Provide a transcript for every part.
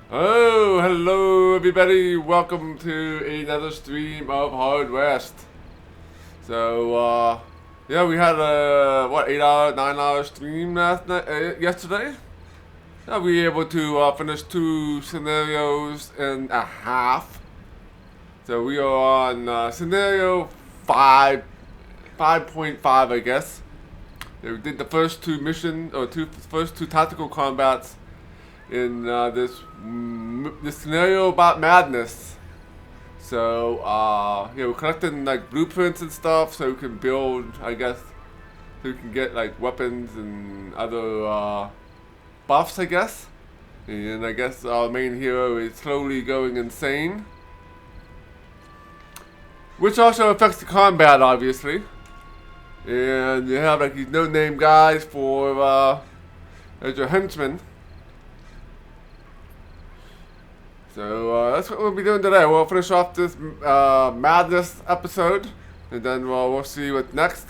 Oh, hello everybody. Welcome to another stream of Hard West. So, yeah, we had a, 8 hour, 9 hour stream yesterday. Yeah, we were able to finish 2 scenarios and a half. So we are on scenario 5, 5.5, I guess. Yeah, we did the first two missions, or first two tactical combats in this scenario about madness. So, yeah, we're collecting like blueprints and stuff so we can build, I guess, so we can get like weapons and other buffs, I guess. And I guess our main hero is slowly going insane, which also affects the combat, obviously. And you have like these no-name guys as your henchmen. So that's what we'll be doing today. We'll finish off this madness episode, and then we'll see what's next.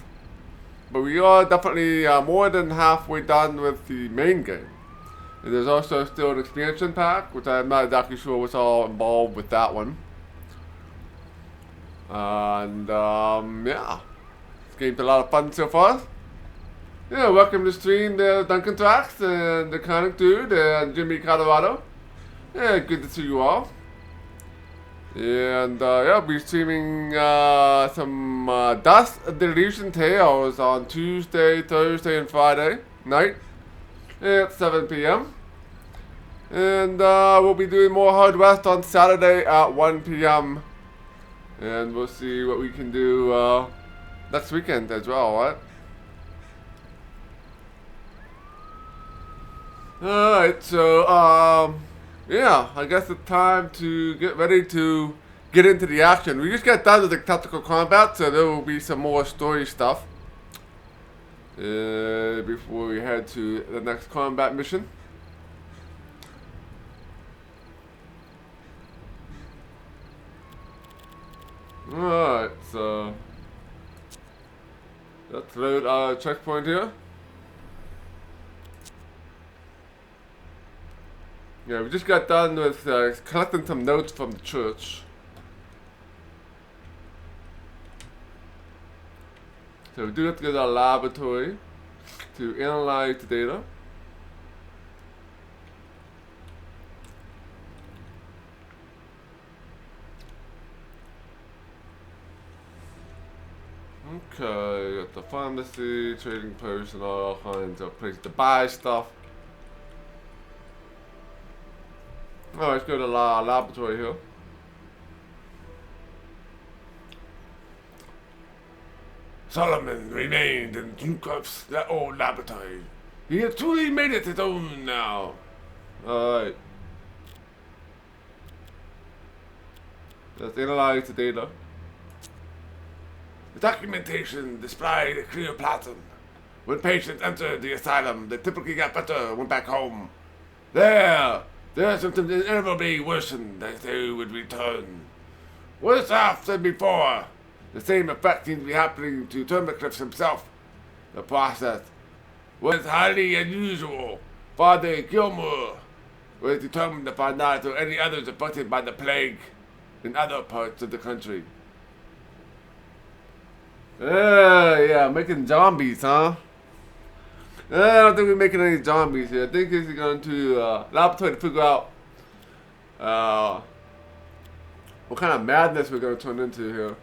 But we are definitely more than halfway done with the main game. And there's also still an expansion pack, which I'm not exactly sure what's all involved with that one. And yeah, this game's a lot of fun so far. Yeah, welcome to stream the Duncan Tracks and the Conic Dude and Jimmy Colorado. Yeah, good to see you all. And yeah, I'll be streaming some Dust Delusion Tales on Tuesday, Thursday, and Friday night at 7 p.m. And we'll be doing more Hard West on Saturday at 1 p.m. And we'll see what we can do next weekend as well, right? Alright, so yeah, I guess it's time to get ready to get into the action. We just got done with the tactical combat, so there will be some more story stuff before we head to the next combat mission. Alright, so let's load our checkpoint here. Yeah, we just got done with collecting some notes from the church. So we do have to go to our laboratory to analyze the data. Okay, got the pharmacy, trading post, and all kinds of places to buy stuff. Oh, let's go to the laboratory here. Solomon remained in Dukev's that old laboratory. He has truly made it his own now. Alright. Let's analyze the data. The documentation displayed a clear pattern. When patients entered the asylum, they typically got better and went back home. Their symptoms inevitably worsened as they would return. Worse off than before. The same effect seems to be happening to Termacliff himself. The process was highly unusual. Father Gilmore was determined to find out if there were any others affected by the plague in other parts of the country. Yeah, making zombies, huh? I don't think we're making any zombies here. I think he's going to laboratory to figure out what kind of madness we're going to turn into here.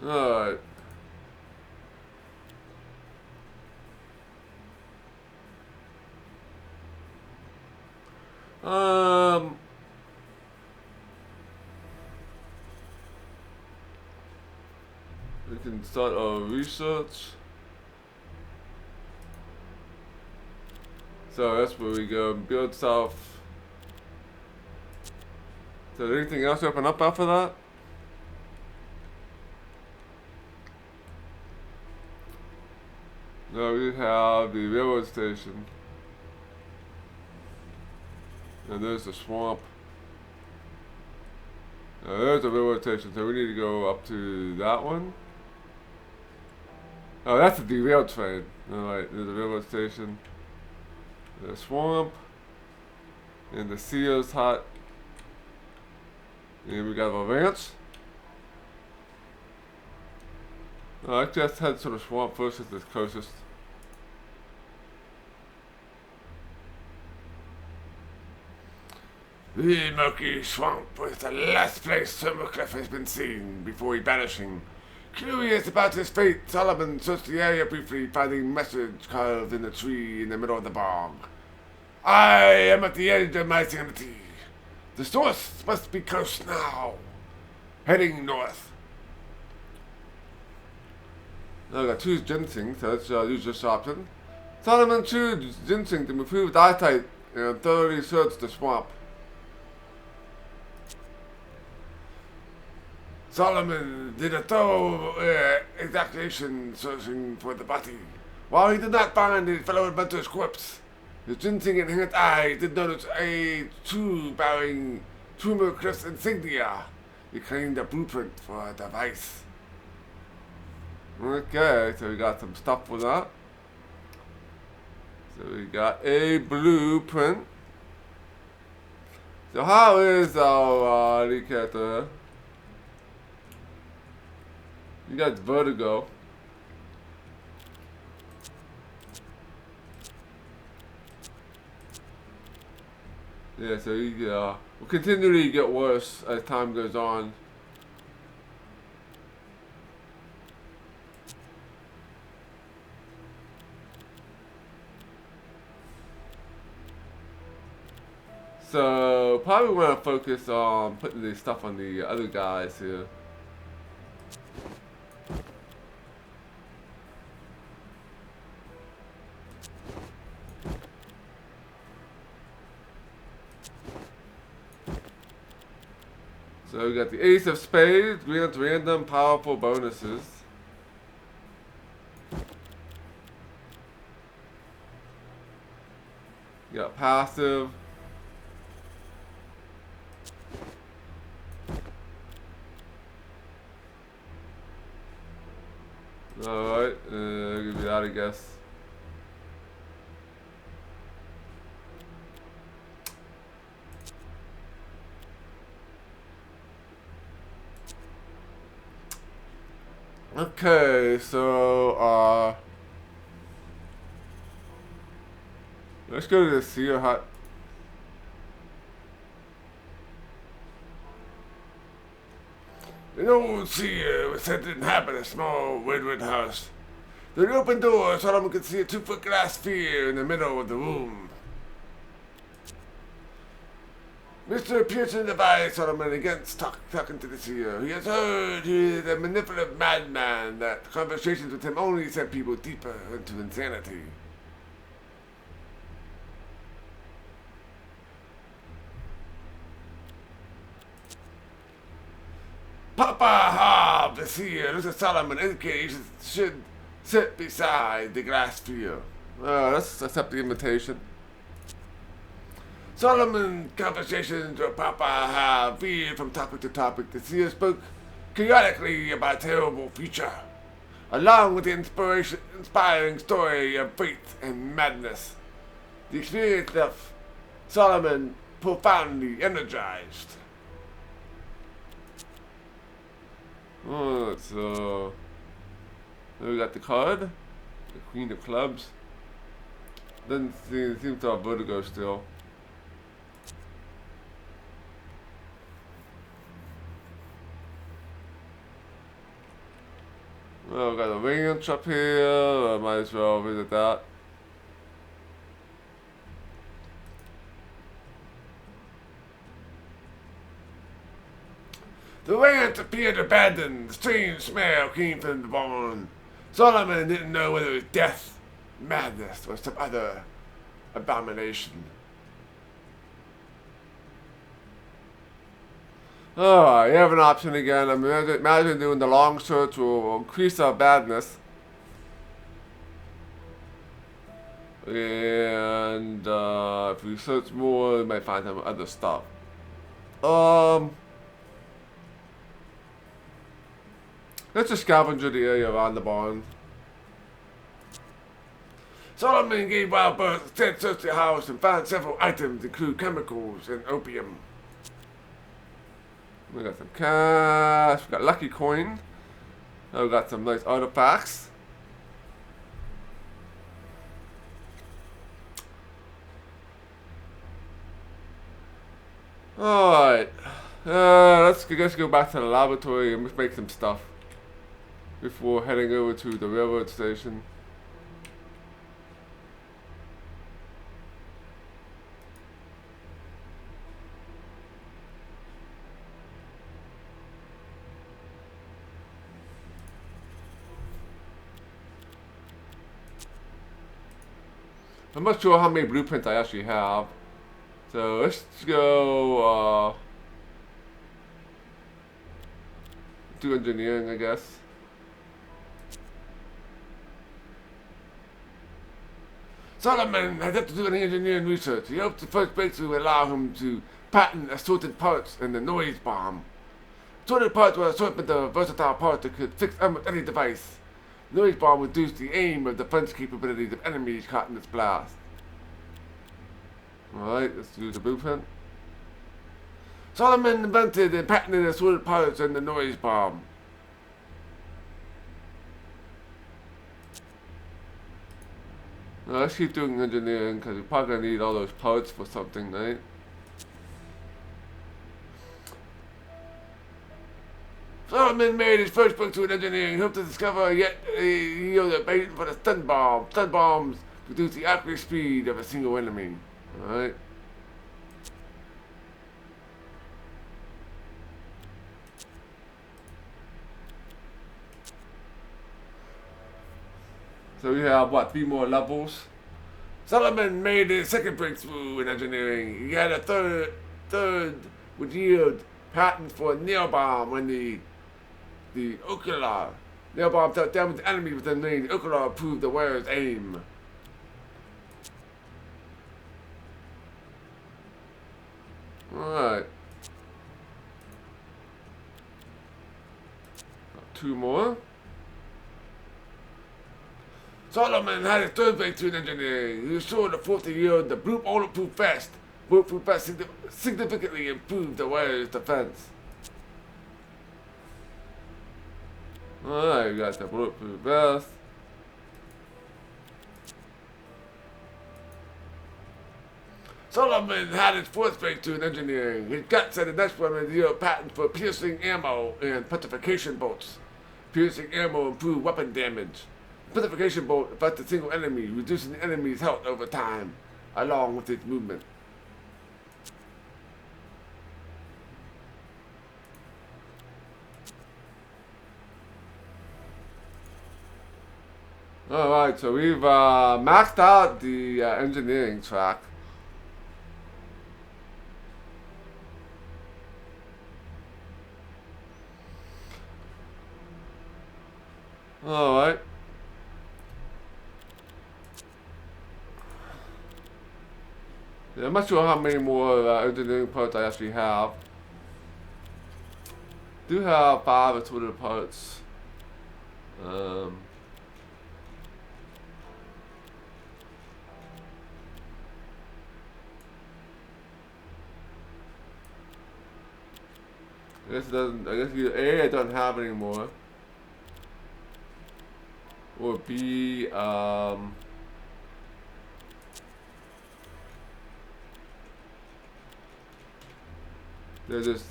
Alright. We can start our research. So that's where we go. Build south. So did anything else open up after that? No, we have the railroad station. And there's the swamp. There's the railroad station, so we need to go up to that one. Oh, that's a derailed train. Alright, there's a railroad station. The swamp. And the CEO's hut. And we got a ranch. I just head to the swamp first, it's the closest. The murky swamp was the last place Summercliff has been seen before vanishing. Curious about his fate, Solomon searched the area briefly, finding a message carved in a tree in the middle of the bog. I am at the edge of my sanity. The source must be close now. Heading north. Now I got two ginseng, so let's use this option. Solomon chewed ginseng to improve eyesight and thoroughly searched the swamp. Solomon did a thorough examination searching for the body. While he did not find his fellow inventor's corpse, his ginseng enhanced eyes did notice a tube bearing Summercliff's insignia. He claimed a blueprint for a device. Okay, so we got some stuff for that. So we got a blueprint. So how is our lead character? You got vertigo. Yeah, so he will continually get worse as time goes on. So probably want to focus on putting this stuff on the other guys here. So we got the Ace of Spades, grants random powerful bonuses. You got passive. Alright, I'll give you that, I guess. Okay, so, let's go to the seer hut. An old seer was said to inhabit a small woodland house. Through the open door, Solomon could see a 2-foot glass sphere in the middle of the room. Mr. Pearson advised Solomon against talking to the seer. He has heard he is a manipulative madman, that conversations with him only send people deeper into insanity. Papa Hob, the seer, looks at Solomon, indicating he should sit beside the glass sphere. Let's accept the invitation. Solomon's conversations with Papa Hob veered from topic to topic. The seer spoke chaotically about a terrible future, along with the inspiring story of faith and madness. The experience left Solomon profoundly energized. Alright, so we got the card, the Queen of Clubs. Doesn't seem to have vertigo still. Well, we got a ranch up here. I might as well visit that. The ranch appeared abandoned. The strange smell came from the barn. Solomon didn't know whether it was death, madness, or some other abomination. Oh, you have an option again. Imagine doing the long search will increase our badness. And if we search more, we might find some other stuff. Let's just scavenger the area around the barn. Solomon gave wild birds, instead searched the house and found several items, including chemicals and opium. We got some cash, we got lucky coin. Oh, we got some nice artifacts. Alright. Let's go back to the laboratory and make some stuff before heading over to the railroad station. I'm not sure how many blueprints I actually have. So let's go do engineering, I guess. Solomon has yet to do any engineering research. He hopes the first breakthrough will allow him to patent assorted parts in the noise bomb. Assorted parts were an assortment of versatile parts that could fix almost any device. The noise bomb reduced the aim of defense capabilities of enemies caught in its blast. Alright, let's do the blueprint. Solomon invented and patented assorted parts in the noise bomb. Now let's keep doing engineering because we're probably going to need all those parts for something, right? Solomon made his first breakthrough in engineering. He hoped to discover yet a yield of bait for the stun bomb. Stun bombs produce the accurate speed of a single enemy. Alright. So we have, what, 3 more levels? Solomon made his second breakthrough in engineering. He had a third would yield patent for a nail bomb when the ocular nail bomb dealt damage the enemy within range. The ocular improved the wearer's aim. Alright. 2 more. Solomon had his third breakthrough in engineering. He was sure the fourth to yield the bulletproof vest. Bulletproof vest significantly improved the wearer's defense. Alright, we got the bulletproof vest. Solomon had his fourth breakthrough in engineering. His gut said the next one would yield patent for piercing ammo and petrification bolts. Piercing ammo improved weapon damage. Petrification bolt affects a single enemy, reducing the enemy's health over time, along with its movement. Alright, so we've maxed out the engineering track. Alright. Yeah, I'm not sure how many more engineering parts I actually have. Do have 5 assorted parts. I guess it doesn't. I guess either A, I don't have any more, or B, they're just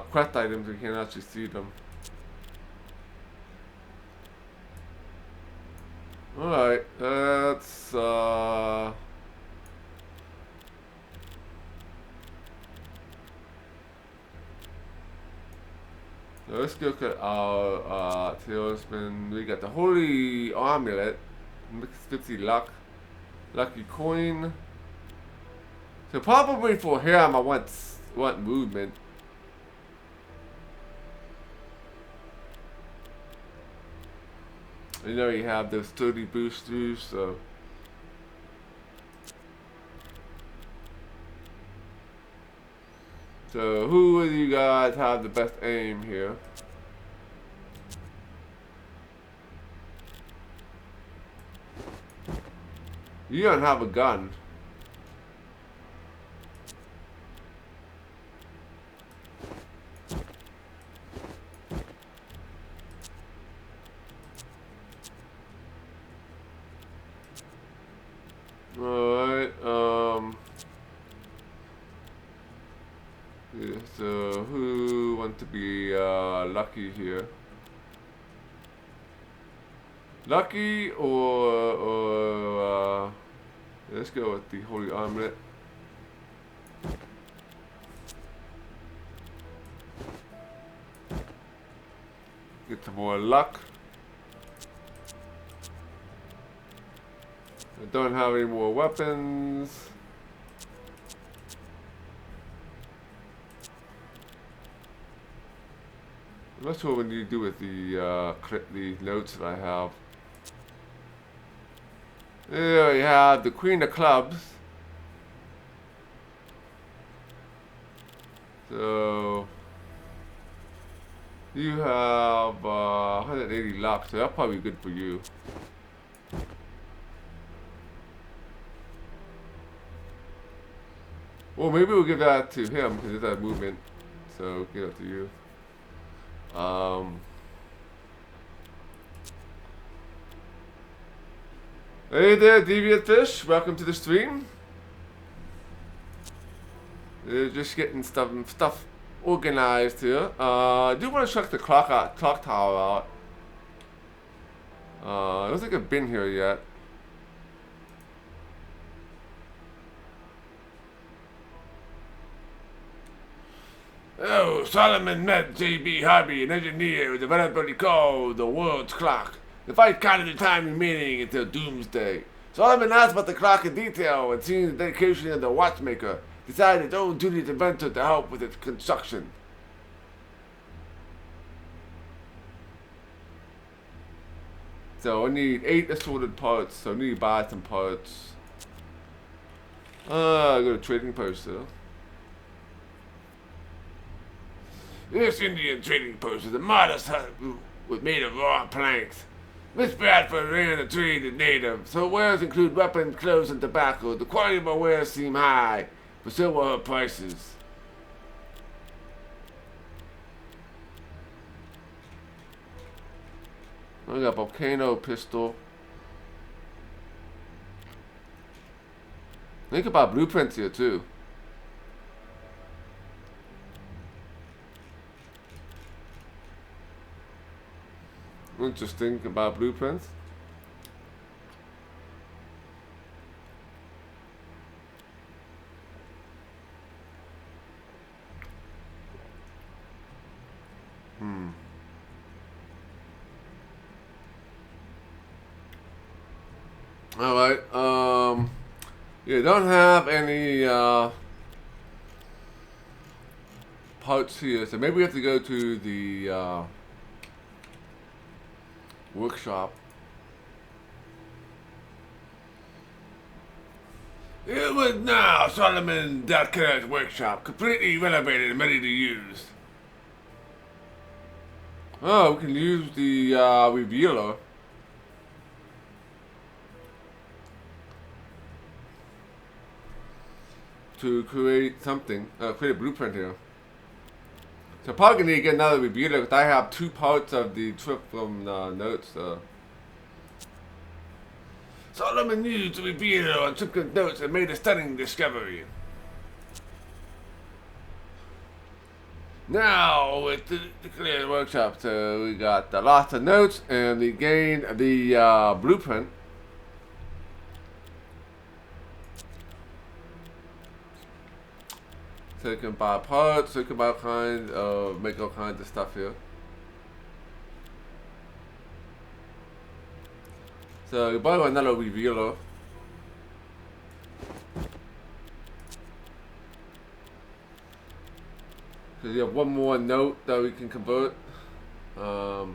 quest items. You can't actually see them. Alright, let's so let's look at our talisman. We got the holy amulet, 50 luck, lucky coin. So probably for him I want movement. You know you have those 30 boosters, so who of you guys have the best aim here? You don't have a gun. Alright, yeah, so who wants to be lucky here? Lucky or let's go with the Holy Armlet. Get some more luck. I don't have any more weapons. I'm not sure what you do with the notes that I have. There we have the Queen of Clubs. So you have 180 luck, so that's probably good for you. Well, maybe we'll give that to him because it's that movement. So give it to you. Hey there, Deviant Fish. Welcome to the stream. Just getting stuff organized here. I do want to check the clock tower out. I don't think I've been here yet. Oh, Solomon met J.B. Harvey, an engineer who developed what he called the world's clock. The fight counted the time remaining until doomsday. Solomon asked about the clock in detail and seeing the dedication of the watchmaker, decided his own duty as inventor to help with its construction. So I need 8 assorted parts, so I need to buy some parts. I go to trading post though. This Indian trading post is a modest hut made of raw planks. Miss Bradford ran a trade with natives. Her wares include weapons, clothes, and tobacco. The quality of her wares seem high, but so were her prices. I got a volcano pistol. Think about blueprints here too. Interesting about blueprints. Alright, yeah, don't have any parts here, so maybe we have to go to the workshop. It was now Solomon Delker's workshop, completely renovated and ready to use. Oh, we can use the revealer. To create something, create a blueprint here. So probably gonna need to get another revealer because I have 2 parts of the trip from notes. Solomon used the revealer on Tripkin's notes and made a stunning discovery. Now with the clear workshop, so we got the lots of notes and the gain of the blueprint. So you can buy parts, so you can buy make all kinds of stuff here. So you buy another revealer. So you have 1 more note that we can convert. But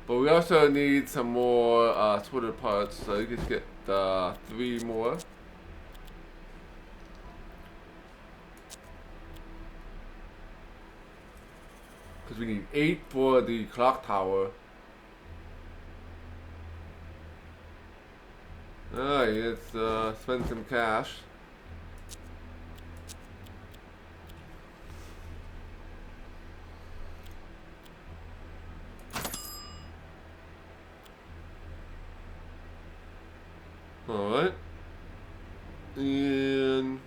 we also need some more sorted parts, so you can get 3 more. Because we need 8 for the clock tower. Alright, let's spend some cash. Alright. And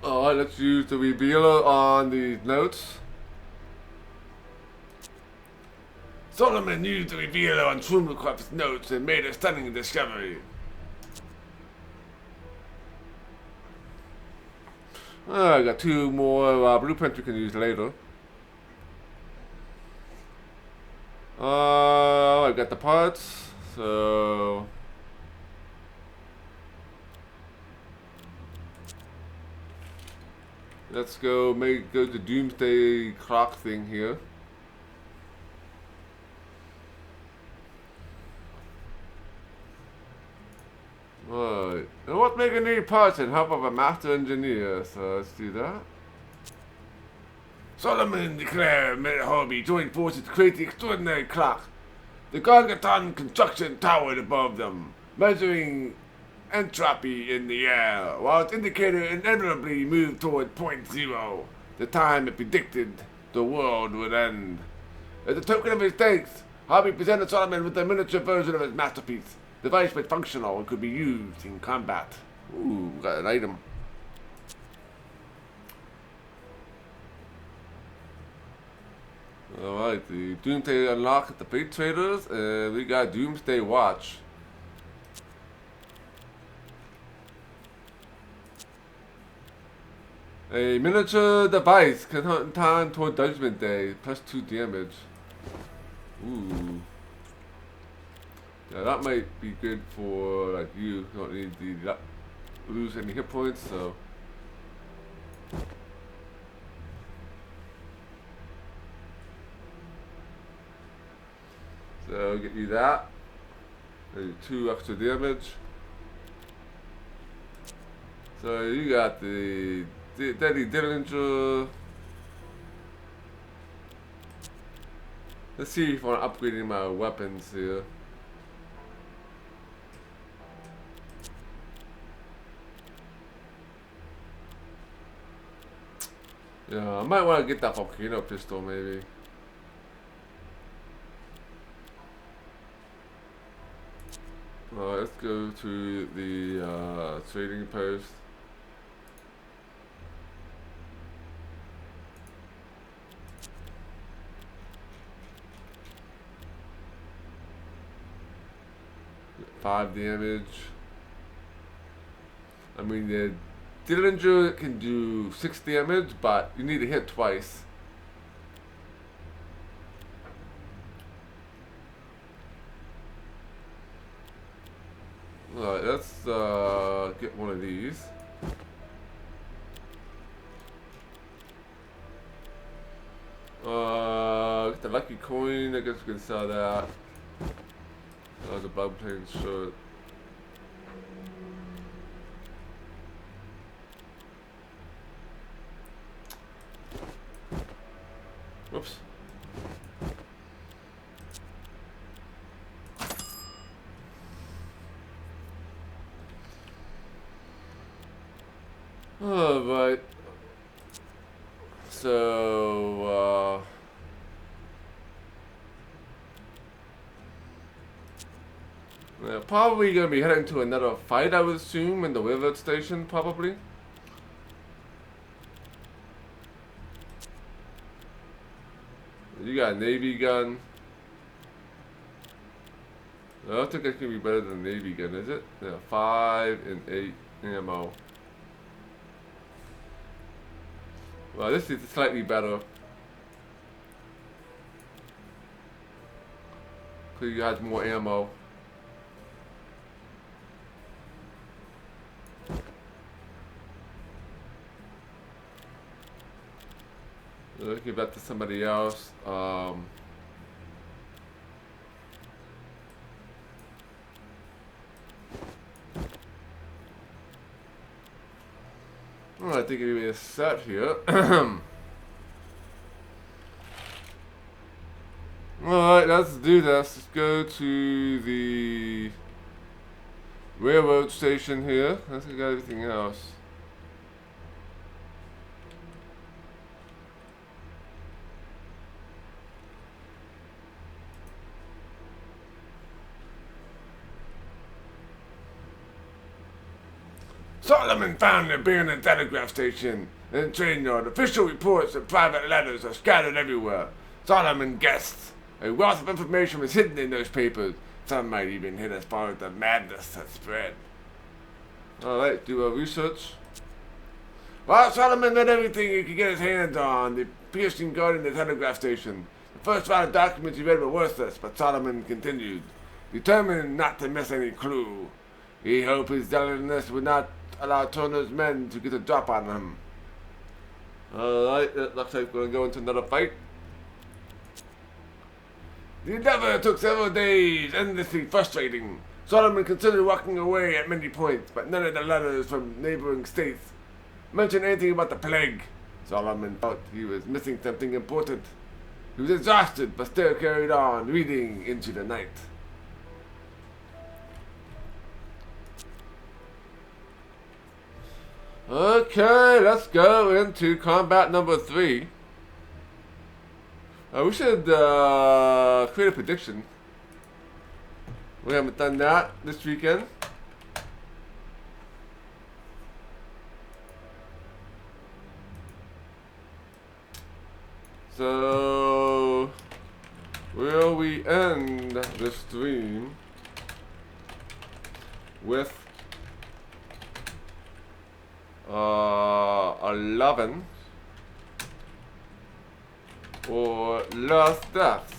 alright, let's use the revealer on these notes. Solomon used the revealer on Trumancroft's notes and made a stunning discovery. I got 2 more blueprints we can use later. I got the parts, so let's go go to Doomsday clock thing here. Right. And what's making any parts in help of a master engineer? So let's do that. Solomon declared Hobby joined forces to create the extraordinary clock. The Gargaton construction towered above them, measuring entropy in the air, while its indicator inevitably moved toward point zero, the time it predicted the world would end. As a token of his thanks, Hobby presented Solomon with a miniature version of his masterpiece. The device was functional and could be used in combat. Ooh, got an item. Alright, the Doomsday unlock at the Fate Traders, and we got Doomsday Watch. A miniature device can hunt in time toward Judgment Day, +2 damage. Ooh. Yeah, that might be good for like you don't need to lose any hit points, so. So get you that. Maybe 2 extra damage. So you got the Deadly Dillinger. Let's see if I'm upgrading my weapons here. Yeah, I might want to get that volcano pistol maybe. Let's go to the trading post. Get 5 damage. I mean, the Dillinger can do 6 damage, but you need to hit twice. Alright, let's get one of these. Get the lucky coin, I guess we can sell that. The bug plane shirt. Whoops. Alright. So, probably gonna be heading to another fight, I would assume, in the river station, probably. You got a Navy gun. I don't think that's gonna be better than a Navy gun, is it? Yeah, 5 and 8 ammo. Well, this is slightly better. Because you have more ammo. I'll give that to somebody else. Well, I think it'll be a set here. Alright, let's do this. Let's go to the railroad station here. Let's get everything else. Solomon found the abandoned telegraph station and train yard. Official reports and private letters are scattered everywhere. Solomon guessed a wealth of information was hidden in those papers. Some might even hit as far as the madness that spread. Alright, do a research. While Solomon read everything he could get his hands on, the piercing guarding the telegraph station. The first round of documents he read were worthless, but Solomon continued, determined not to miss any clue. He hoped his diligence would not allow Turner's men to get a drop on him. Alright, it looks like we're going to go into another fight. The endeavor took several days, endlessly frustrating. Solomon considered walking away at many points, but none of the letters from neighboring states mentioned anything about the plague. Solomon thought he was missing something important. He was exhausted, but still carried on, reading into the night. Okay, let's go into combat number 3. We should create a prediction. We haven't done that this weekend. So, will we end the stream with 11 or less deaths?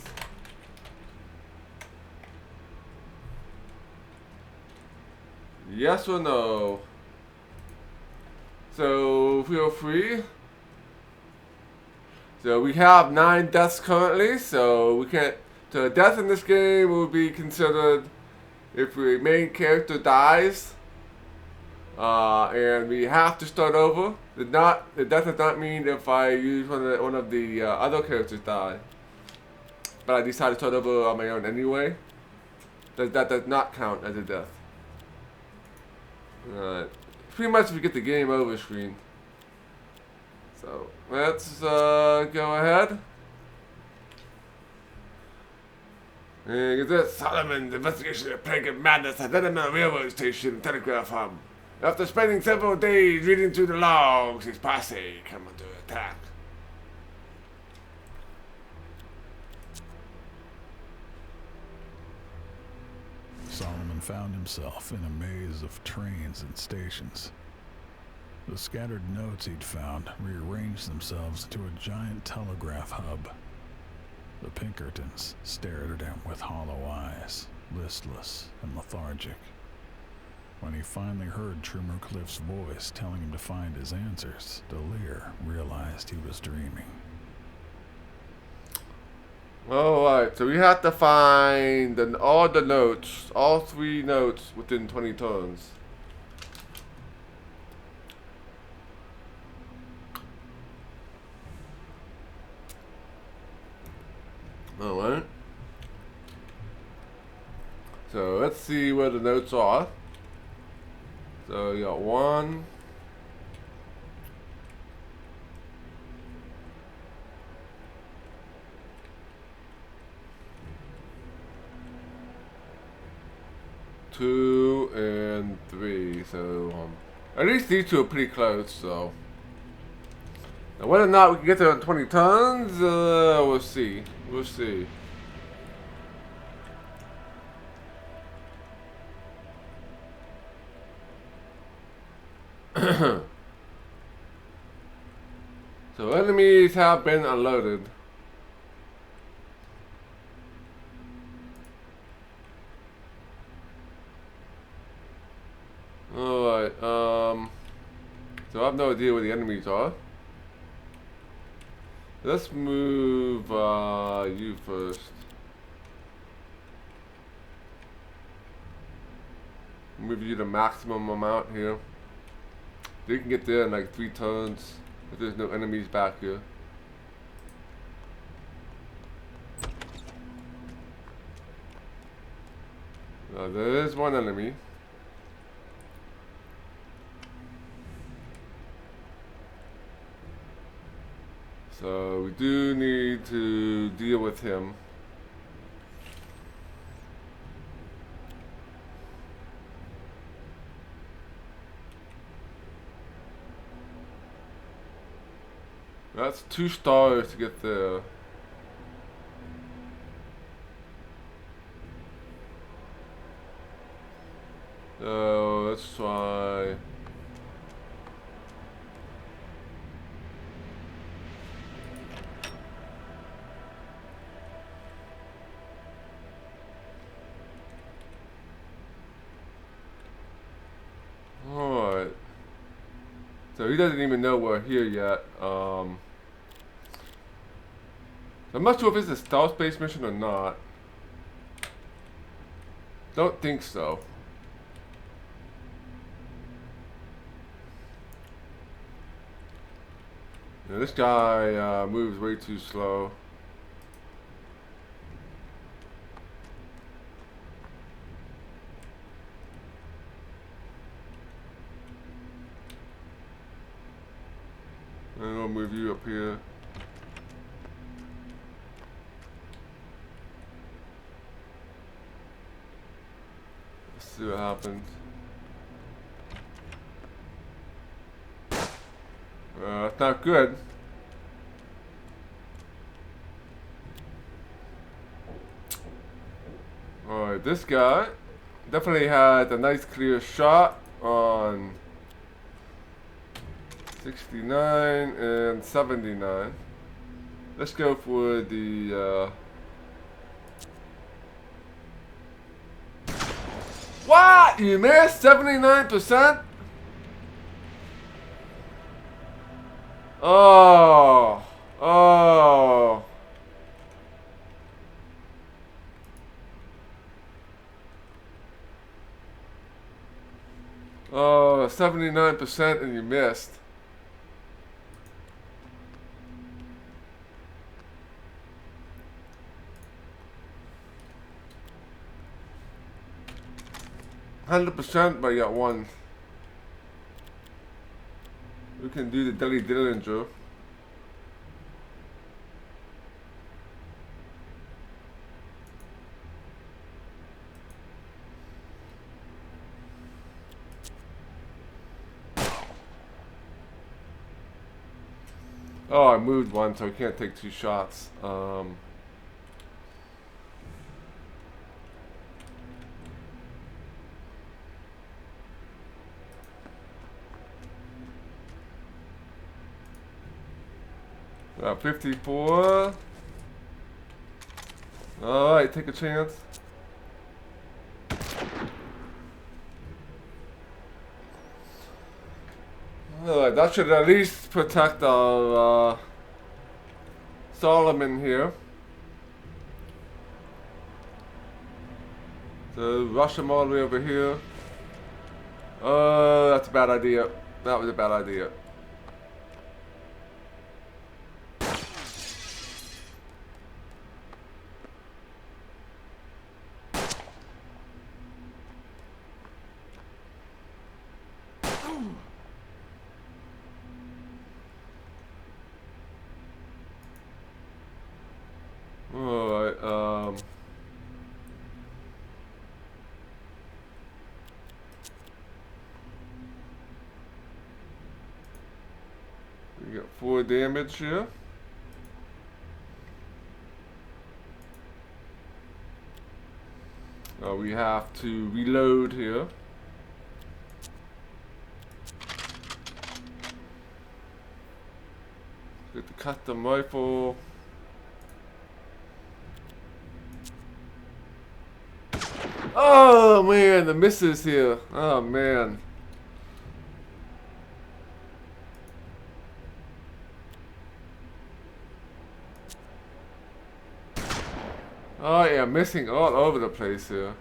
Yes or no? So feel free. So we have 9 deaths currently, so we can't. So a death in this game will be considered if the main character dies, and we have to start over. The death does not mean if I use one of the other characters die, but I decide to start over on my own anyway. That does not count as a death. Pretty much we get the game over screen. So let's go ahead. And get this. Solomon's investigation of plague and madness has led him to a railroad station and telegraph hub. After spending several days reading through the logs, his posse come under attack. Solomon found himself in a maze of trains and stations. The scattered notes he'd found rearranged themselves into a giant telegraph hub. The Pinkertons stared at him with hollow eyes, listless and lethargic. When he finally heard Trimmer Cliff's voice telling him to find his answers, Delir realized he was dreaming. Alright, so we have to find all the notes, all 3 notes within 20 turns. Alright. So let's see where the notes are. So you got 1. 2 and 3. So at least these 2 are pretty close. So now whether or not we can get there in 20 turns, we'll see. We'll see. So enemies have been unloaded. Alright, so I have no idea where the enemies are. Let's move you first. Move you the maximum amount here. You can get there in like 3 turns if there's no enemies back here. There is one enemy. So we do need to deal with him. That's 2 stars to get there. So let's try. Alright. So he doesn't even know we're here yet. I'm not sure if it's a stealth-based mission or not. Don't think so. Yeah, this guy moves way too slow. And we'll move you up here. Let's see what happens. It's not good. Alright, this guy definitely had a nice clear shot on 69 and 79. Let's go for the what? You missed 79%? Oh. Oh. Oh, 79% and you missed. %, but you got 1. We can do the Dilly Dillinger. Oh, I moved 1, so I can't take 2 shots. 54. Alright, take a chance. Alright, that should at least protect our Solomon here. So rush him all the way over here. That's a bad idea. That was a bad idea. Alright, we got 4 damage here. We have to reload here. Get the custom rifle. Oh man, the misses here. Oh man. Oh yeah, missing all over the place here.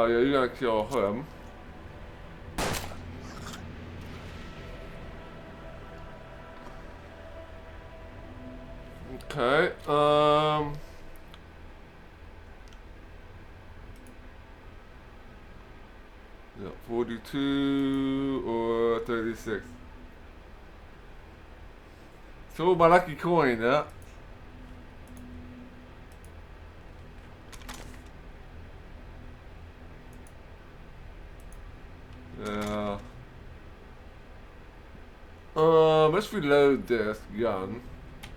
Yeah, you're gonna kill him. Okay. Yeah, 42 or 36. So my lucky coin, yeah. Yeah. Let's reload this gun.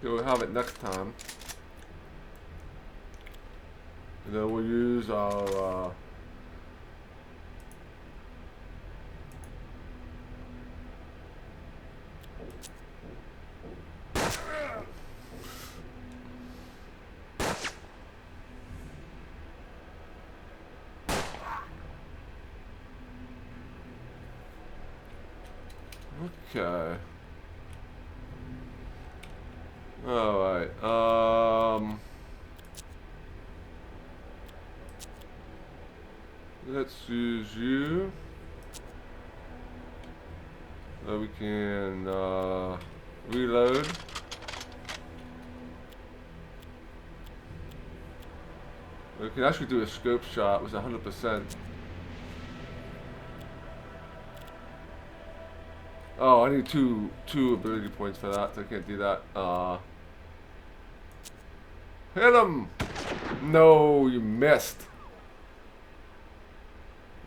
We'll have it next time. And then we'll use our, okay. Alright, let's use you. So we can, reload. We can actually do a scope shot with 100%. Oh, I need two ability points for that, so I can't do that. Hit him! No, you missed.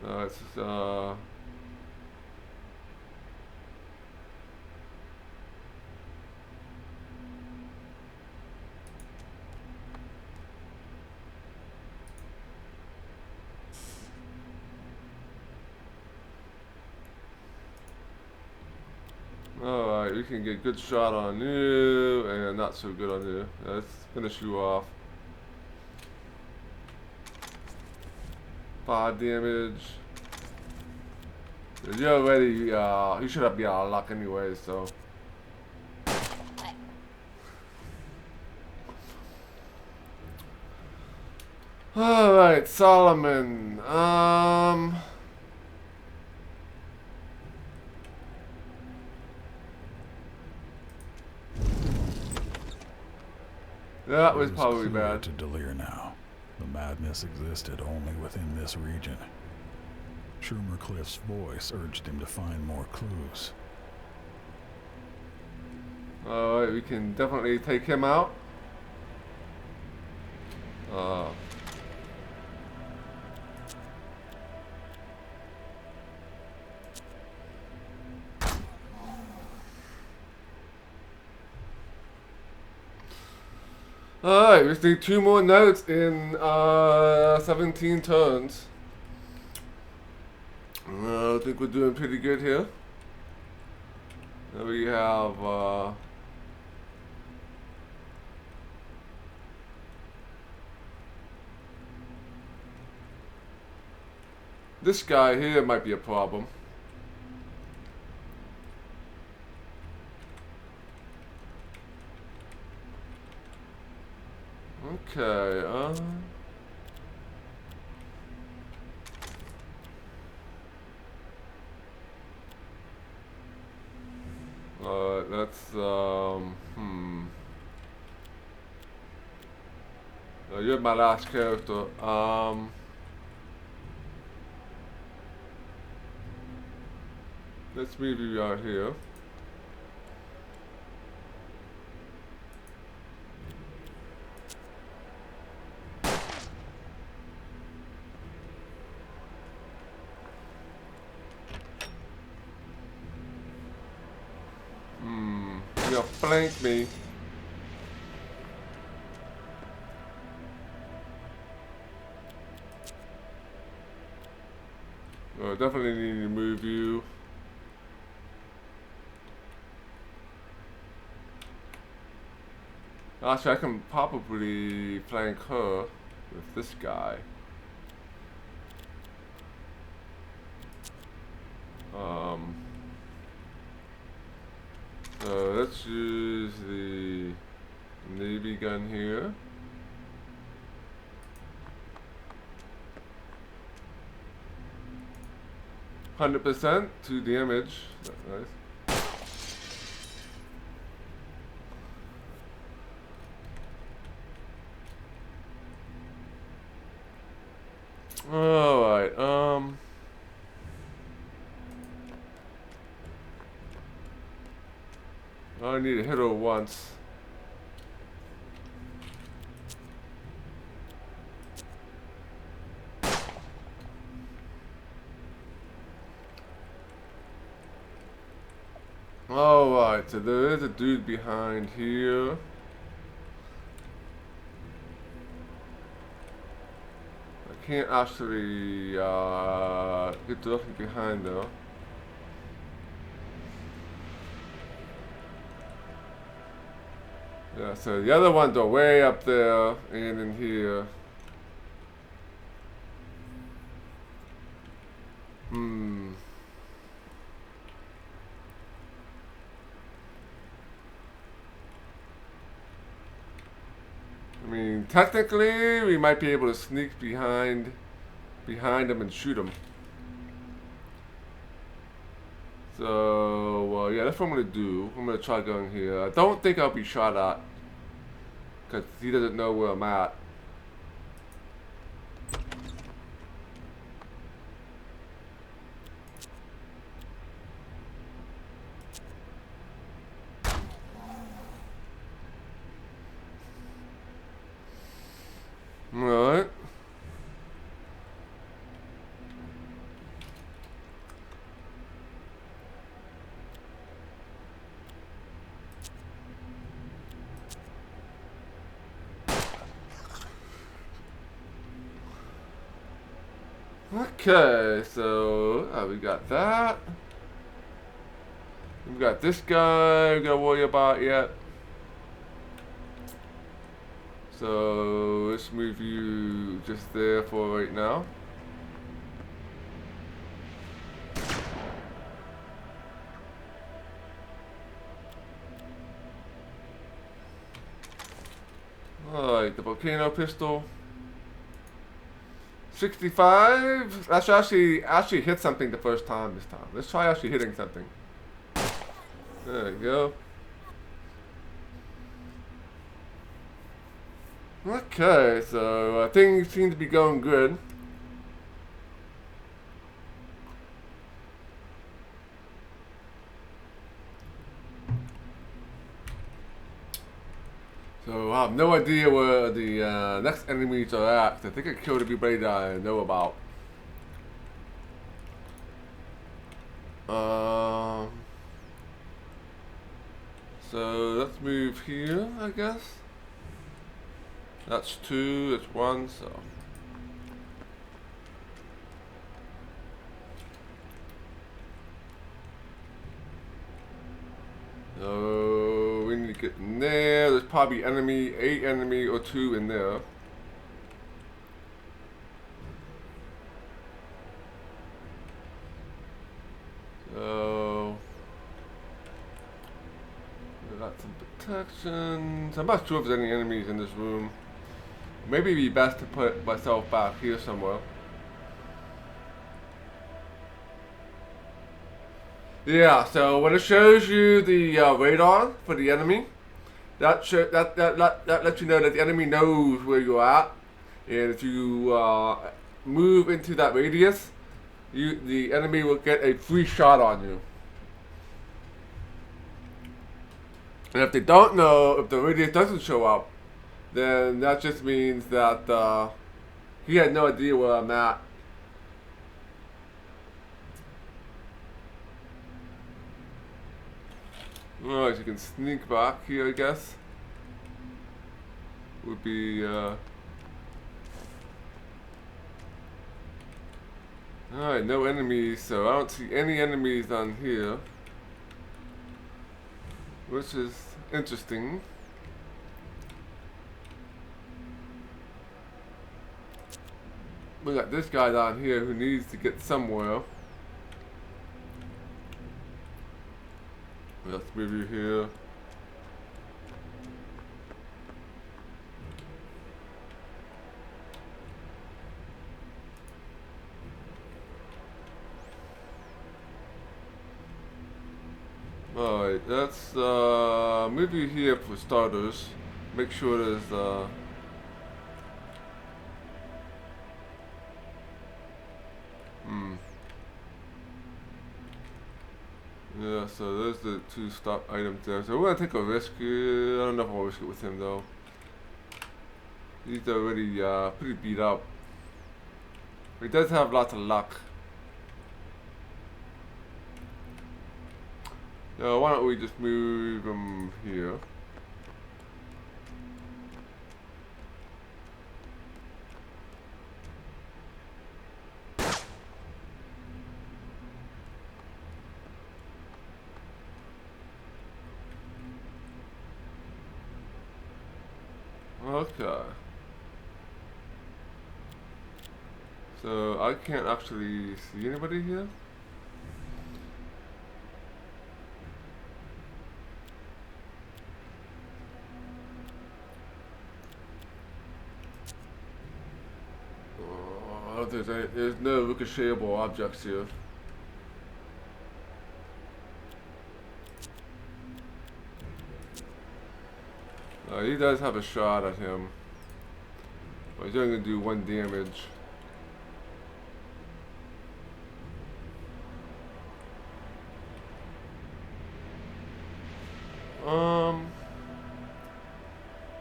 It's alright, we can get good shot on you and not so good on you. Let's finish you off. 5 damage. You're already, you should have been out of luck anyway, so. Alright, Solomon. That was probably bad. To Delir now. The madness existed only within this region. Schumercliff's voice urged him to find more clues. Alright, we can definitely take him out. Alright, we just need 2 more notes in 17 turns. I think we're doing pretty good here. Then we have this guy here might be a problem. Okay, that's, you're my last character. Let's move you out here. You flanked me. Definitely need to move you. Actually, I can probably flank her with this guy. So let's use the Navy gun here. %, 2 damage. That's nice. Alright, I need to hit her once. Alright, so there is a dude behind here. I can't actually get directly behind though. Yeah, so the other ones are way up there and in here. I mean, technically, we might be able to sneak behind them and shoot them. So, yeah, that's what I'm gonna do. I'm gonna try going here. I don't think I'll be shot at, because he doesn't know where I'm at. Alright. Okay, so we got that. We got this guy we gotta worry about yet. So let's move you just there for right now. Alright, the volcano pistol. 65. That should actually hit something the first time this time. Let's try actually hitting something. There we go. Okay, so things seem to be going good. So I have no idea where the next enemies are at. I think I killed everybody that I know about. So let's move here, I guess. That's 2, that's 1, so. So we need to get in there. There's probably enemy, 8 enemy or 2 in there. So we got some protections. I'm not sure if there's any enemies in this room. Maybe it'd be best to put myself back here somewhere. Yeah, so when it shows you the radar for the enemy, that lets you know that the enemy knows where you're at, and if you move into that radius, the enemy will get a free shot on you. And if they don't know, if the radius doesn't show up, then that just means that he had no idea where I'm at. Alright, you can sneak back here, I guess. Would be, Alright, no enemies, so I don't see any enemies on here. Which is interesting. We got this guy down here who needs to get somewhere. Let's move you here. Alright, let's move you here for starters. Make sure there's Yeah, so there's the 2 stock items there. So we're gonna take a risk. I don't know if I'll risk it with him though. He's already pretty beat up. He does have lots of luck. So why don't we just move him here? Okay. So I can't actually see anybody here. Oh, there's no ricochetable objects here. He does have a shot at him, but he's only gonna do 1 damage.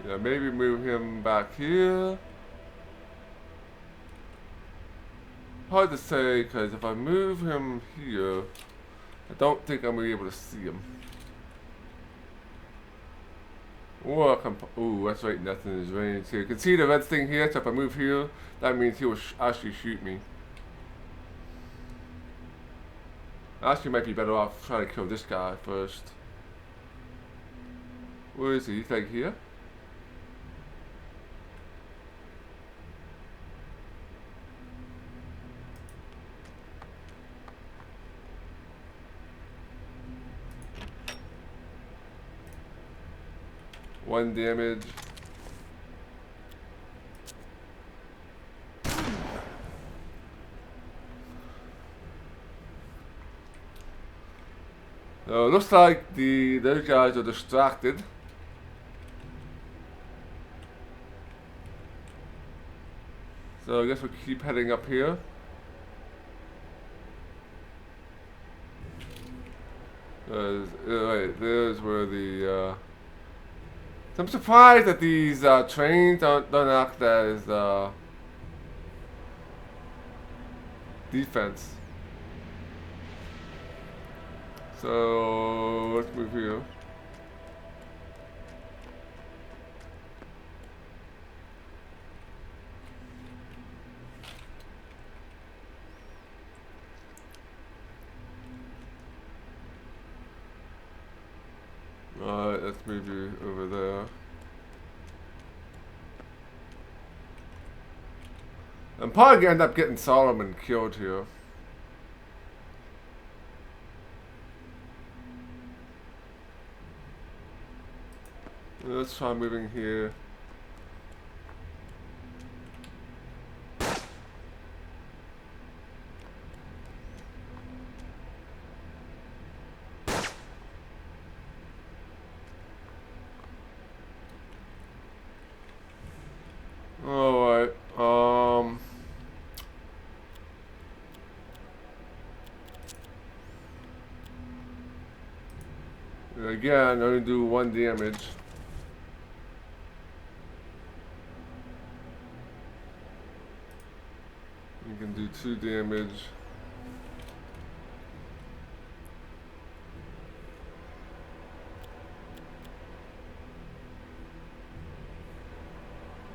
Yeah, maybe move him back here. Hard to say, because if I move him here, I don't think I'm gonna be able to see him. Or I can, ooh, that's right, nothing in his range here. You can see the red thing here, so if I move here, that means he will actually shoot me. I actually might be better off trying to kill this guy first. Where is he? He's like here? One damage. So it looks like those guys are distracted. So I guess we'll keep heading up here. Right, there's where the I'm surprised that these trains don't act as defense. So let's move here. Alright, let's move you over there. I'm probably gonna end up getting Solomon killed here. Let's try moving here. Alright, again, only do 1 damage. You can do 2 damage.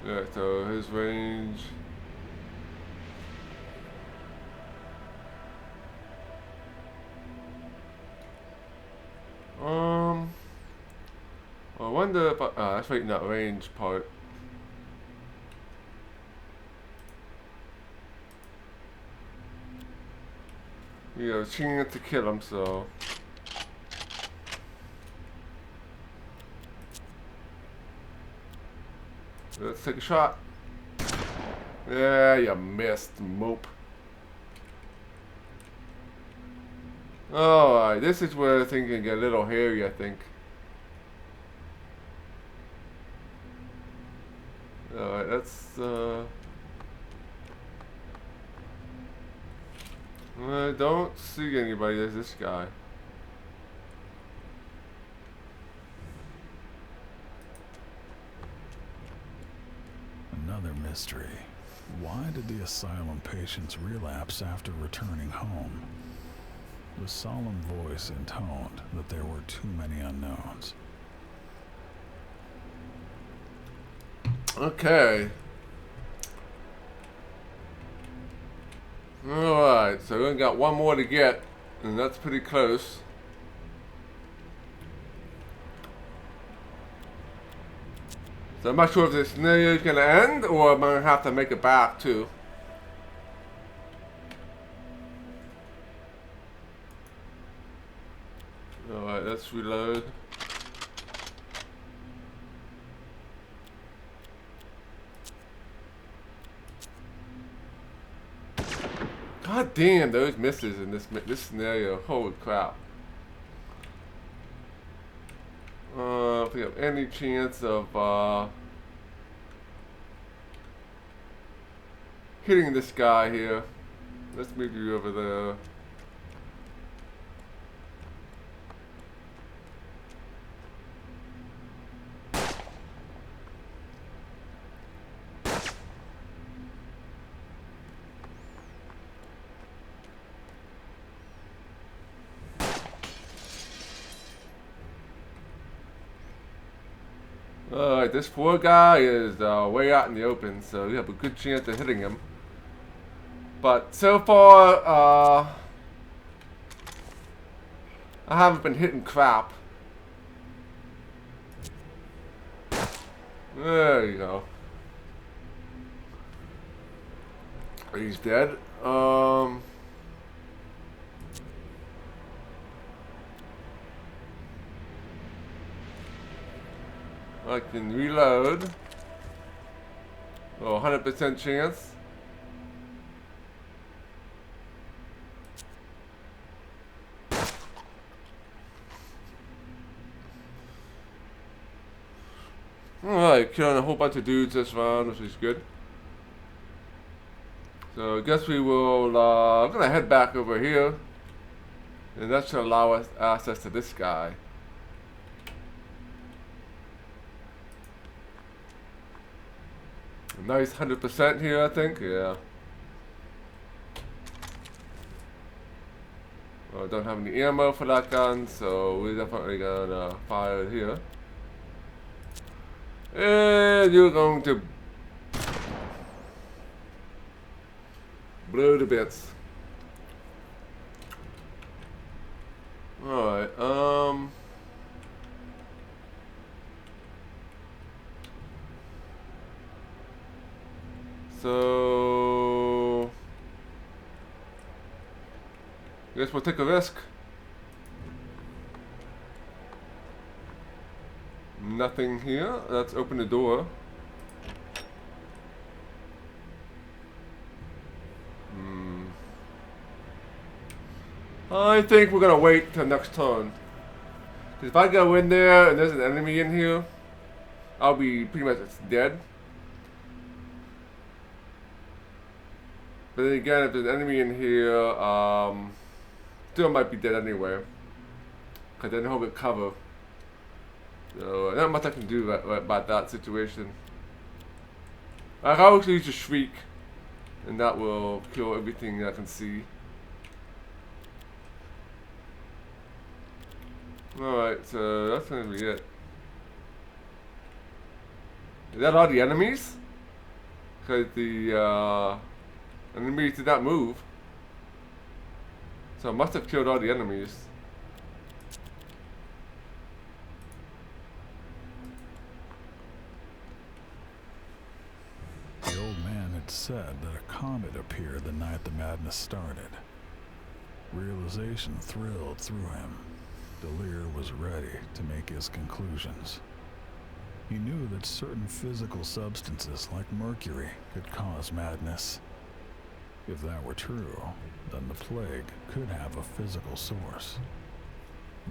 Yeah, so his range. I wonder if that's right in that range part. Yeah, I was changing to kill him, so. Let's take a shot. Yeah, you missed, mope. Alright, this is where things can get a little hairy, I think. Alright, let's I don't see anybody as this guy. another mystery. Why did the asylum patients relapse after returning home? The solemn voice intoned that there were too many unknowns. Okay. Alright, so we only got one more to get, and that's pretty close. So I'm not sure if this scenario is going to end, or I'm going to have to make it back too. Alright, let's reload. God damn, those misses in this scenario. Holy crap. If we have any chance of hitting this guy here. Let's move you over there. Alright, this poor guy is way out in the open, so we have a good chance of hitting him. But so far, I haven't been hitting crap. There you go. He's dead. I can reload. Oh, 100% chance. Alright, killing a whole bunch of dudes this round, which is good. So I guess we will, I'm gonna head back over here. And that should allow us access to this guy. A nice 100% here, I think, yeah. I don't have any ammo for that gun, so we're definitely gonna fire it here. And you're going to blow to bits. Alright, so I guess we'll take a risk. Nothing here. Let's open the door. I think we're gonna wait till next turn. Cause if I go in there and there's an enemy in here, I'll be pretty much dead. But then again, if there's an enemy in here, still might be dead anyway. Cause then he'll get cover. So not much I can do about that situation. I can also use a shriek, and that will kill everything I can see. Alright, so that's gonna be it. Is that all the enemies? Because the enemies did not move. So I must have killed all the enemies. The old man had said that a comet appeared the night the madness started. Realization thrilled through him. Delir was ready to make his conclusions. He knew that certain physical substances like mercury could cause madness. If that were true, then the plague could have a physical source.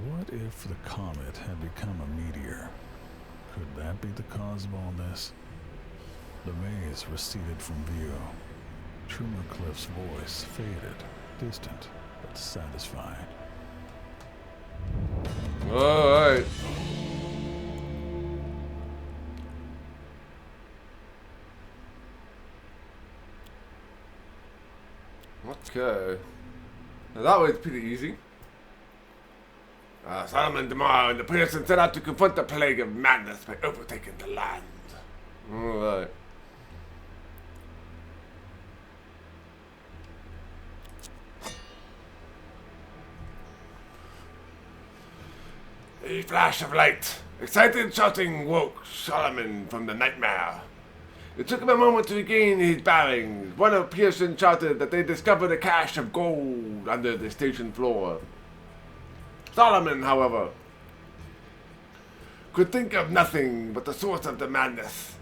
What if the comet had become a meteor? Could that be the cause of all this? The maze receded from view. Trumercliff's voice faded, distant but satisfied. Alright. Okay. Now that way it's pretty easy. Solomon tomorrow and the Pearson set out to confront the plague of madness by overtaking the land. Alright. A flash of light. Excited shouting woke Solomon from the nightmare. It took him a moment to regain his bearings. One of Pearson shouted that they discovered a cache of gold under the station floor. Solomon, however, could think of nothing but the source of the madness.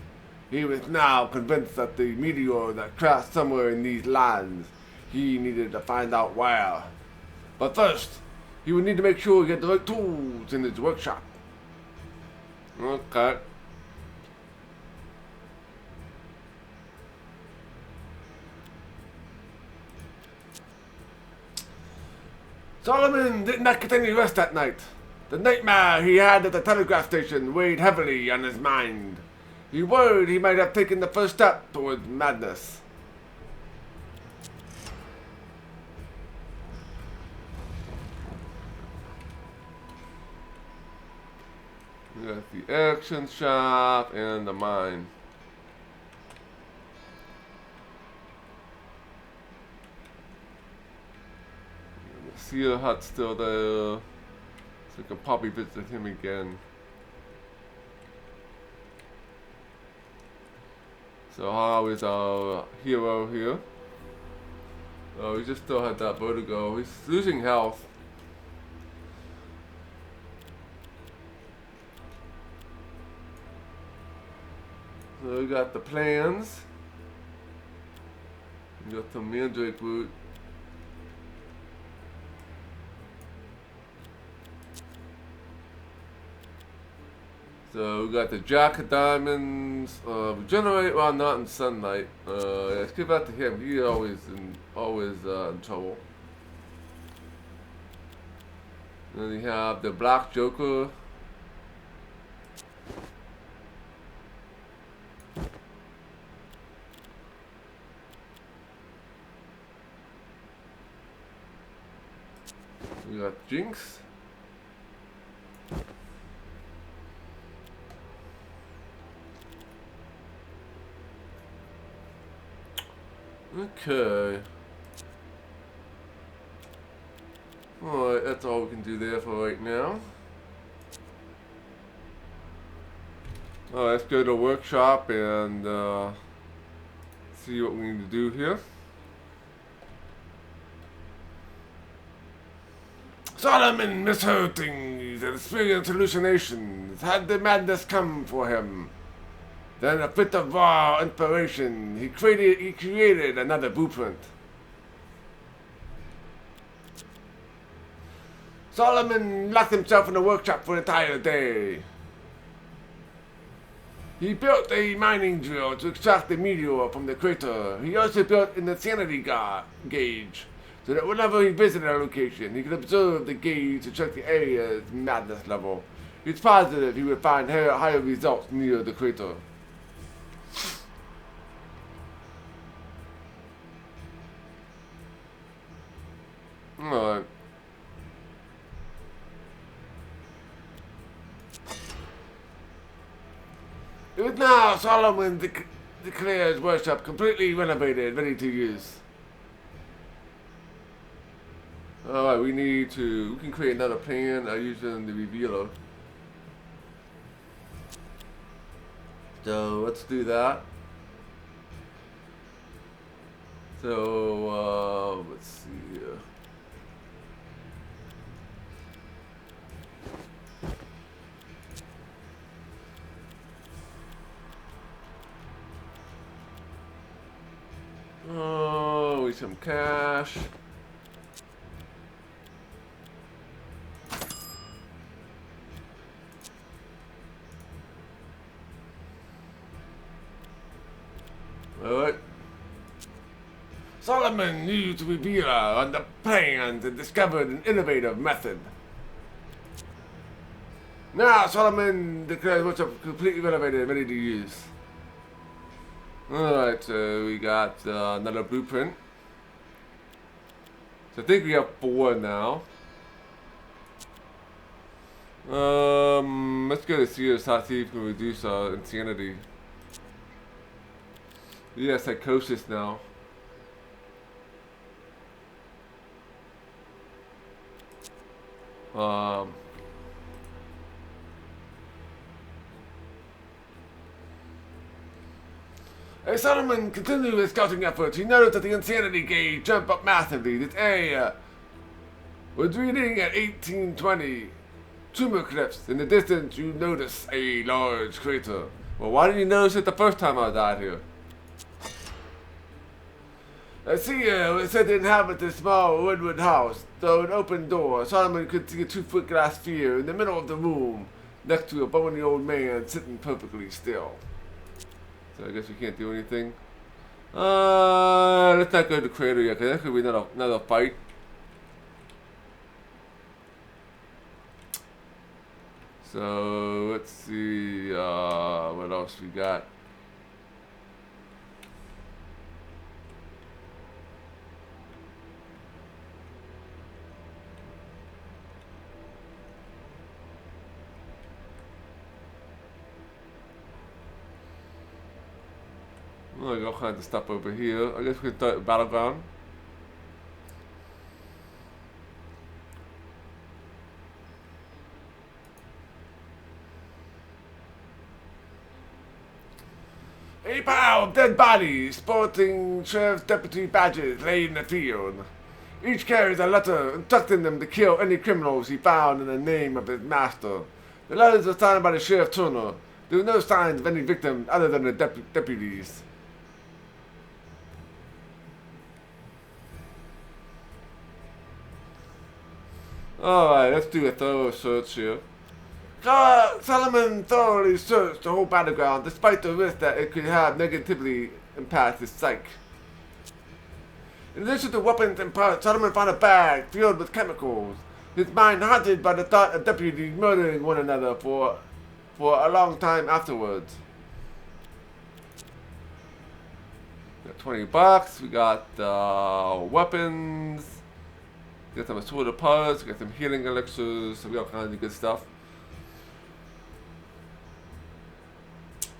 He was now convinced that the meteor that crashed somewhere in these lands, he needed to find out where. But first, he would need to make sure he had the right tools in his workshop. Okay. Solomon did not get any rest that night. The nightmare he had at the telegraph station weighed heavily on his mind. He worried he might have taken the first step towards madness. We got the action shop and the mine. The seal hut's still there, so we can probably visit him again. So how is our hero here? Oh, he just still had that vertigo. He's losing health. So we got the plans. We got some mandrake root. So we got the Jack of Diamonds. Regenerate while not in sunlight. Let's give that to him. He's always in trouble. Then we have the Black Joker. We got Jinx. Okay. Alright, that's all we can do there for right now. Alright, let's go to the workshop and see what we need to do here. Solomon misheard things and experienced hallucinations. Had the madness come for him? Then a fit of raw inspiration, he created another blueprint. Solomon locked himself in the workshop for an entire day. He built a mining drill to extract the meteor from the crater. He also built an insanity gauge, so that whenever he visited a location, he could observe the gauge to check the area's madness level. He's positive he would find higher results near the crater. Alright. It was now Solomon declares workshop completely renovated, ready to use. Alright, we can create another plan using the revealer. So let's do that. So let's see here. Oh, we some cash. Alright. Solomon used the revealer on the plans and discovered an innovative method. Now Solomon declares what's completely renovated and ready to use. Alright, so we got another blueprint. So I think we have 4 now. Let's go to Sears, see if we can reduce our insanity. Yeah, psychosis now. As Solomon continued his scouting efforts, he noticed that the insanity gauge jumped up massively. This area was reading at 1820. Tumor cliffs. In the distance, you notice a large crater. Well, why didn't you notice it the first time I died here? I see it said to inhabit this small woodland house. Through an open door, Solomon could see a 2-foot glass sphere in the middle of the room, next to a bony old man sitting perfectly still. So I guess we can't do anything. Let's not go to the crater yet, because that could be another fight. So let's see what else we got. Oh, I got all kinds of stuff over here. I guess we can start the battleground. A pile of dead bodies sporting sheriff's deputy badges lay in the field. Each carries a letter instructing them to kill any criminals he found in the name of his master. The letters were signed by the Sheriff Turner. There were no signs of any victims other than the deputies. Alright, let's do a thorough search here. Solomon thoroughly searched the whole battleground, despite the risk that it could have negatively impact his psyche. In addition to weapons and parts, Solomon found a bag filled with chemicals. His mind haunted by the thought of deputies murdering one another for a long time afterwards. We got $20. We got weapons. We got some assorted parts. We got some healing elixirs. So we got all kinds of good stuff.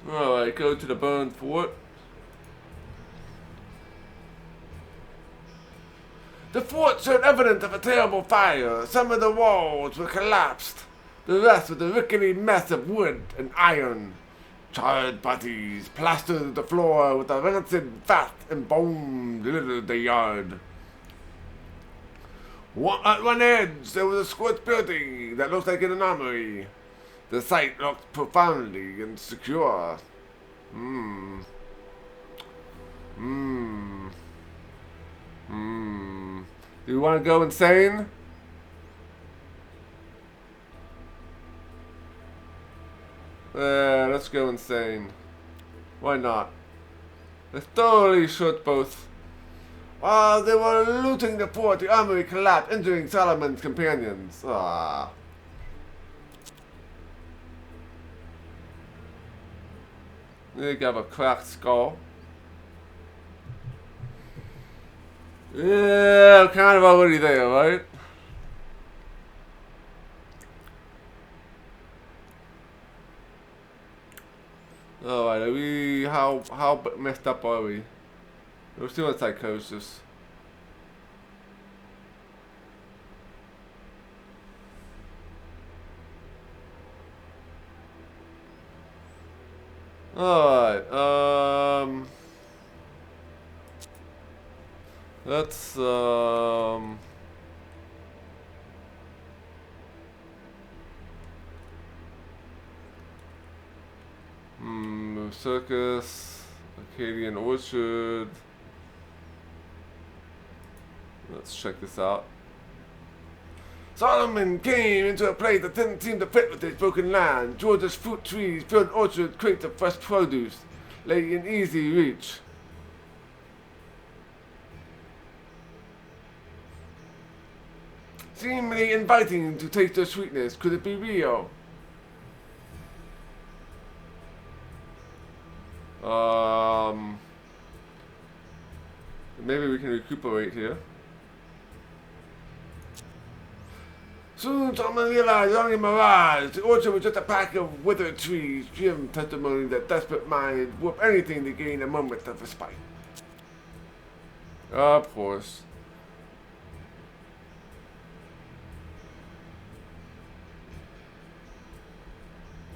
Alright, go to the burned fort. The fort showed evidence of a terrible fire. Some of the walls were collapsed. The rest was a rickety mess of wood and iron. Charred bodies plastered the floor with a rancid fat and bones littered the yard. At one edge, there was a squat building that looked like an armory. The site looked profoundly insecure. Do you want to go insane? Let's go insane. Why not? Let's thoroughly shoot both. While they were looting the fort, the armory collapsed, injuring Solomon's companions. They got a cracked skull. Yeah, kind of already there, right? Alright, are we how messed up are we? We're still in psychosis. Alright, let's Circus, Acadian Orchard. Let's check this out. Solomon came into a place that didn't seem to fit with his broken land. Georgia's fruit trees filled orchard crates of fresh produce lay in easy reach. Seemingly inviting to taste their sweetness. Could it be real? Maybe we can recuperate here. Soon someone realized only mirage. The orchard was just a pack of withered trees. Jim testimony that desperate minds whoop anything to gain a moment of respite. Of course.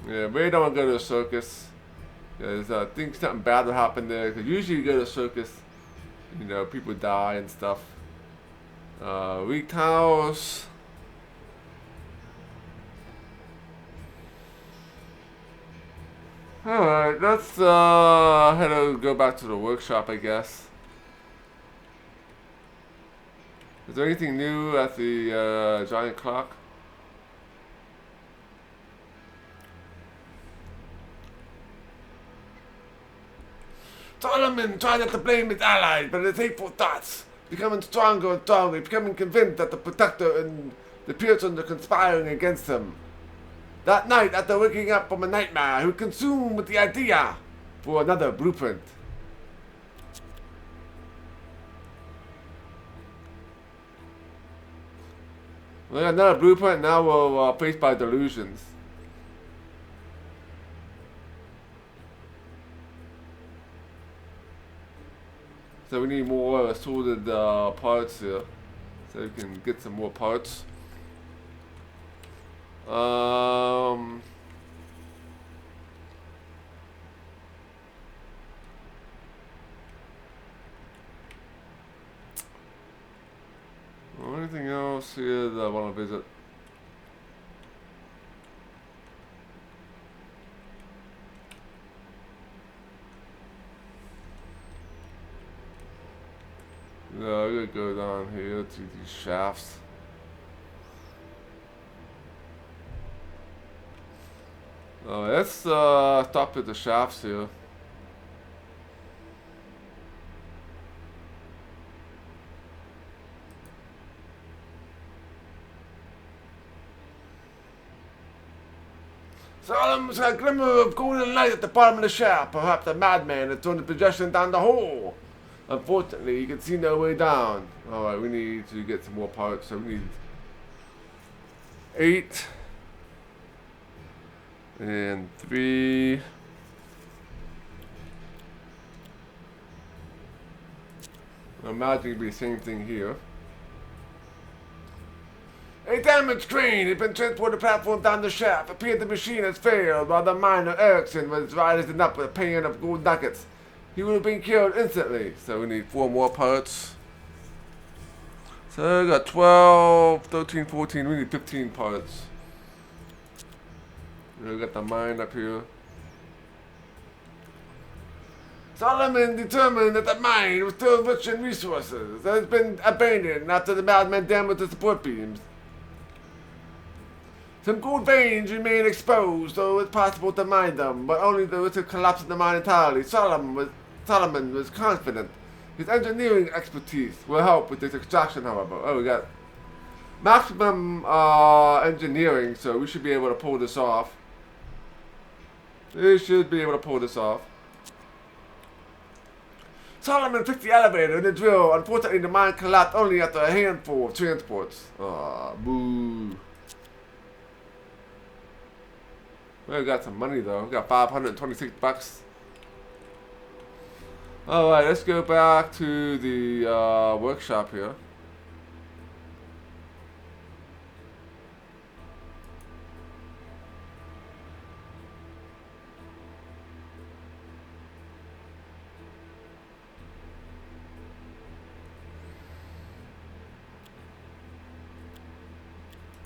Yeah, we don't want to go to a circus. Because I think something bad will happen there. Because usually you go to a circus, you know, people die and stuff. Weak towels. Alright, let's head to go back to the workshop, I guess. Is there anything new at the giant clock? Solomon tried not to blame his allies, but his hateful thoughts, becoming stronger and stronger, becoming convinced that the Protector and the Pearsons are conspiring against him. That night, after waking up from a nightmare, he was consumed with the idea for another blueprint. We got another blueprint, now we're faced by delusions. So we need more assorted parts here, so we can get some more parts. Anything else here that I want to visit? No, I'm gonna go down here to these shafts. Let's stop at the shafts here. Solomon saw a glimmer of golden light at the bottom of the shaft. Perhaps a madman had thrown the projection down the hole. Unfortunately, you can see no way down. Alright, we need to get some more parts. So we need 8 and 3. I imagine it'd be the same thing here. A damaged crane had been transported platform down the shaft. Appeared the machine has failed, while the miner Hercxena was rising up with a pan of gold nuggets. He would have been killed instantly. So we need 4 more parts. So we got 12, 13, 14. We need 15 parts. We got the mine up here. Solomon determined that the mine was still rich in resources. It has been abandoned after the madman damaged the support beams. Some gold veins remain exposed, so it's possible to mine them, but only the risk of collapsing the mine entirely. Solomon was confident. His engineering expertise will help with this extraction, however. Oh, we got maximum engineering, so we should be able to pull this off. We should be able to pull this off. Solomon fixed the elevator and the drill. Unfortunately, the mine collapsed only after a handful of transports. Aw, boo. We got some money though. We got 526 bucks. Alright, let's go back to the workshop here.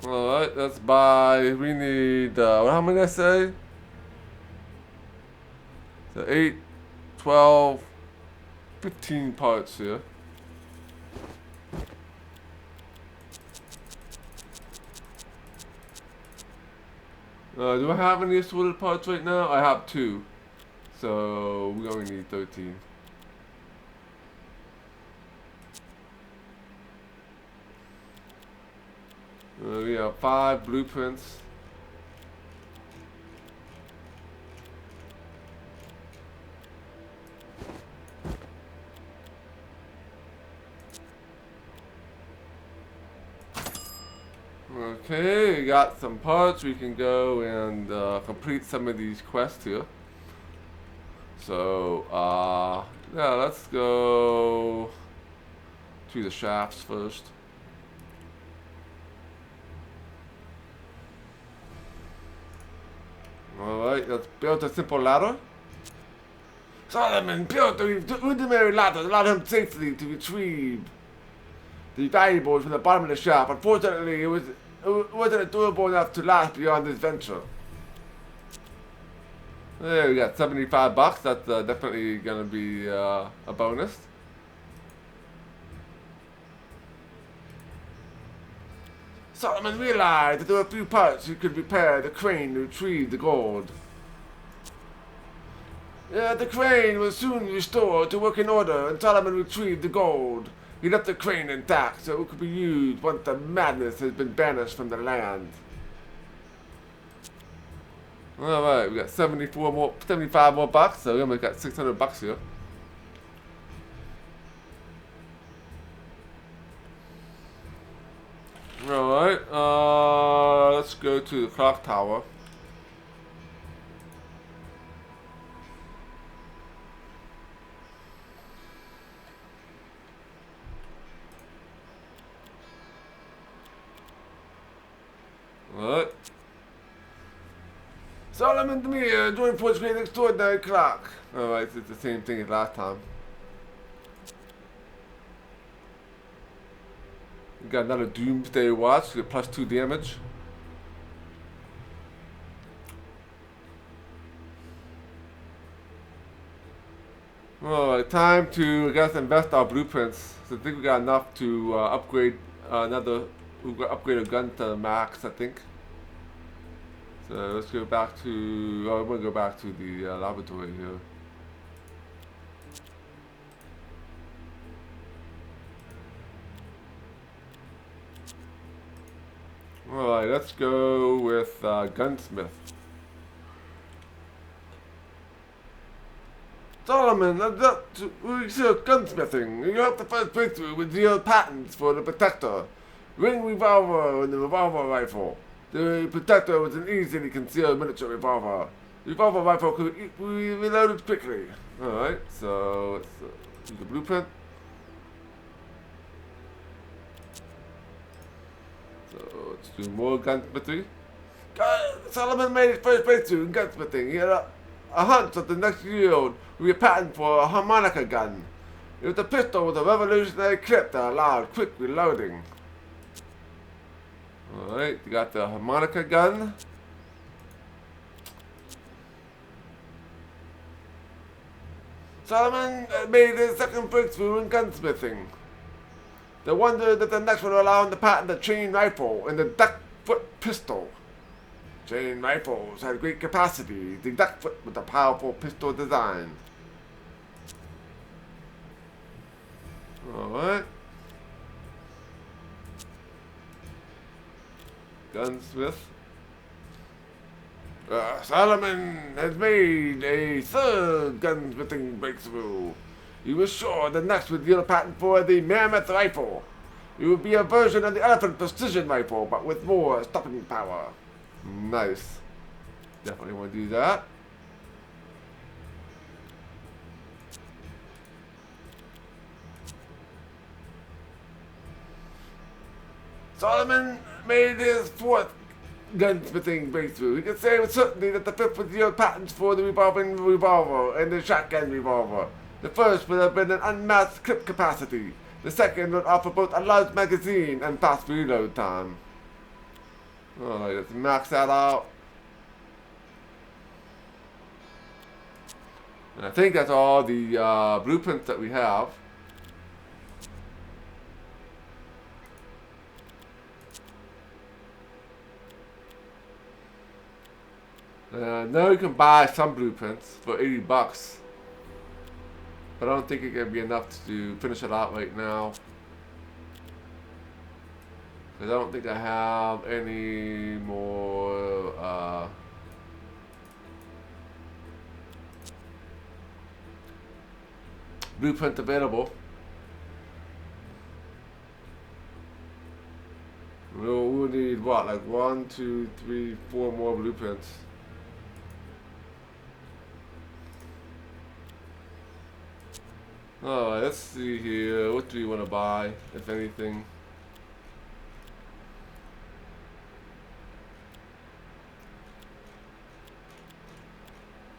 Alright, let's buy. We need, how many did I say? So 8, 12, 15 parts here. Do I have any assorted parts right now? I have 2. So we only need 13. We have 5 blueprints. Okay, we got some parts. We can go and complete some of these quests here. So, yeah, let's go to the shafts first. Alright, let's build a simple ladder. Solomon built a rudimentary ladder that allowed him safely to retrieve the valuables from the bottom of the shaft. Unfortunately, it wasn't durable enough to last beyond this venture. There, we got $75. That's definitely gonna be a bonus. Solomon realized that there were a few parts he could repair the crane to retrieve the gold. The crane was soon restored to working order and Solomon retrieved the gold. He left the crane intact so it could be used once the madness has been banished from the land. Alright, we got 75 more bucks, so we almost got $600 here. Alright, let's go to the clock tower. Alright. Solomon Demir, join Forge Great Extraordinary Clock. Alright, it's the same thing as last time. We got another Doomsday Watch, get +2 damage. Alright, time to, I guess, invest our blueprints. So I think we got enough to upgrade upgrade a gun to max, I think. So let's go back to, I'm going to go back to the laboratory here. Alright, let's go with gunsmith. Solomon, we see gunsmithing. You have the first breakthrough with real patents for the protector. Ring revolver and the revolver rifle. The protector was an easily concealed miniature revolver. The revolver rifle could be reloaded quickly. Alright, so let's do the blueprint. So let's do more gunsmithing. Solomon made his first breakthrough in gunsmithing. He had a hunch that the next yield would be a patent for a harmonica gun. It was a pistol with a revolutionary clip that allowed quick reloading. Alright, you got the harmonica gun. Solomon made his second breakthrough in gunsmithing. They wondered that the next one would allow him to patent the chain rifle and the duck-foot pistol. Chain rifles had great capacity. The duck-foot was a powerful pistol design. Alright. Gunsmith. Solomon has made a third gunsmithing breakthrough. He was sure the next would yield a patent for the mammoth rifle. It would be a version of the elephant precision rifle, but with more stopping power. Nice. Definitely want to do that. Solomon made his fourth gunsmithing breakthrough. He could say with certainty that the fifth would yield patents for the revolving revolver and the shotgun revolver. The first would have been an unmatched clip capacity. The second would offer both a large magazine and fast reload time. Alright, let's max that out. And I think that's all the blueprints that we have. Now you can buy some blueprints for $80. But I don't think it can be enough to finish it out right now. Because I don't think I have any more blueprint available. We'll need what, like 1, 2, 3, 4 more blueprints. Alright, let's see here. What do we want to buy, if anything?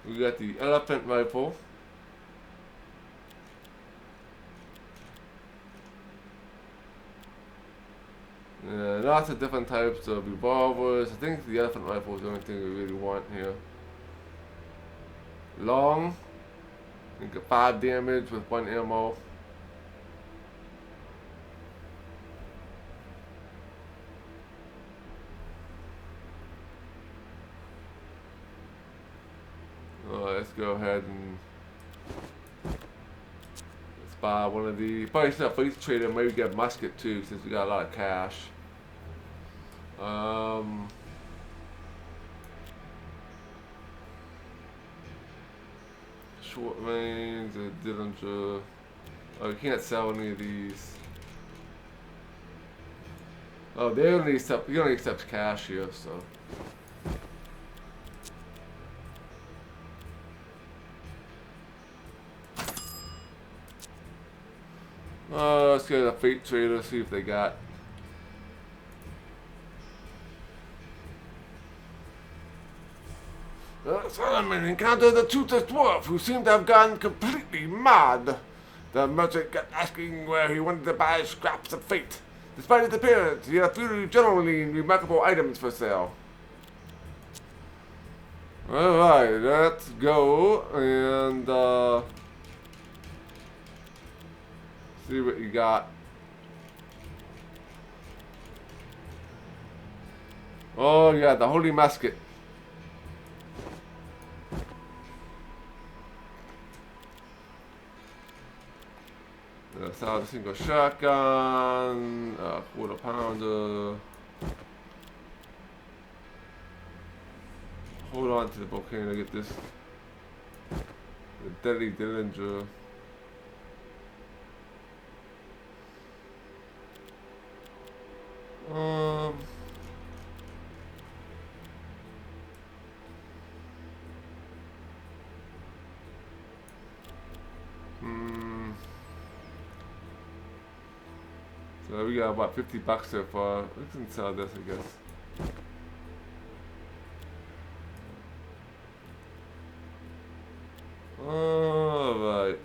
We got the elephant rifle. Lots of different types of revolvers. I think the elephant rifle is the only thing we really want here. Long. You get 5 damage with 1 ammo. Let's go ahead and let's buy one of these. Probably stuff for each trader. Maybe get a musket too, since we got a lot of cash. Short range, a Dillinger. Oh, you can't sell any of these. Oh, they only accept. You only accept cash here, so. Let's get a fate trader, see if they got. Solomon encountered a toothless dwarf who seemed to have gone completely mad. The merchant kept asking where he wanted to buy scraps of fate. Despite his appearance, he had a few generally remarkable items for sale. Alright, let's go and see what you got. Oh yeah, the holy musket. Solid single shotgun, quarter pounder. Hold on to the volcano, get this. The deadly Dillinger. So we got about $50 so far. We can sell this, I guess. Alright,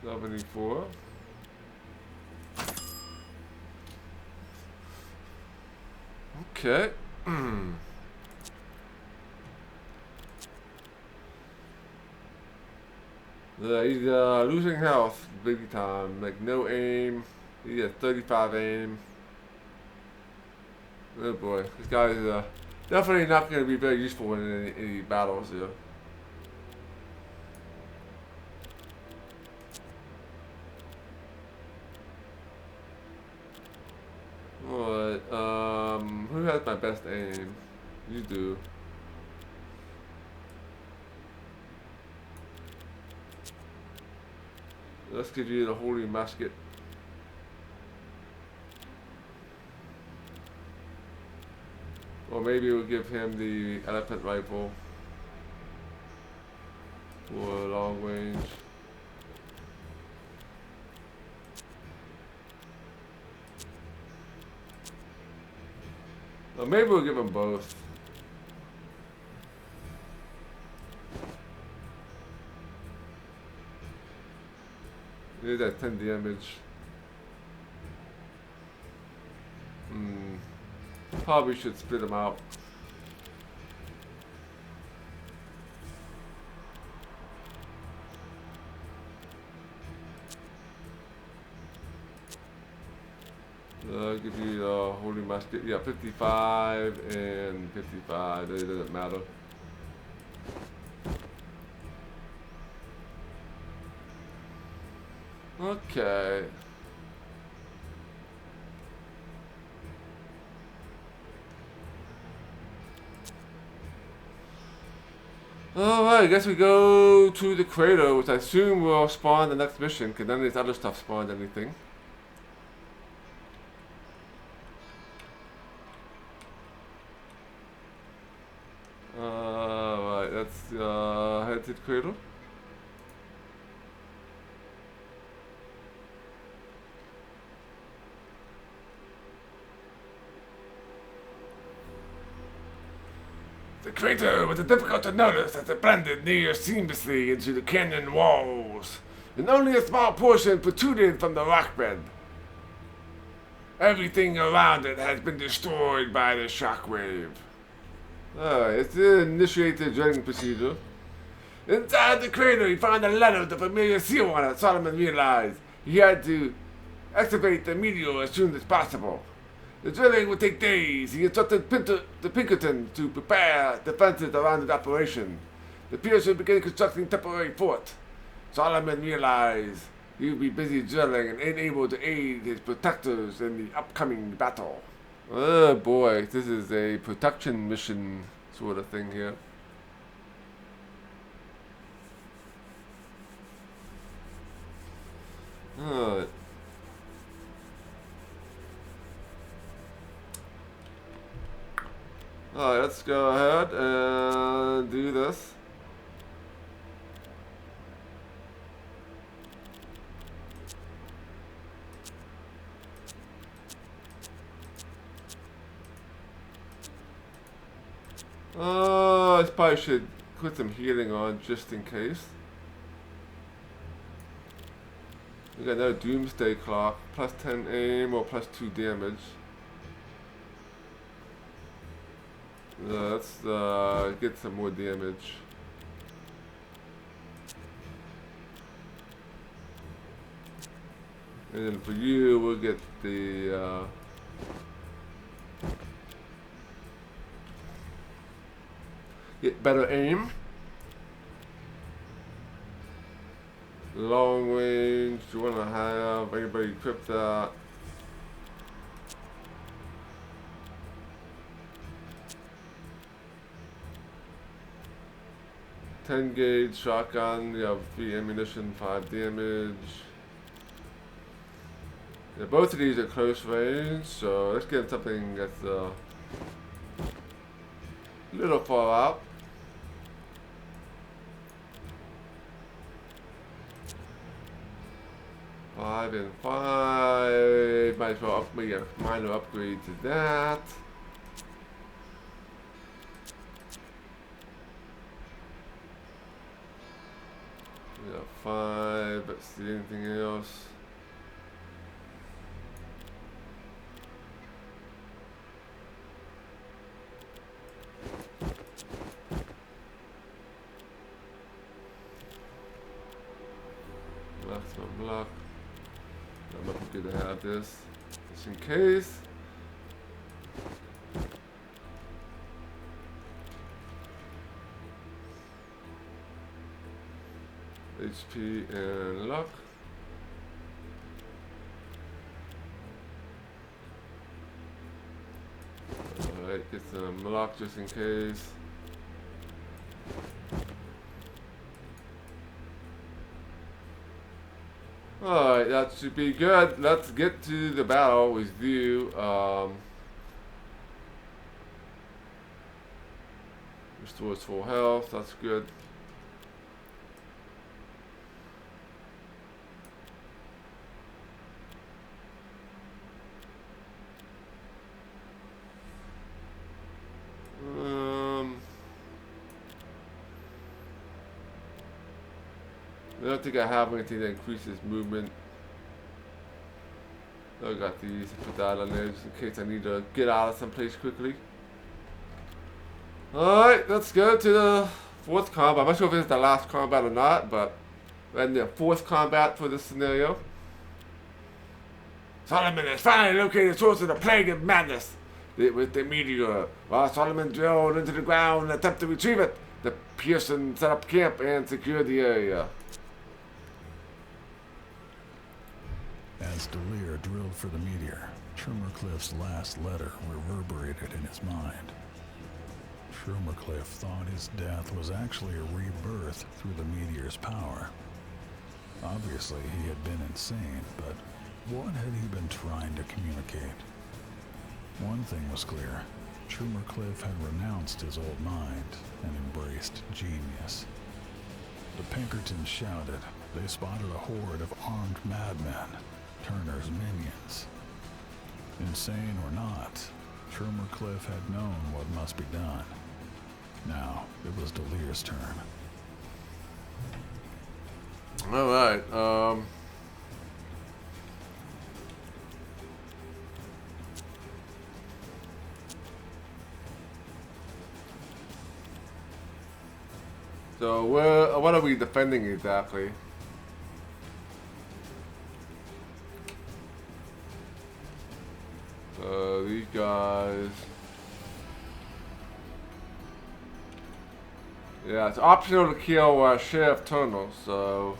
74. Okay. He's losing health big time. Like no aim. He has 35 aim. Oh boy, this guy is definitely not going to be very useful in any battles here. Alright, who has my best aim? You do. Let's give you the holy musket. Or maybe we'll give him the elephant rifle for long range. Or maybe we'll give him both. Here's that 10 damage. Probably should split them out. I'll give you the holy musket. Yeah, 55 and 55. It doesn't matter. Okay. Alright, I guess we go to the crater, which I assume will spawn the next mission, because none of this other stuff spawned anything. Right, let's head to the crater. The crater was difficult to notice as it blended near seamlessly into the canyon walls, and only a small portion protruded from the rock bed. Everything around it has been destroyed by the shockwave. Let's initiate the drilling procedure. Inside the crater, he found a letter with a familiar seal on it. Solomon realized he had to excavate the meteor as soon as possible. The drilling would take days. He instructed the Pinkerton to prepare defenses around the operation. The Pearson began constructing temporary fort. Solomon realized he would be busy drilling and unable to aid his protectors in the upcoming battle. Oh boy, this is a protection mission sort of thing here. Alright. Alright, let's go ahead and do this. I probably should put some healing on just in case. We got another doomsday clock, plus 10 aim or plus 2 damage. Let's get some more damage. And then for you, we'll get the get better aim. Long range, you want to have anybody equip that. .10 gauge shotgun, you have 3 ammunition, 5 damage. Yeah, both of these are close range, so let's get something that's a little far out. Five and 5. Might as well make a minor upgrade to that. We got 5. Let's see anything else. Maximum block. That might be good to have this, just in case. HP and luck. Alright, get some luck just in case. Alright, that should be good. Let's get to the battle with you. Restores full health, that's good. I don't think I have anything that increases movement. I got these, put that on there just in case I need to get out of some place quickly. Alright, let's go to the 4th combat. I'm not sure if it's the last combat or not, but we're in the 4th combat for this scenario. Solomon has finally located the source of the plague of madness with the meteor. While Solomon drilled into the ground and attempted to retrieve it, the Pearson set up camp and secured the area. As Delir drilled for the meteor, Trimmercliff's last letter reverberated in his mind. Schumercliff thought his death was actually a rebirth through the meteor's power. Obviously, he had been insane, but what had he been trying to communicate? One thing was clear. Schumercliff had renounced his old mind and embraced genius. The Pinkertons shouted. They spotted a horde of armed madmen, Turner's minions. Insane or not, Schumercliff had known what must be done. Now, it was Delir's turn. Alright, so what are we defending exactly? These guys. Yeah, it's optional to kill Sheriff Turner, so.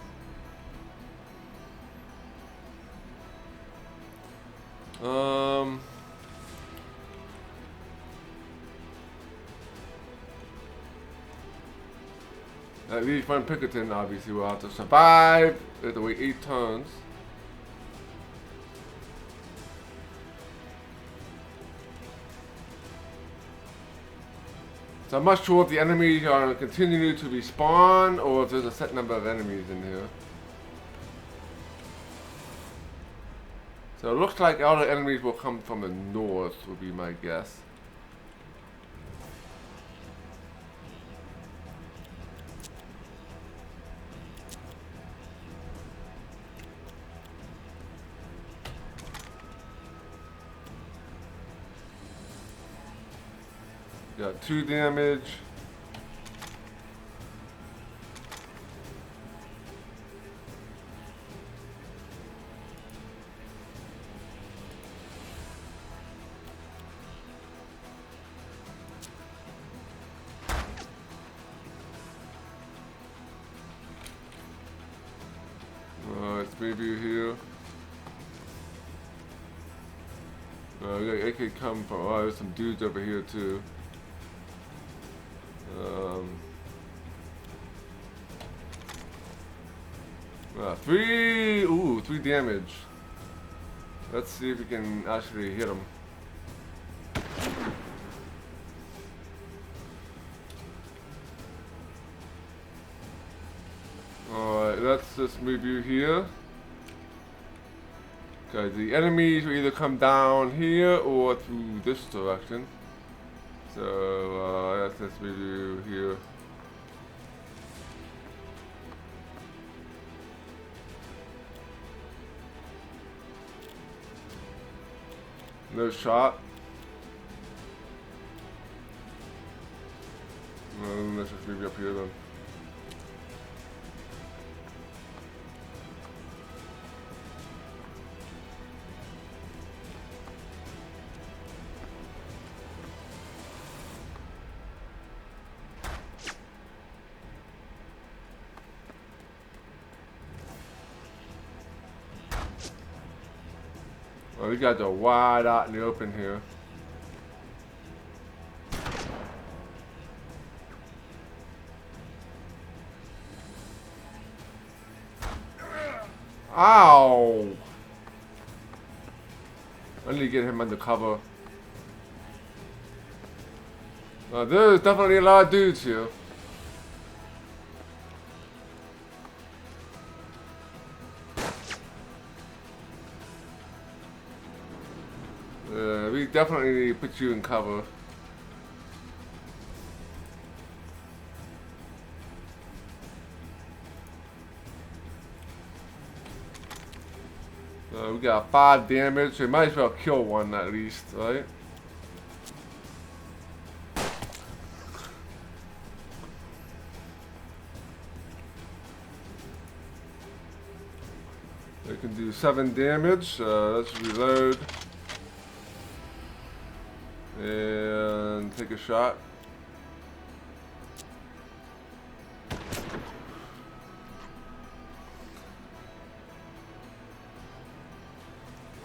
At least one Pinkerton obviously will have to survive. We have to wait 8 turns. So I'm not sure if the enemies are continuing to respawn or if there's a set number of enemies in here. So it looks like all the enemies will come from the north, would be my guess. Got 2 damage. Let's preview here. It could come from. Oh, there's some dudes over here too. 3 damage. Let's see if we can actually hit him. Alright, let's just move you here. Okay, the enemies will either come down here or through this direction. So, let's just move you here. No shot. Let's just move you up here then. Well, these guys are wide out in the open here. Ow! I need to get him under cover. There's definitely a lot of dudes here. We definitely need to put you in cover. We got 5 damage, so we might as well kill one at least, right? They can do 7 damage. Let's reload. And take a shot.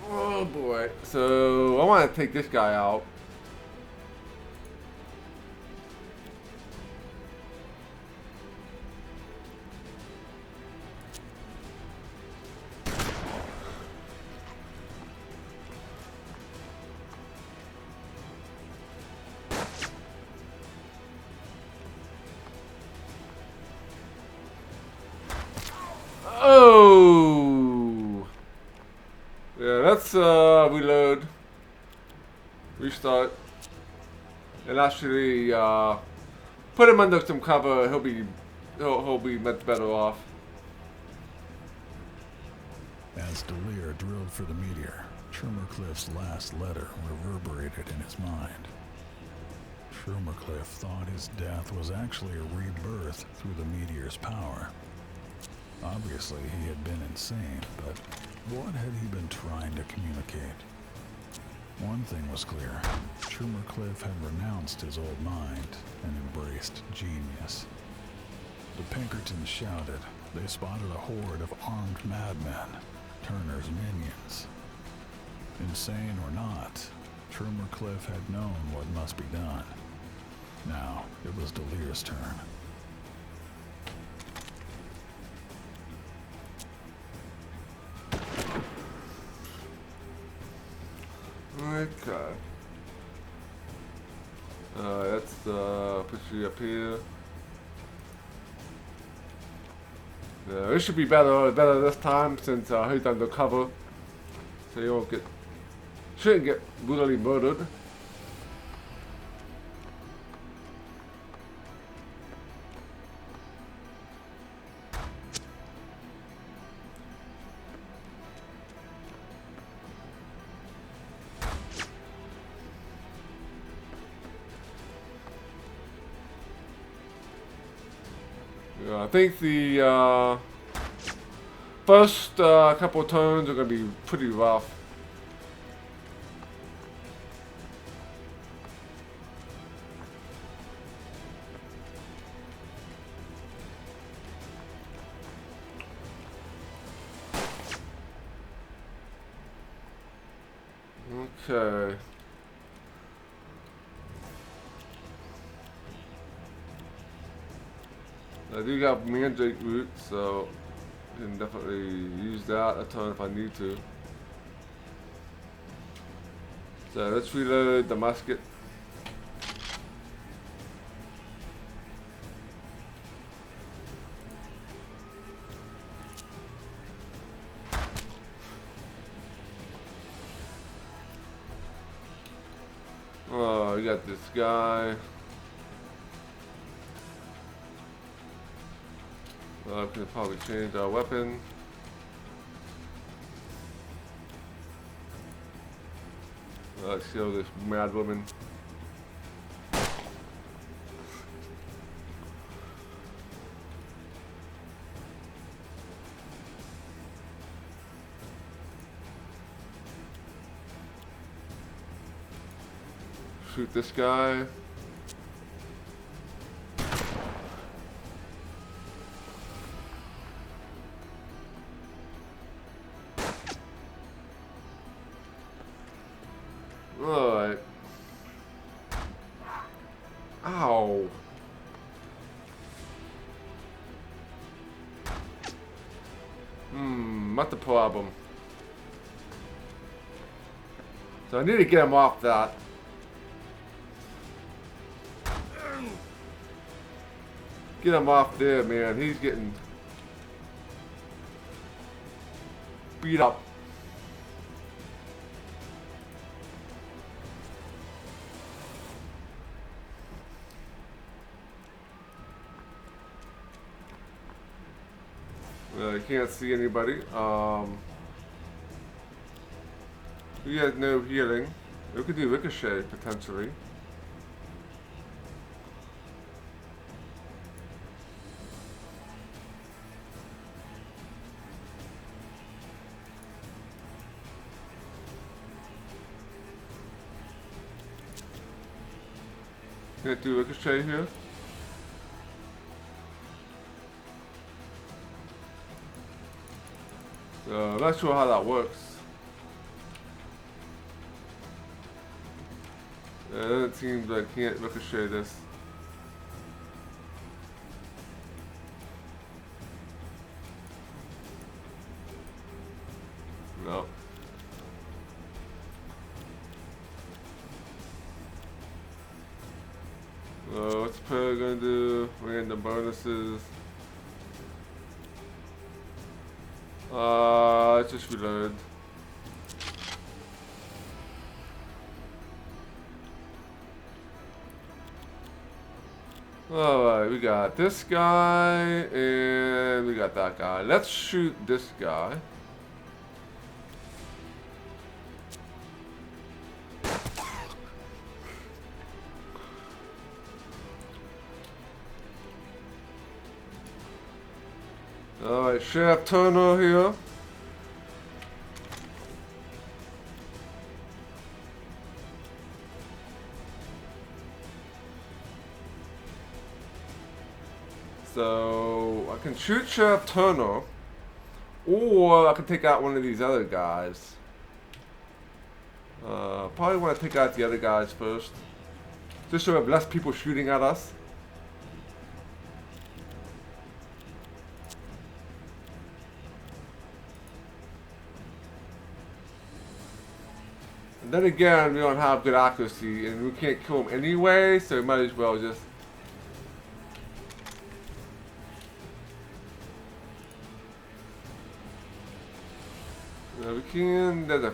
Oh boy. So I want to take this guy out. let's reload, restart, and actually put him under some cover. He'll be much better off. As Delir drilled for the meteor, Schumercliff's last letter reverberated in his mind. Schumercliff thought his death was actually a rebirth through the meteor's power. Obviously, he had been insane, but what had he been trying to communicate? One thing was clear. Schumercliff had renounced his old mind and embraced genius. The Pinkertons shouted. They spotted a horde of armed madmen, Turner's minions. Insane or not, Schumercliff had known what must be done. Now, it was Delir's turn. Okay. Let's put you up here. It should be better this time since he's under cover, so you shouldn't get brutally murdered. I think the first couple of turns are going to be pretty rough. Okay. I do got mandrake root, so I can definitely use that a ton if I need to. So let's reload the musket. Oh, we got this guy. We can probably change our weapon. Let's kill this mad woman. Shoot this guy. Alright. Ow. Not the problem. So I need to get him off that. Get him off there, man. He's getting beat up. I can't see anybody. He has no healing. We could do ricochet potentially. Can't do ricochet here. So I'm not sure how that works. It seems like I can't ricochet this. No. What's Pearl gonna do? Random bonuses. Let's just reload. Alright, we got this guy, and we got that guy. Let's shoot this guy. Alright, Sheriff Turner here. So, I can shoot Sheriff Turner, or I can take out one of these other guys. Probably want to take out the other guys first. Just so we have less people shooting at us. And then again, we don't have good accuracy, and we can't kill them anyway, so we might as well just... we can, there's a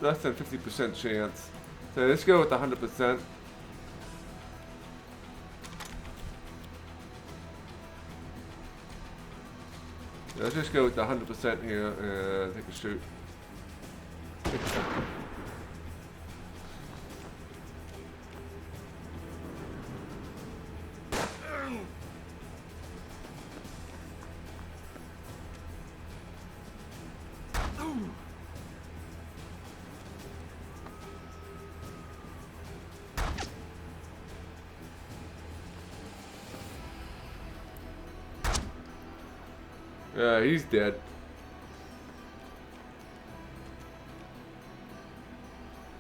less than 50% chance. So let's go with 100%. Let's just go with the 100% here and take a shoot. Yeah, he's dead.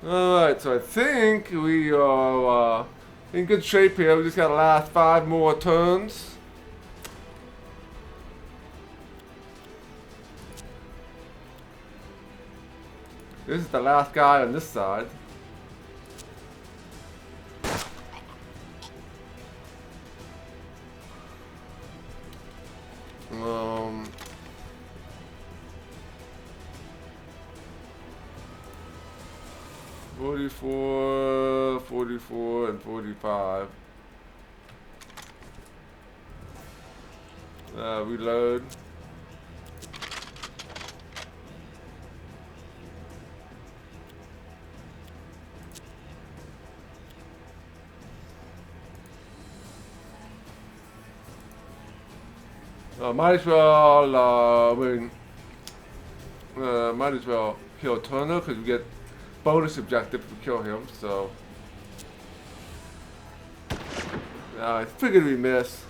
Alright, so I think we are in good shape here. We just got to last 5 more turns. This is the last guy on this side. $44, $44, and $45. Reload. Might as well, might as well kill Turner because we get bonus objective if we kill him, so. I figured we miss.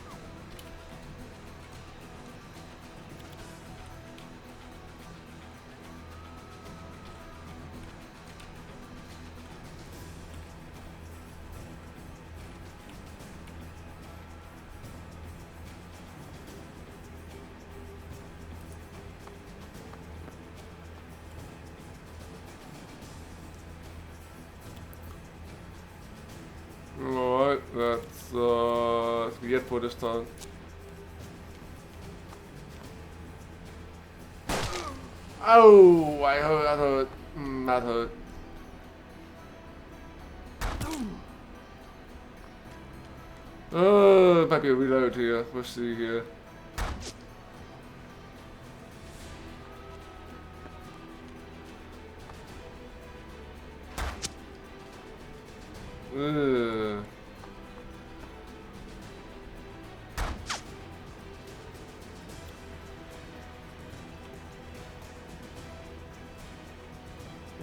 Alright, that's be it for this time. Oh, I hurt, that hurt. Oh, might be a reload here. We'll see here.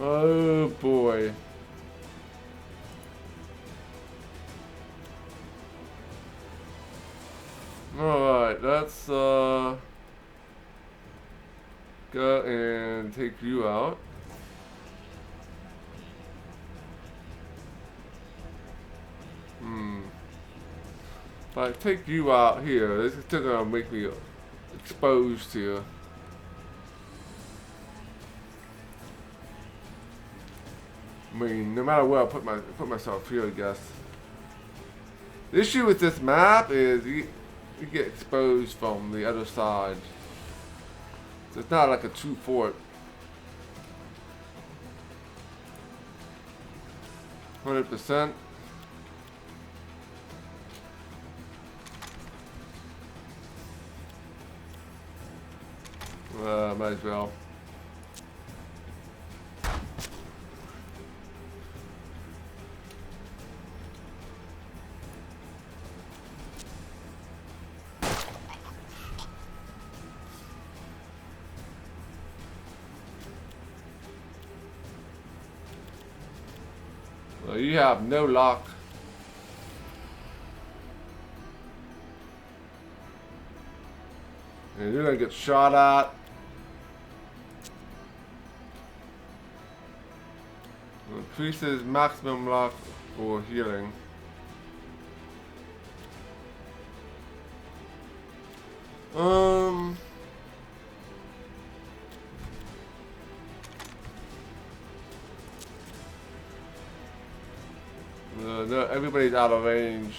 Oh boy. Alright, let's go and take you out. If I take you out here, this is still gonna make me exposed here. I mean, no matter where I put myself here, I guess. The issue with this map is you get exposed from the other side. So it's not like a true fort. 100%. Might as well. Well, you have no luck. And you're gonna get shot at. Increases maximum luck for healing. No, everybody's out of range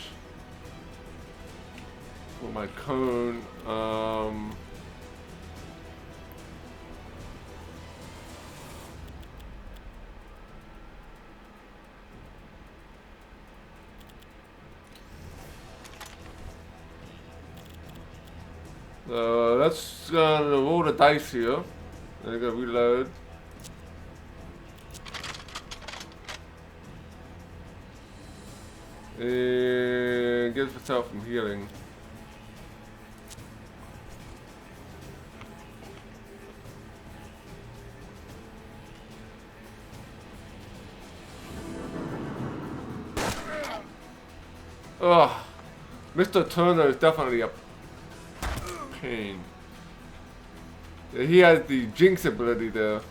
for my cone. Let's roll the dice here. I'm gonna reload. And get myself some healing. Ugh. Mr. Turner is definitely a pain. Yeah, he has the jinx ability there.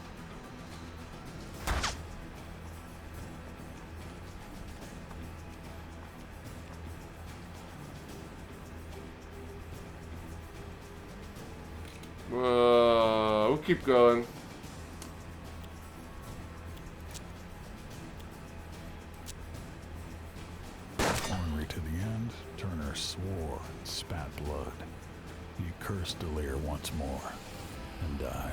We'll keep going. Ornery to the end, Turner swore and spat blood. He cursed Delir once more and died.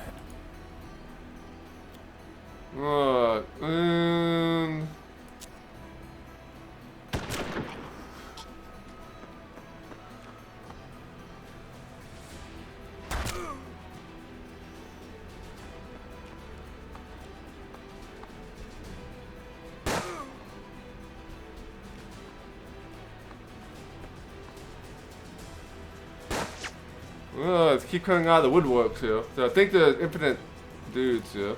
Let's keep coming out of the woodworks here. So I think there's infinite dudes here.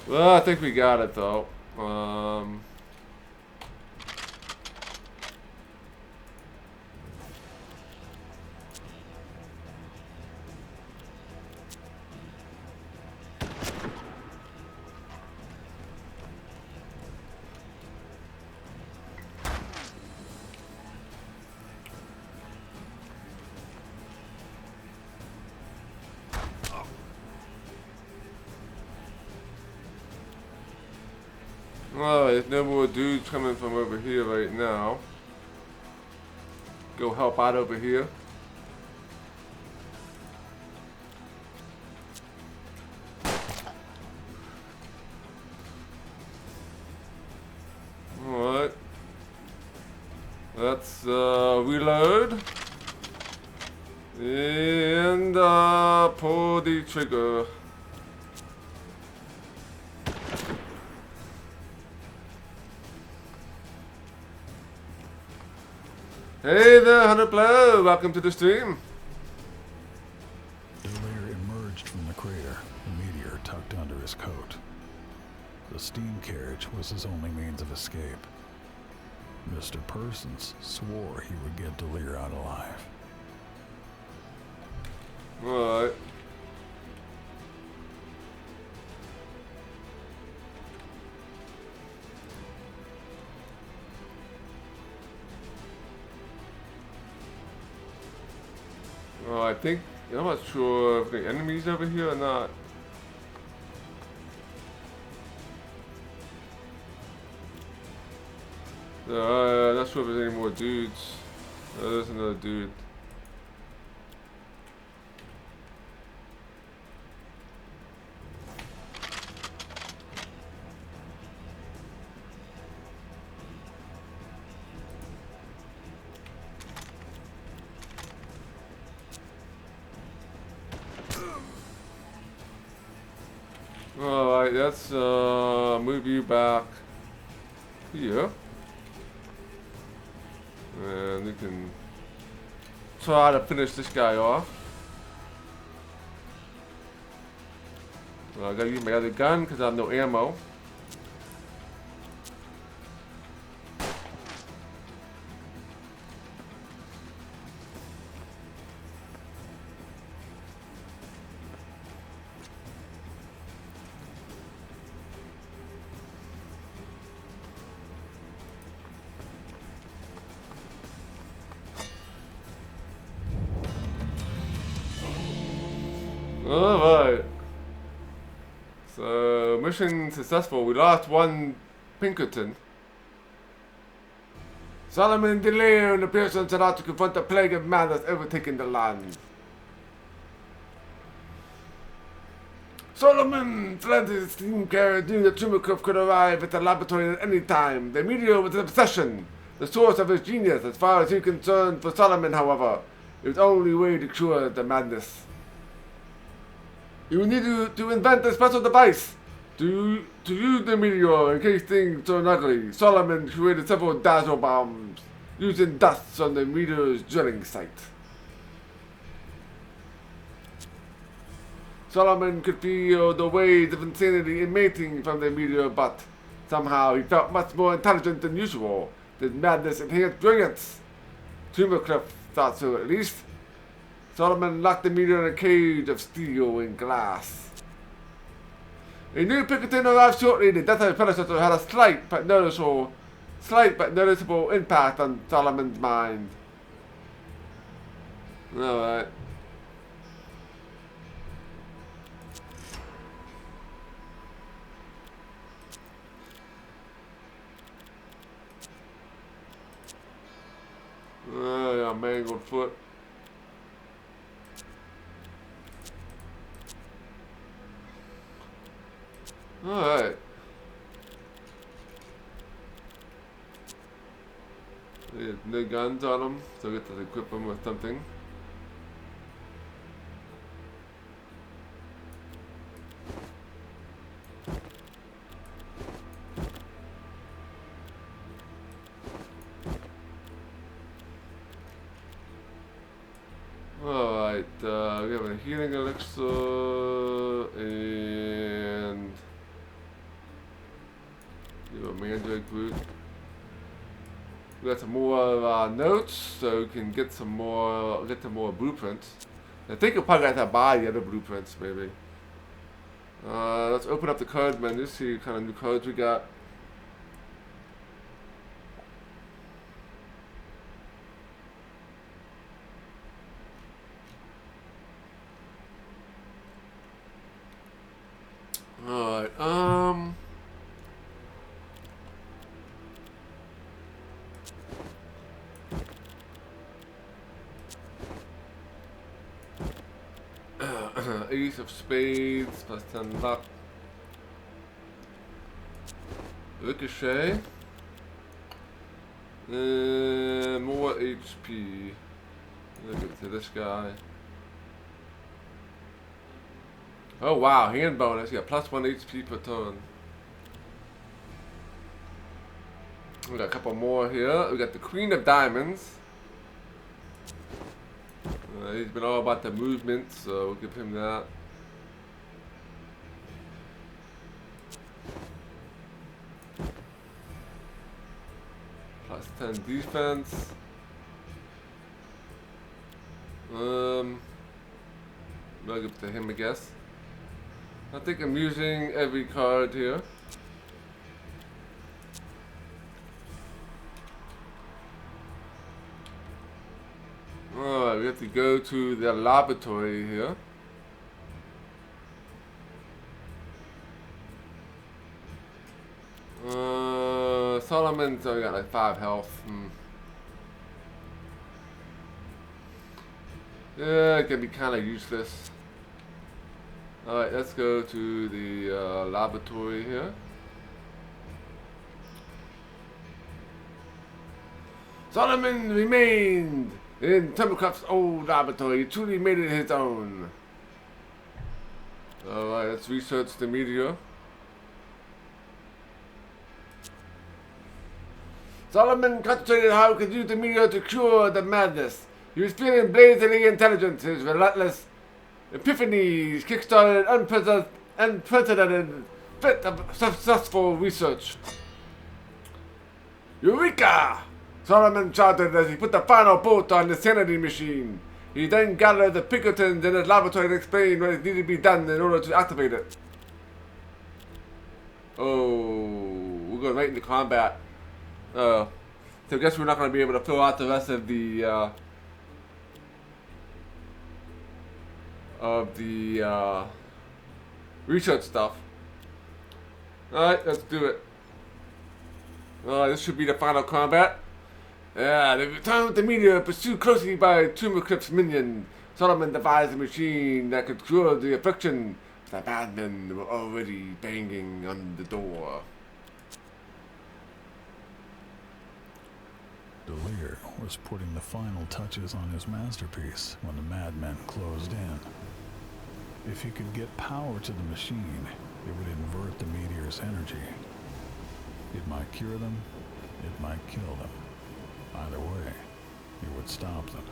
Well, I think we got it though. Well, there's no more dudes coming from over here right now. Go help out over here. Alright. Let's reload. And pull the trigger. Hey there, 100 Blow! Welcome to the stream. Delir emerged from the crater, the meteor tucked under his coat. The steam carriage was his only means of escape. Mr. Persons swore he would get Delir out alive. Alright. I think, I'm not sure if the enemies over here or not. Not sure if there's any more dudes. There's another dude. Alright, let's move you back here. And we can try to finish this guy off. I gotta use my other gun because I have no ammo. Alright. So, mission successful. We lost one Pinkerton. Solomon DeLeo and the Pearson set out to confront the plague of man that's overtaken the land. Solomon fled his steam carrier knew that Tumacov could arrive at the laboratory at any time. The meteor was an obsession, the source of his genius. As far as he was concerned, for Solomon, however, it was the only way to cure the madness. You will need to invent a special device to use the meteor in case things turn ugly. Solomon created several dazzle bombs using dust on the meteor's drilling site. Solomon could feel the waves of insanity emanating from the meteor, but somehow he felt much more intelligent than usual. This madness enhanced brilliance. Tumacliff thought so, at least. Solomon locked the meteor in a cage of steel and glass. A new Pinkerton arrived shortly. The death of his predecessor had a slight but noticeable impact on Solomon's mind. Alright. Oh, yeah, mangled foot. Alright. No guns on them, so I get to equip them with something. Alright, we have a healing elixir and a mandrake root. We got some more notes, so we can get some more blueprints. I think we'll probably have to buy the other blueprints, maybe. Let's open up the card menu, see what kind of new cards we got. Alright, Ace of Spades, plus 10 luck. Ricochet. More HP. Look at this guy. Oh wow, hand bonus. You got plus 1 HP per turn. We got a couple more here. We got the Queen of Diamonds. He's been all about the movement, so we'll give him that. Plus 10 defense. I'll give it to him, I guess. I think I'm using every card here. Alright, we have to go to the laboratory here. Solomon's only got like 5 health. Yeah, it can be kind of useless. Alright, let's go to the laboratory here. Solomon remained in Tumacliff's old laboratory. He truly made it his own. Alright, let's research the meteor. Solomon concentrated how he could use the meteor to cure the madness. He was feeling blazingly intelligent. His relentless epiphanies kickstarted unprecedented fit of successful research. Eureka! Solomon shouted as he put the final bolt on the sanity machine. He then gathered the Pinkertons in his laboratory and explained what needed to be done in order to activate it. Oh, we're going right into combat. So I guess we're not going to be able to fill out the rest of the research stuff. Alright, let's do it. This should be the final combat. Yeah, they returned with the meteor, pursued closely by Tumor Crypt's minion. Solomon devised a machine that could cure the affliction. The madmen were already banging on the door. Delir was putting the final touches on his masterpiece when the madmen closed in. If he could get power to the machine, it would invert the meteor's energy. It might cure them, it might kill them. Either way, it would stop them.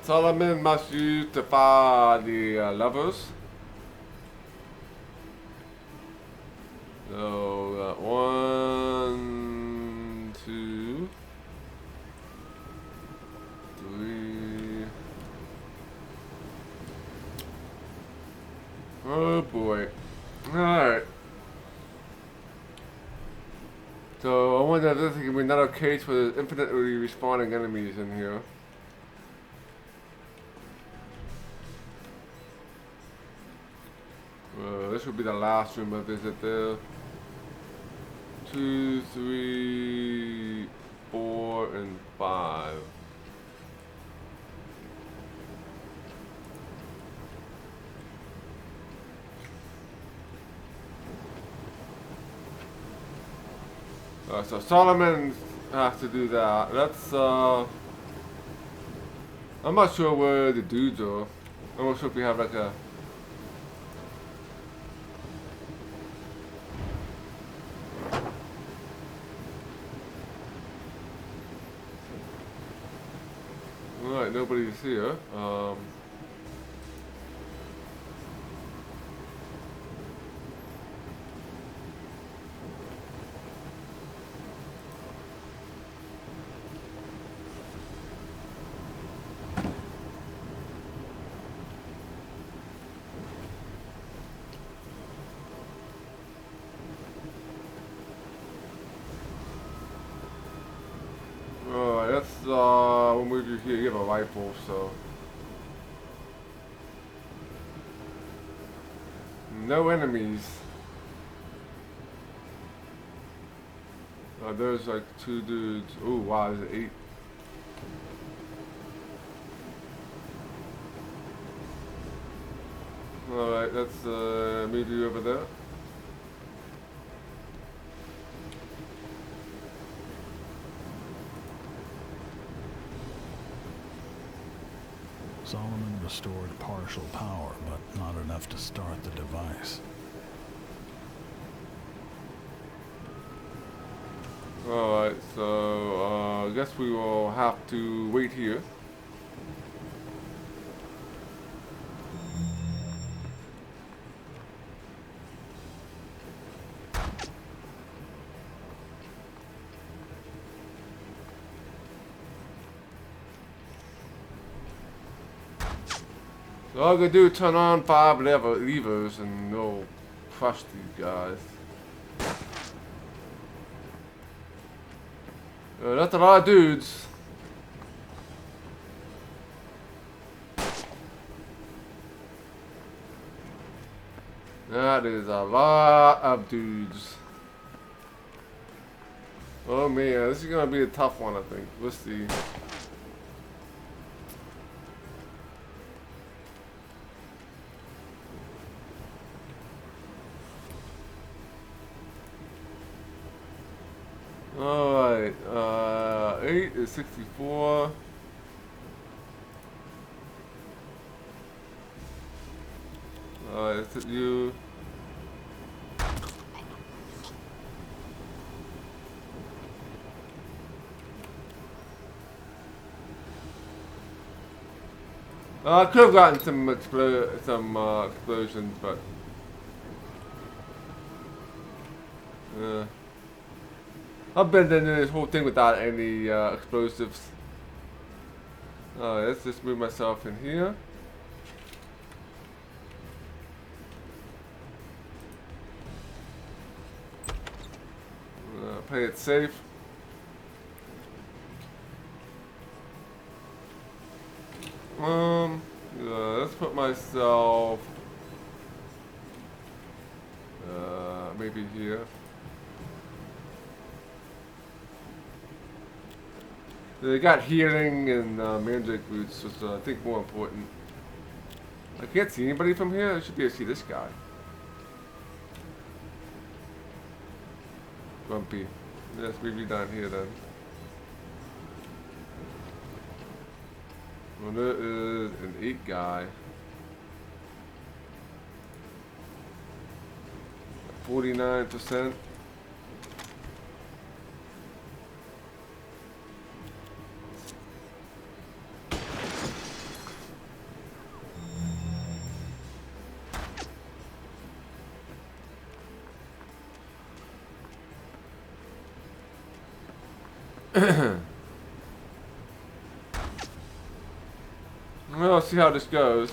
Solomon must use to fire the levers. So, 1, 2, 3. Oh boy. Alright. So, I wonder if this can be another case where there's infinitely respawning enemies in here. This will be the last room I visit there. 2, 3, 4, and 5. So Solomon has to do that. Let's I'm not sure where the dudes are. I'm not sure if we have like a Alright, nobody's here. Alright, we'll move you here. You have a rifle, so. No enemies. There's like 2 dudes. Oh wow, there's 8. Alright, let's meet you over there. Solomon restored partial power, but not enough to start the device. Alright, so I guess we will have to wait here. So all I gotta do is turn on 5 levers and we'll crush these guys. That's a lot of dudes. That is a lot of dudes. Oh man, this is gonna be a tough one, I think. Let's see. Alright, 8 is 64. Is it you? I could have gotten some explosions, but I've been in this whole thing without any explosives. Let's just move myself in here. Play it safe. Let's put myself maybe here. They got healing and mandrake roots, which I think more important. I can't see anybody from here. I should be able to see this guy. Grumpy. Let's maybe down here then. Well, there is an 8 guy. 49%. Well, let's see how this goes.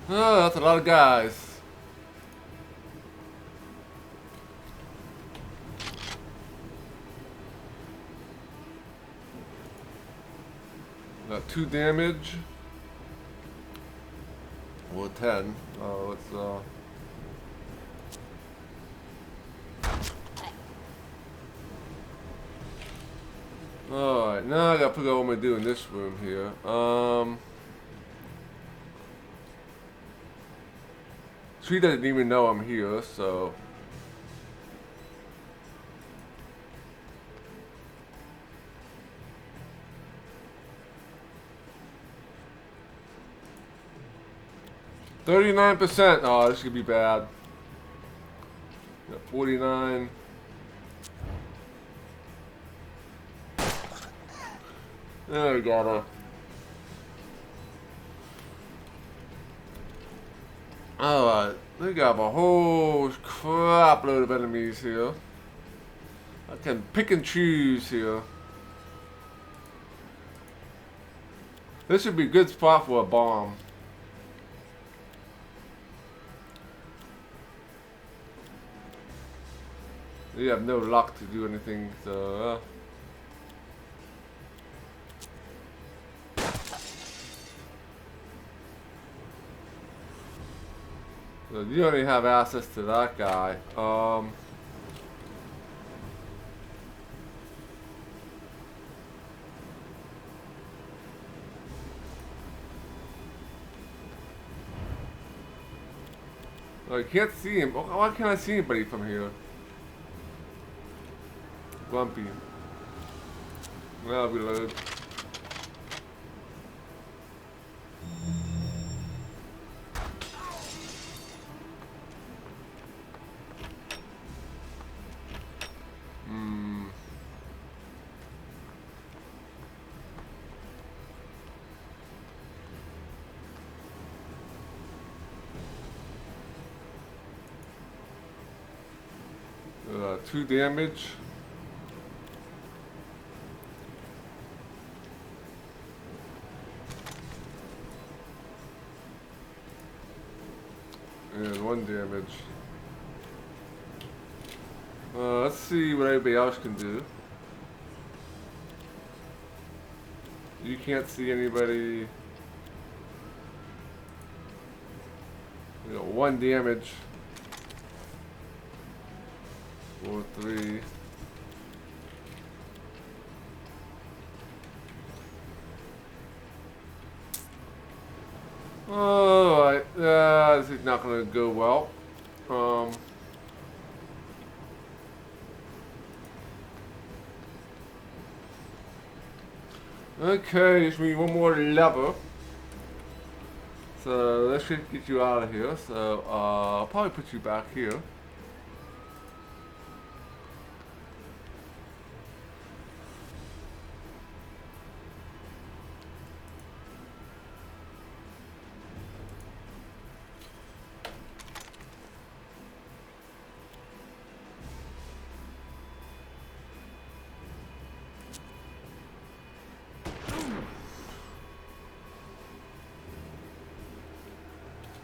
Oh, that's a lot of guys. Got 2 damage. Or 10. Let's Alright, now I gotta figure out what I'm gonna do in this room here. She doesn't even know I'm here, so. %. Oh, this could be bad. Got 49. There we go. Alright, we got a whole crap load of enemies here. I can pick and choose here. This should be a good spot for a bomb. You have no luck to do anything, so so you only have access to that guy. I can't see him. Why can't I see anybody from here? Grumpy. Well, reload. Two damage. And 1 damage. Let's see what anybody else can do. You can't see anybody. You know, 1 damage. Or 3. Alright, this is not gonna go well. Okay, just need one more lever. So let's just get you out of here. So I'll probably put you back here.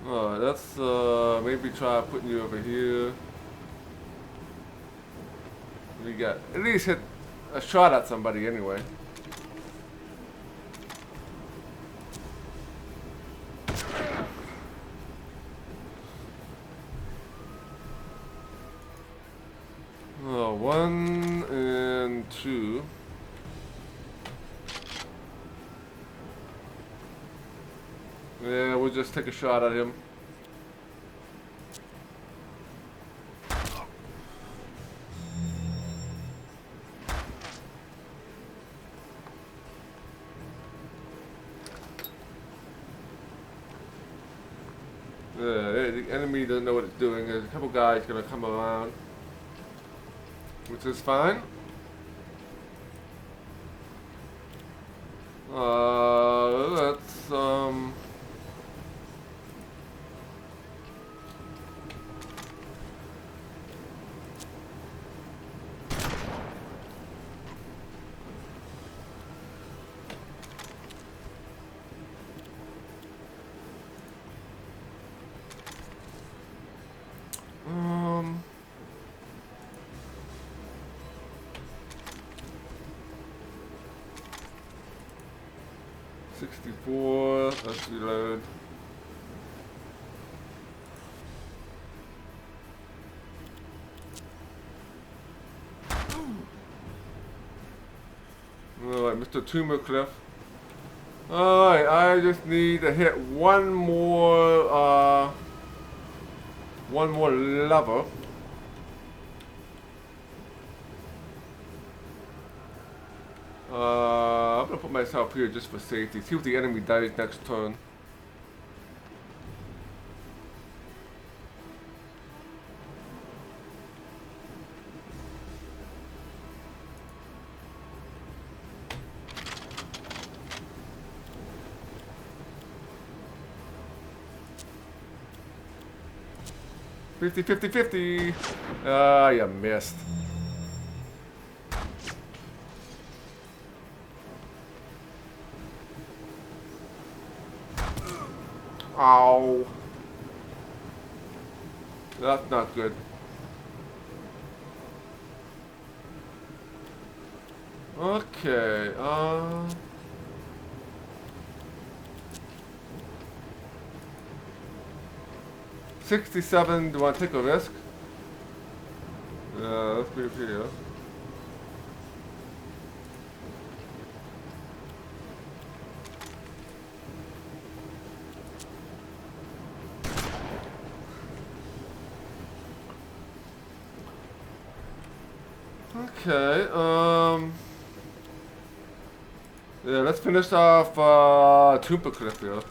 Alright, let's maybe try putting you over here. We got at least hit a shot at somebody anyway. Oh, 1 and 2. Yeah, we'll just take a shot at him. The enemy doesn't know what it's doing. There's a couple guys gonna come around, which is fine. Let's .64. Let's reload. Alright, Mr. Tumor Cliff. Alright, I just need to hit one more lever. I'm gonna put myself here just for safety. See if the enemy dies next turn. $50-50-50. Ah, you missed. Ow. That's not good. Okay, 67, do you want to take a risk? Let's move here. Okay, yeah, let's finish off, Cliff here.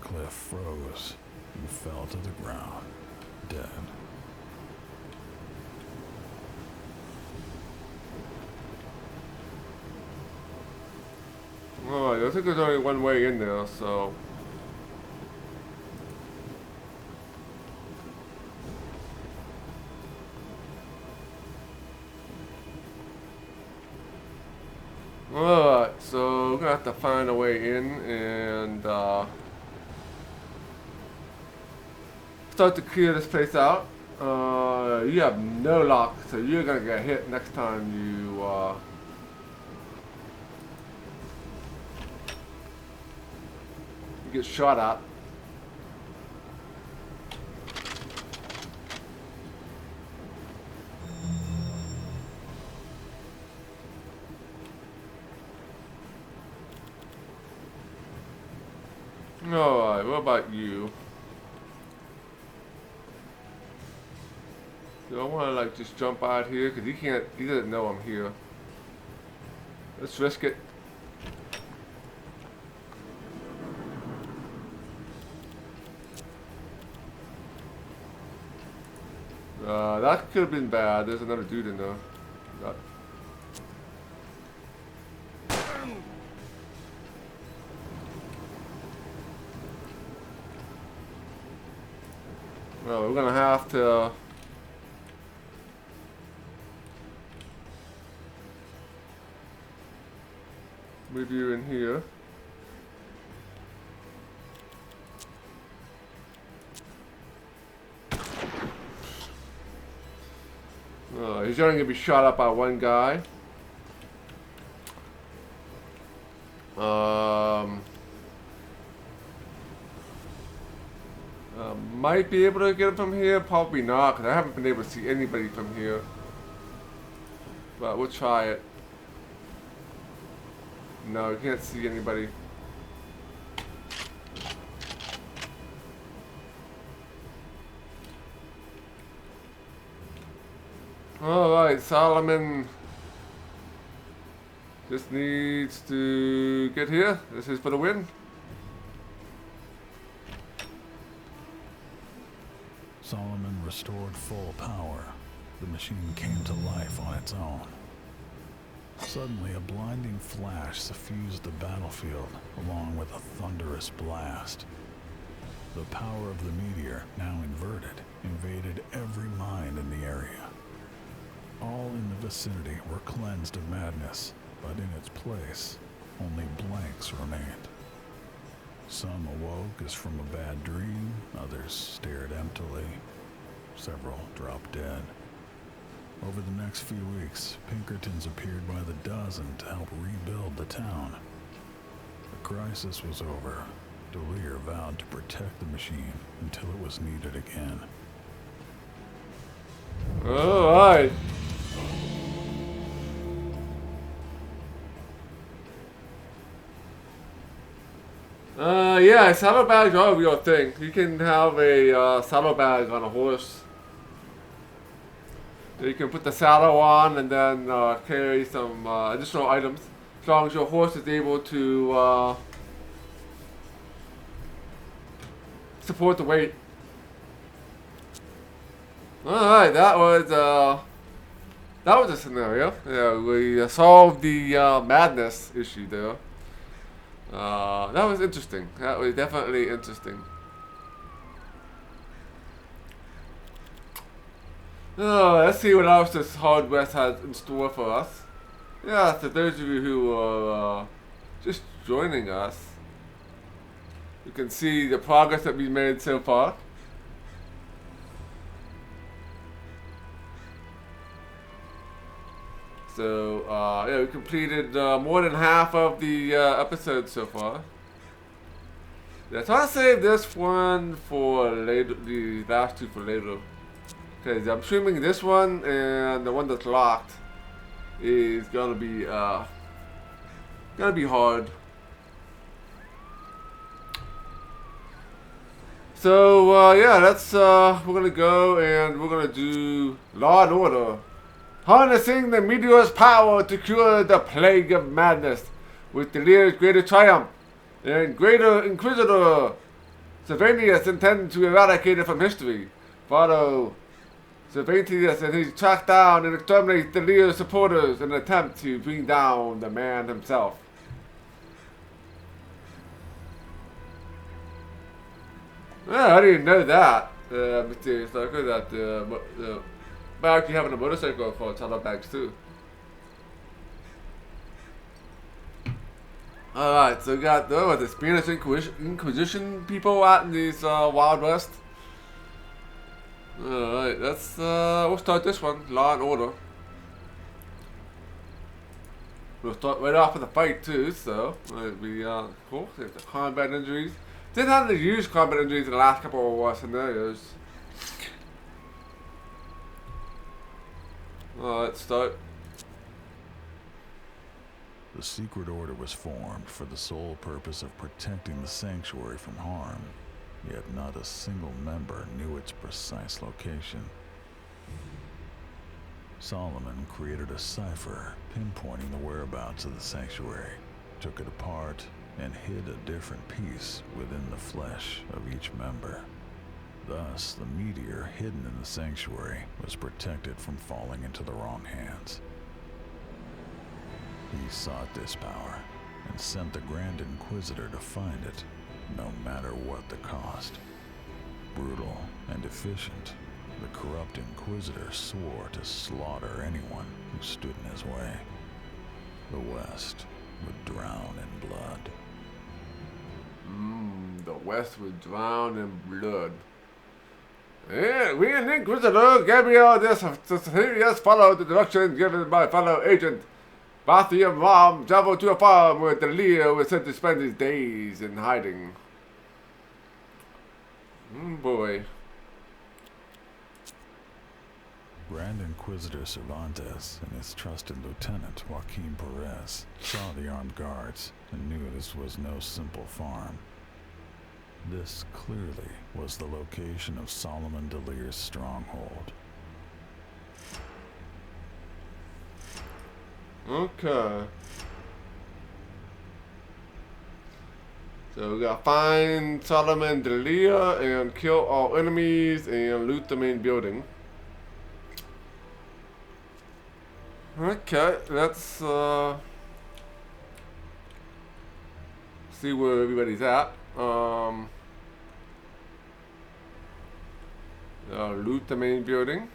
Cliff froze and fell to the ground, dead. Alright, I think there's only one way in there, so... Alright, so we're gonna have to find a way in and start to clear this place out. You have no lock, so you're gonna get hit next time you get shot at. Alright, what about you? Do I want to like just jump out here? Because he doesn't know I'm here. Let's risk it. That could have been bad. There's another dude in there. That. Well, we're gonna have to move you in here. He's only gonna be shot up by one guy. Might be able to get him from here, probably not, because I haven't been able to see anybody from here. But we'll try it. No, you can't see anybody. Alright, Solomon just needs to get here. This is for the win. Solomon restored full power. The machine came to life on its own. Suddenly, a blinding flash suffused the battlefield, along with a thunderous blast. The power of the meteor, now inverted, invaded every mind in the area. All in the vicinity were cleansed of madness, but in its place, only blanks remained. Some awoke as from a bad dream, others stared emptily, several dropped dead. Over the next few weeks, Pinkertons appeared by the dozen to help rebuild the town. The crisis was over. Delir vowed to protect the machine until it was needed again. Alright. Yeah, saddlebags are a real thing. You can have a saddlebag on a horse. You can put the saddle on and then carry some additional items. As long as your horse is able to support the weight. Alright, that was a scenario. Yeah, we solved the madness issue there. That was interesting. That was definitely interesting. Let's see what else this Hard West has in store for us. Yeah, to those of you who are just joining us, you can see the progress that we've made so far. So, yeah, we completed more than half of the episodes so far. Yeah, so I'll save this one for later, the last two for later. Because I'm assuming this one and the one that's locked is gonna be hard. So, yeah, that's, we're gonna go and we're gonna do Law and Order. Harnessing the meteor's power to cure the plague of madness with Delir's greater triumph and greater Inquisitor Sylvanus intend to eradicate it from history. Follow Sylvanus as he tracks down and exterminates Delir's supporters in an attempt to bring down the man himself. Yeah, I didn't know that. Mysterious Darker, that by actually having a motorcycle for saddlebags too. Alright, so we got the Spanish Inquisition people out in these Wild West. Alright, let's we'll start this one, Law and Order. We'll start right off with the fight too, so it'll be cool. There's the combat injuries. Didn't have to use combat injuries in the last couple of scenarios. Let's start. The secret order was formed for the sole purpose of protecting the sanctuary from harm, yet not a single member knew its precise location. Solomon created a cipher pinpointing the whereabouts of the sanctuary, took it apart, and hid a different piece within the flesh of each member. Thus, the meteor hidden in the sanctuary was protected from falling into the wrong hands. He sought this power and sent the Grand Inquisitor to find it, no matter what the cost. Brutal and efficient, the corrupt Inquisitor swore to slaughter anyone who stood in his way. The West would drown in blood. The West would drown in blood. Yeah, we in Inquisitor Gabriel just follow the directions given by fellow agent Barthia Mom traveled to a farm where Delia was sent to spend his days in hiding. Boy. Grand Inquisitor Cervantes and his trusted lieutenant Joaquin Perez saw the armed guards and knew this was no simple farm. This clearly was the location of Solomon Delir's stronghold. Okay. So we gotta find Solomon Delia and kill all enemies and loot the main building. Okay, let's see where everybody's at. Loot the main building.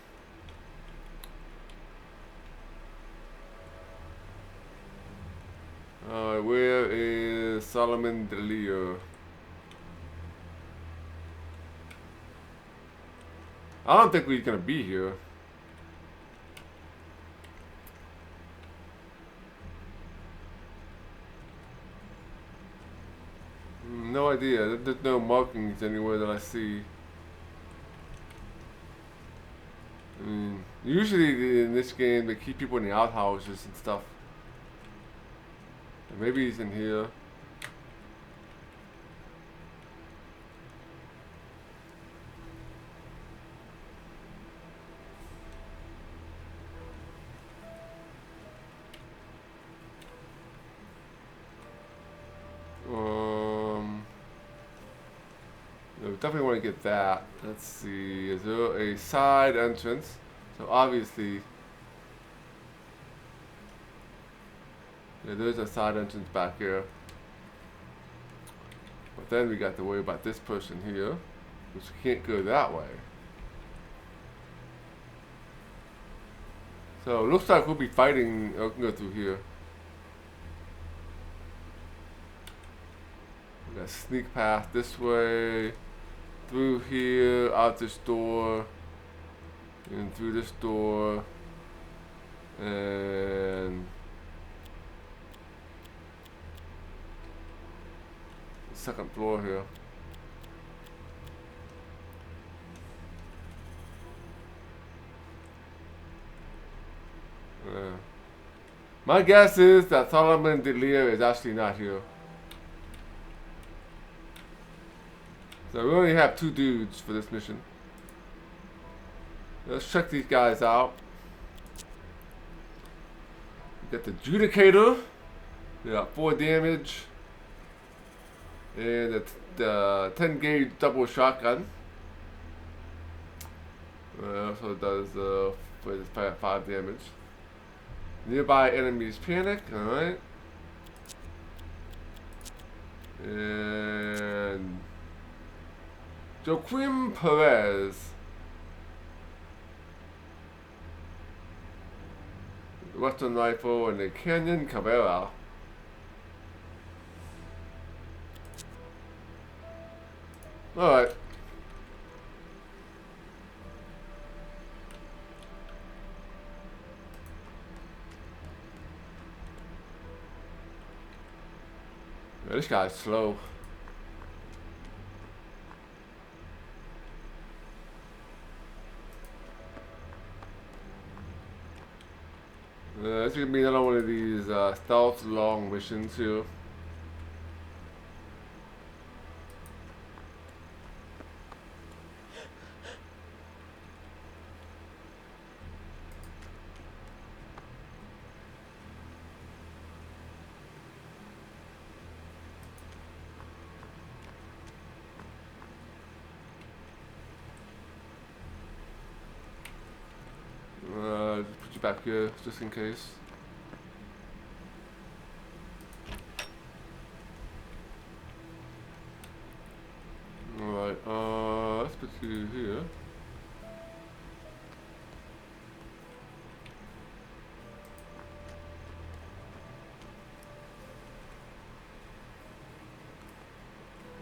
Where is Solomon Delia? I don't think we're gonna be here. No idea. There's no markings anywhere that I see. I mean, usually in this game they keep people in the outhouses and stuff. Maybe he's in here. We definitely want to get that. Let's see. Is there a side entrance? So obviously, yeah, there's a side entrance back here. But then we got to worry about this person here, which can't go that way. So it looks like we'll be fighting. I can go through here. We got sneak past this way, through here, out this door, and through this door, and the second floor here. My guess is that Solomon Delia is actually not here. So we only have 2 dudes for this mission. Let's check these guys out. We got the Judicator. We got 4 damage. And the 10 gauge double shotgun. Also does 5 damage. Nearby enemies panic, alright. And Joaquin Perez. Western rifle and a Canyon Cabrera. Alright. This guy's slow. It's gonna be another one of these stealth long missions here. Just put you back here, just in case. Alright, let's put you here.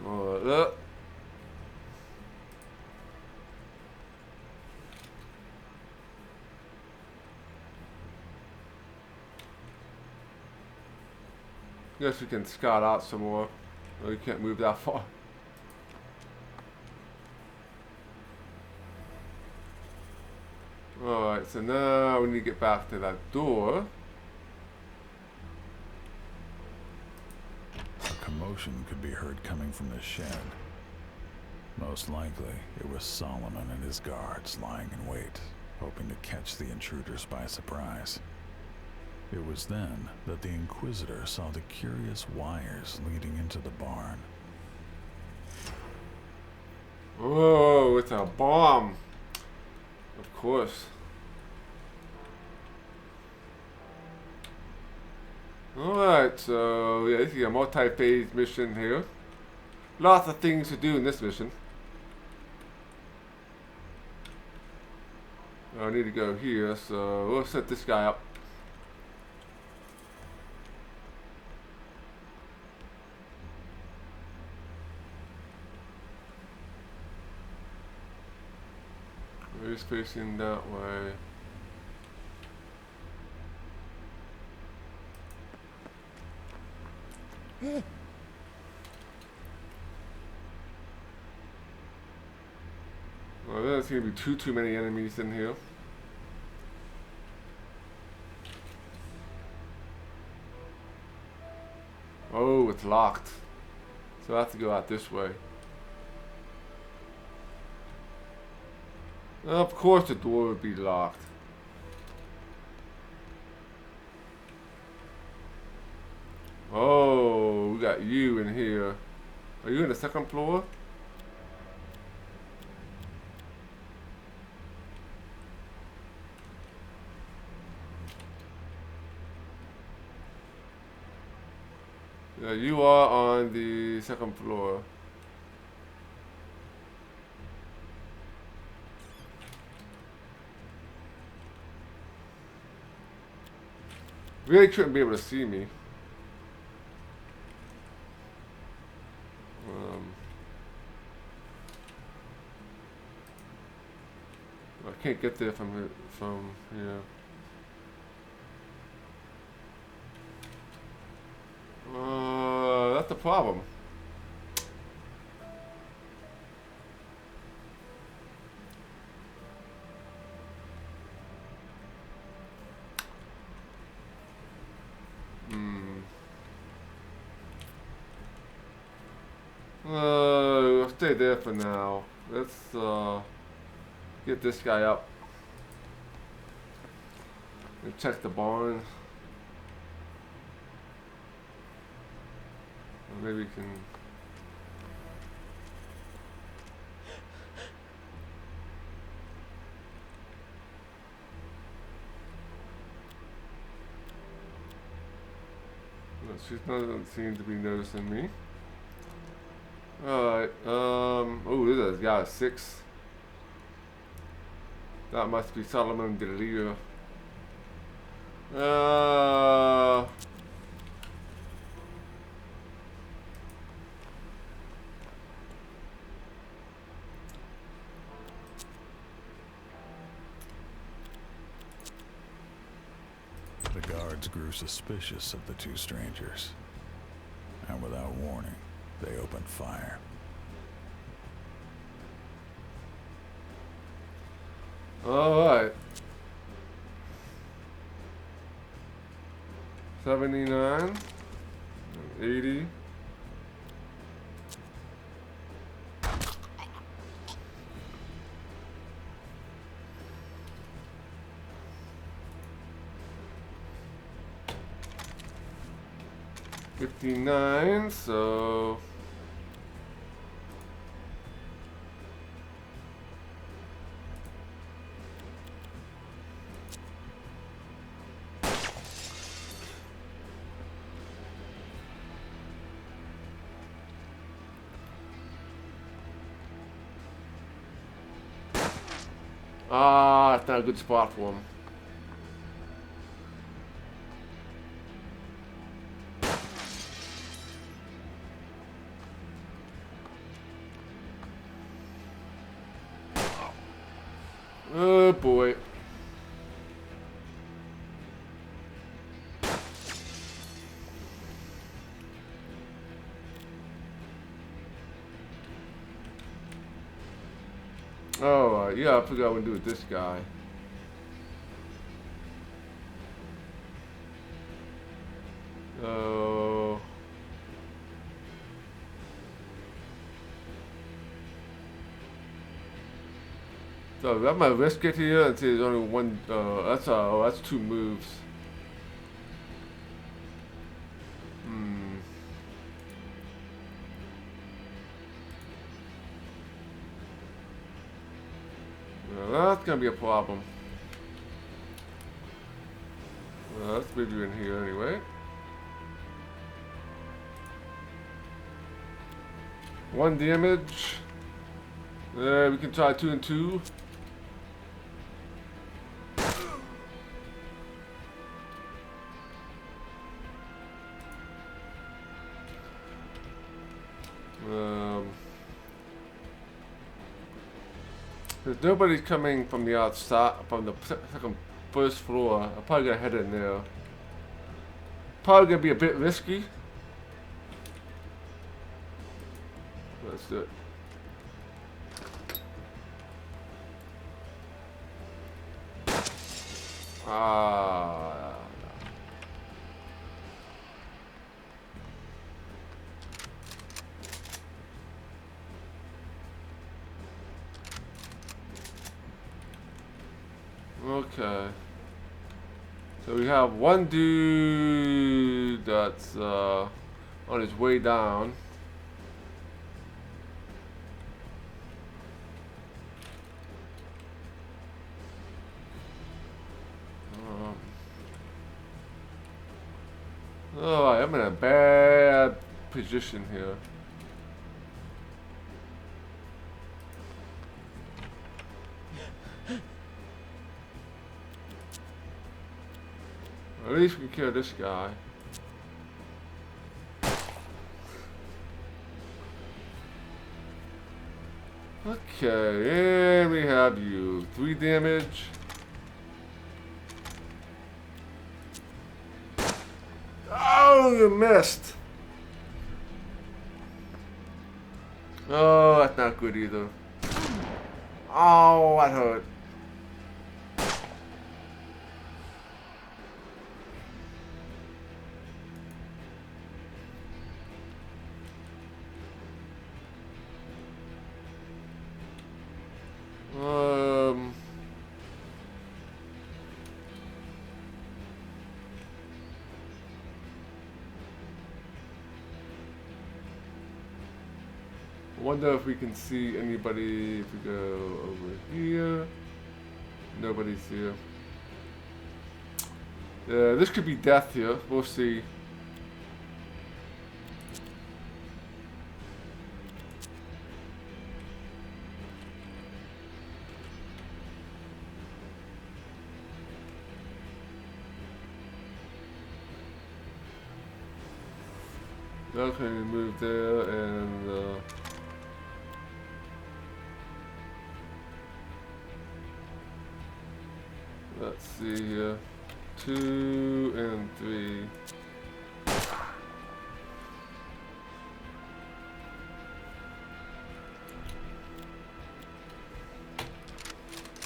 Alright, there. Guess we can scout out some more. Oh, you can't move that far. Alright, so now we need to get back to that door. A commotion could be heard coming from the shed. Most likely, it was Solomon and his guards lying in wait, hoping to catch the intruders by surprise. It was then that the Inquisitor saw the curious wires leading into the barn. Oh, it's a bomb. Of course. Alright, so yeah, this is a multi-phase mission here. Lots of things to do in this mission. I need to go here, so we'll set this guy up. He's facing that way. Well, there's gonna be too many enemies in here. Oh, it's locked. So I have to go out this way. Of course the door would be locked. Oh, we got you in here. Are you in the second floor? Yeah, you are on the second floor. Really shouldn't be able to see me. I can't get there from here. That's the problem. I'll stay there for now. Let's get this guy up and check the barn. Or maybe we can. No, she doesn't seem to be noticing me. Alright, oh, this is guy 6. That must be Solomon the leader. The guards grew suspicious of the two strangers, and without warning, they opened fire. Alright. 79. 80. $59, so it's not a good spot for him. Oh boy. Oh, yeah, I forgot what to do with this guy. Oh. So I might risk it here and see there's only one. That's two moves. Well, that's gonna be a problem. Well, let's move you in here anyway. One damage. We can try 2 and 2. There's nobody's coming from the outside, from the first floor. I'm probably gonna head in there. Probably gonna be a bit risky. Let's do it. Ah. Okay. So we have one dude that's on his way down. Oh, I'm in a bad position here. At least we can kill this guy. Okay, and we have you. 3 damage. Oh, you missed. Oh, that's not good either. Oh, that hurt. Wonder if we can see anybody if we go over here. Nobody's here. Yeah, this could be death here. We'll see. Okay, move there and let's see here. 2 and 3.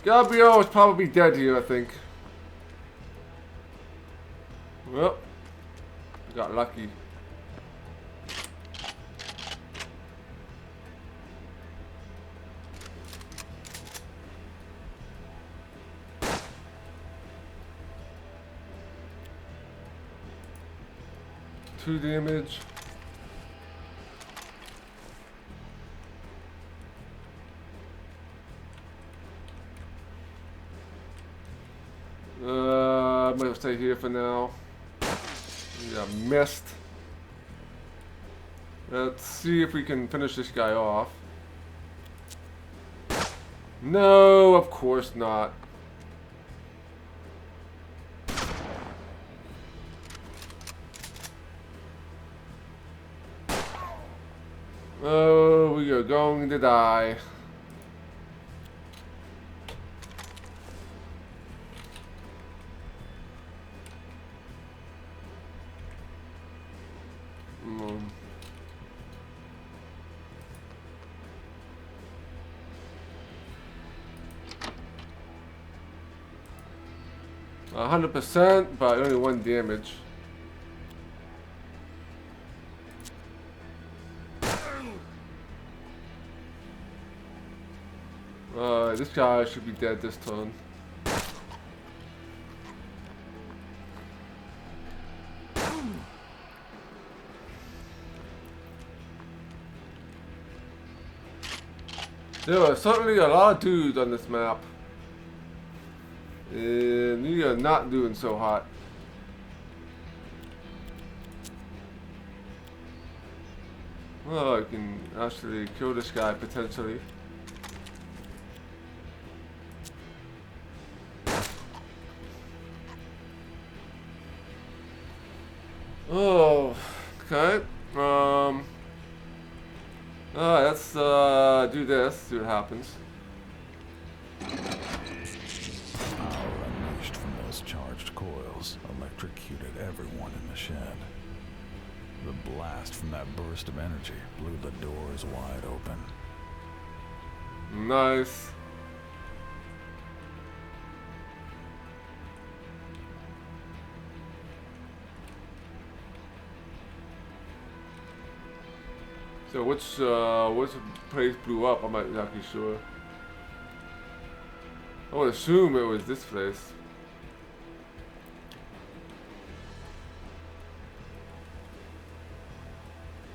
Gabriel is probably dead here, I think. Well, lucky. Two damage. I'm gonna stay here for now. Yeah, missed. Let's see if we can finish this guy off. No, of course not. Oh, we are going to die. Mm. 100%, but only 1 damage. This guy should be dead this turn. There are certainly a lot of dudes on this map. And we are not doing so hot. Well, I can actually kill this guy potentially. Oh, okay. Let's do this, see what happens. Power unleashed from those charged coils electrocuted everyone in the shed. The blast from that burst of energy blew the doors wide open. Nice. So which place blew up? I'm not exactly sure. I would assume it was this place.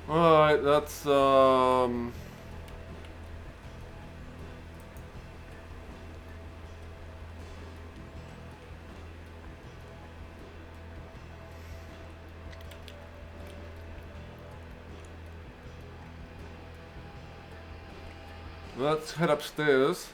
Alright, that's let's head upstairs.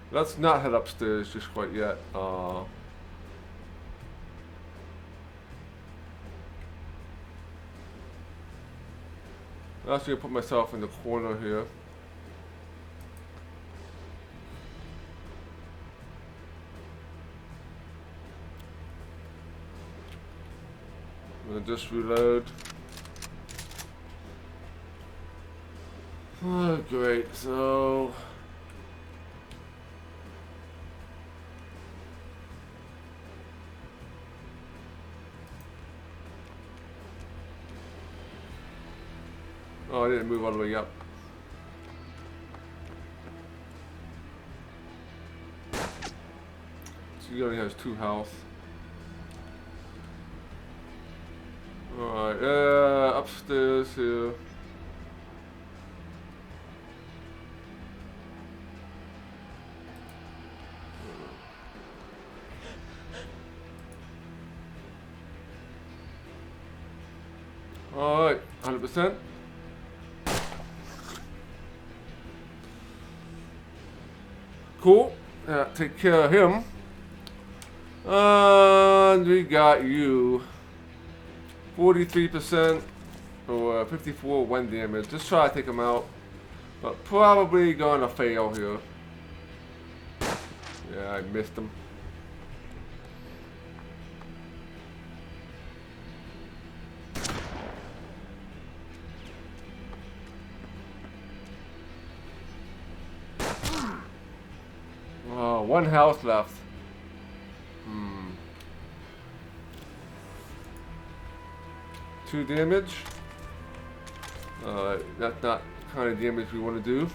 Let's not head upstairs just quite yet. I'm actually gonna put myself in the corner here. I'm gonna just reload. Oh, great. So. Oh, I didn't move all the way up. So he only has 2 health. Alright, upstairs here. Alright, 100%. Cool. Take care of him. And we got you. 43% or 54 1 damage. Just try to take him out. But probably gonna fail here. Yeah, I missed him. one health left. 2 damage. That's not the kind of damage we want to do.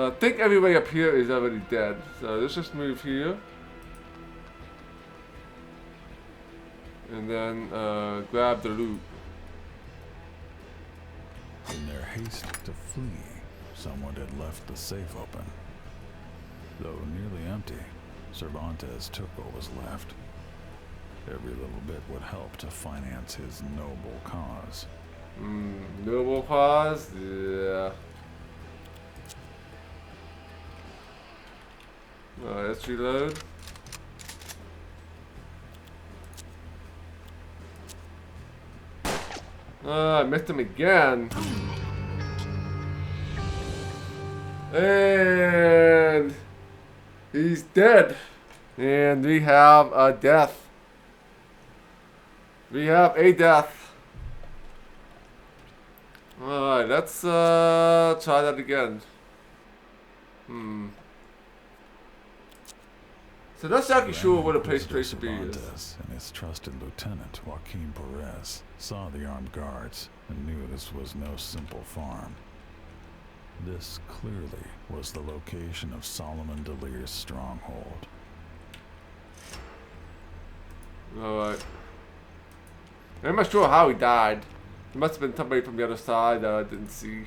I think everybody up here is already dead. So let's just move here. And then grab the loot. In their haste to flee, someone had left the safe open. Though nearly empty, Cervantes took what was left. Every little bit would help to finance his noble cause. Noble cause? Yeah. Alright, let's reload. I missed him again. And he's dead. And we have a death. We have a death. Alright, let's try that again. So that's actually sure what a place Tracer B is. Cervantes and his trusted lieutenant, Joaquin Perez, saw the armed guards and knew this was no simple farm. This clearly was the location of Solomon Delir's stronghold. Alright. I'm not sure how he died. It must have been somebody from the other side that I didn't see.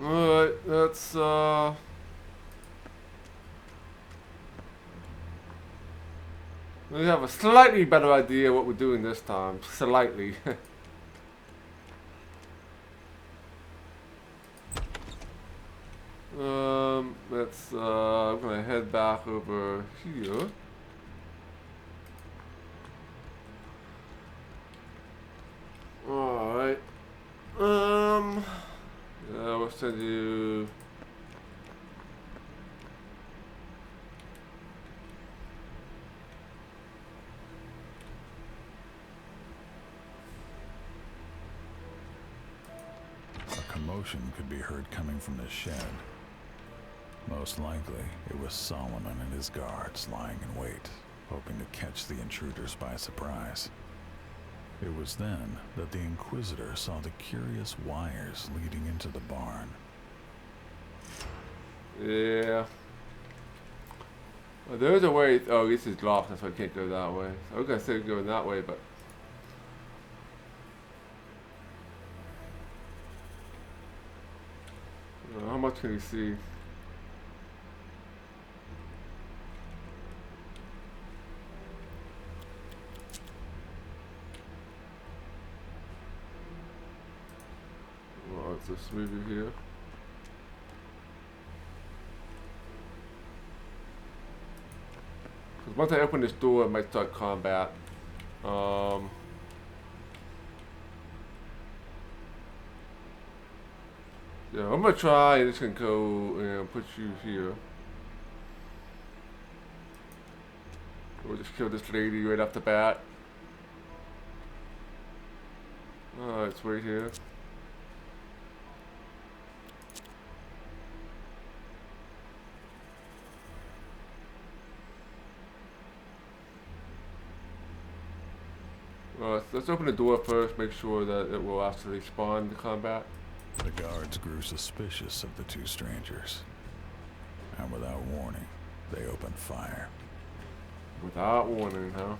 Alright, let's we have a slightly better idea what we're doing this time. Slightly. I'm gonna head back over here. Alright. We'll send you. A commotion could be heard coming from the shed. Most likely, it was Solomon and his guards lying in wait, hoping to catch the intruders by surprise. It was then that the Inquisitor saw the curious wires leading into the barn. Yeah. Well, there's a way. Oh, this is locked. That's why I can't go that way. I was gonna say going that way, but. How much can you see? Well, let's just move you here. Because once I open this door, I might start combat. Yeah, I'm gonna try and just gonna go and put you here. We'll just kill this lady right off the bat. It's right here. Let's open the door first, make sure that it will actually spawn the combat. The guards grew suspicious of the two strangers, and without warning, they opened fire. Without warning, huh?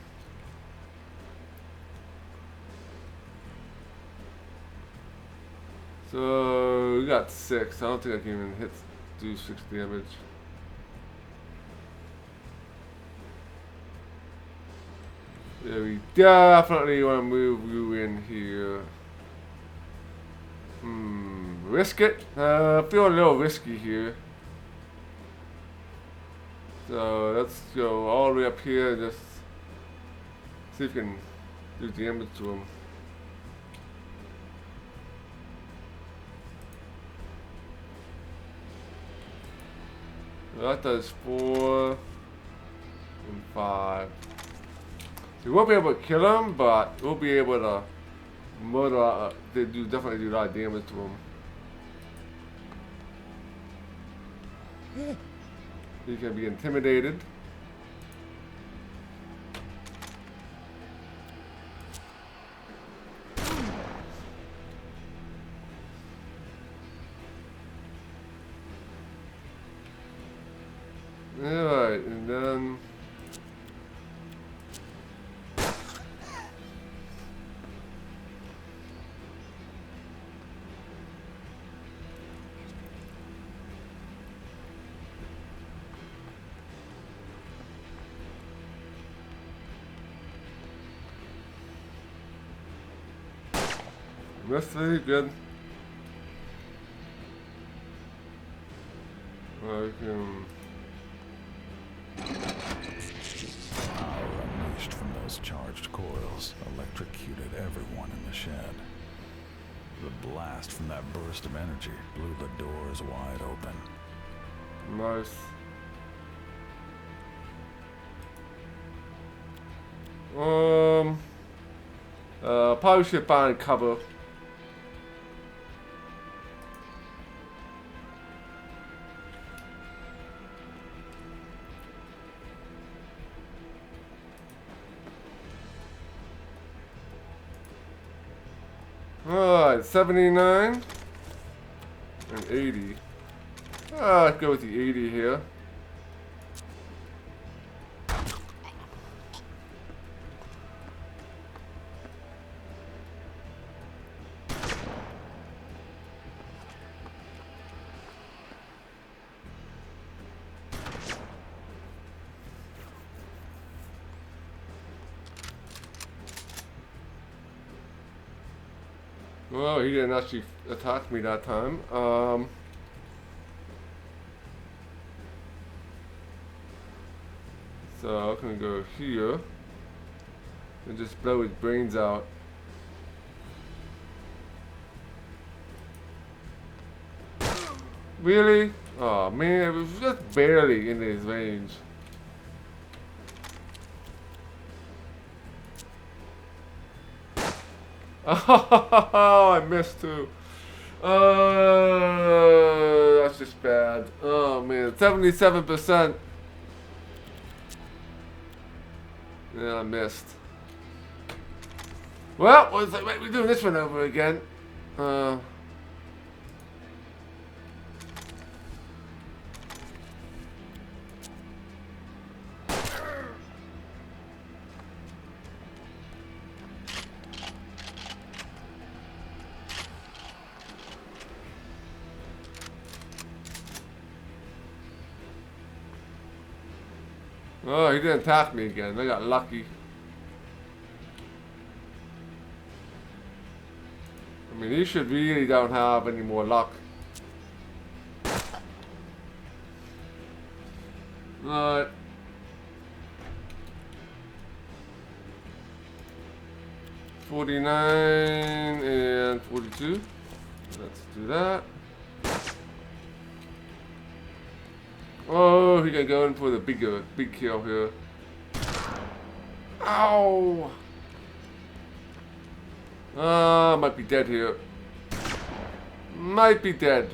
So we got 6. I don't think I can even do 6 damage. Yeah, we definitely want to move you in here. risk it? Feel a little risky here. So let's go all the way up here and just see if we can do damage to him. That does 4 and 5. We won't be able to kill him, but we'll be able to murder. They definitely do a lot of damage to him. He can be intimidated. Alright, and then that's very good. I can Power unleashed from those charged coils electrocuted everyone in the shed. The blast from that burst of energy blew the doors wide open. nice. Probably should find cover. Alright, 79 and 80. Let's go with the 80 here. Well, he didn't actually attack me that time. So I'm gonna go here and just blow his brains out. Really? Oh man, it was just barely in his range. Oh, I missed too. That's just bad. Oh man, 77%. Yeah, I missed. Well, we're doing this one over again. Oh, he didn't attack me again. I got lucky. I mean, he should really don't have any more luck. Alright. $49 and $42. Let's do that. Oh, he can go in for the big kill here. Ow! Might be dead here. Might be dead.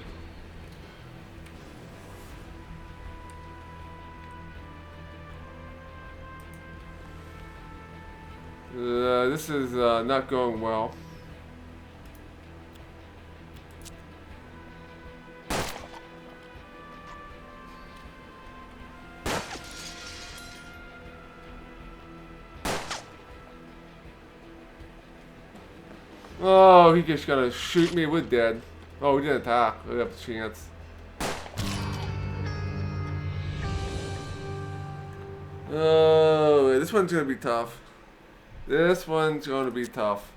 This is not going well. Oh, he just gonna shoot me with dead. Oh, he didn't attack. I have a chance. Oh, this one's gonna be tough. This one's gonna be tough.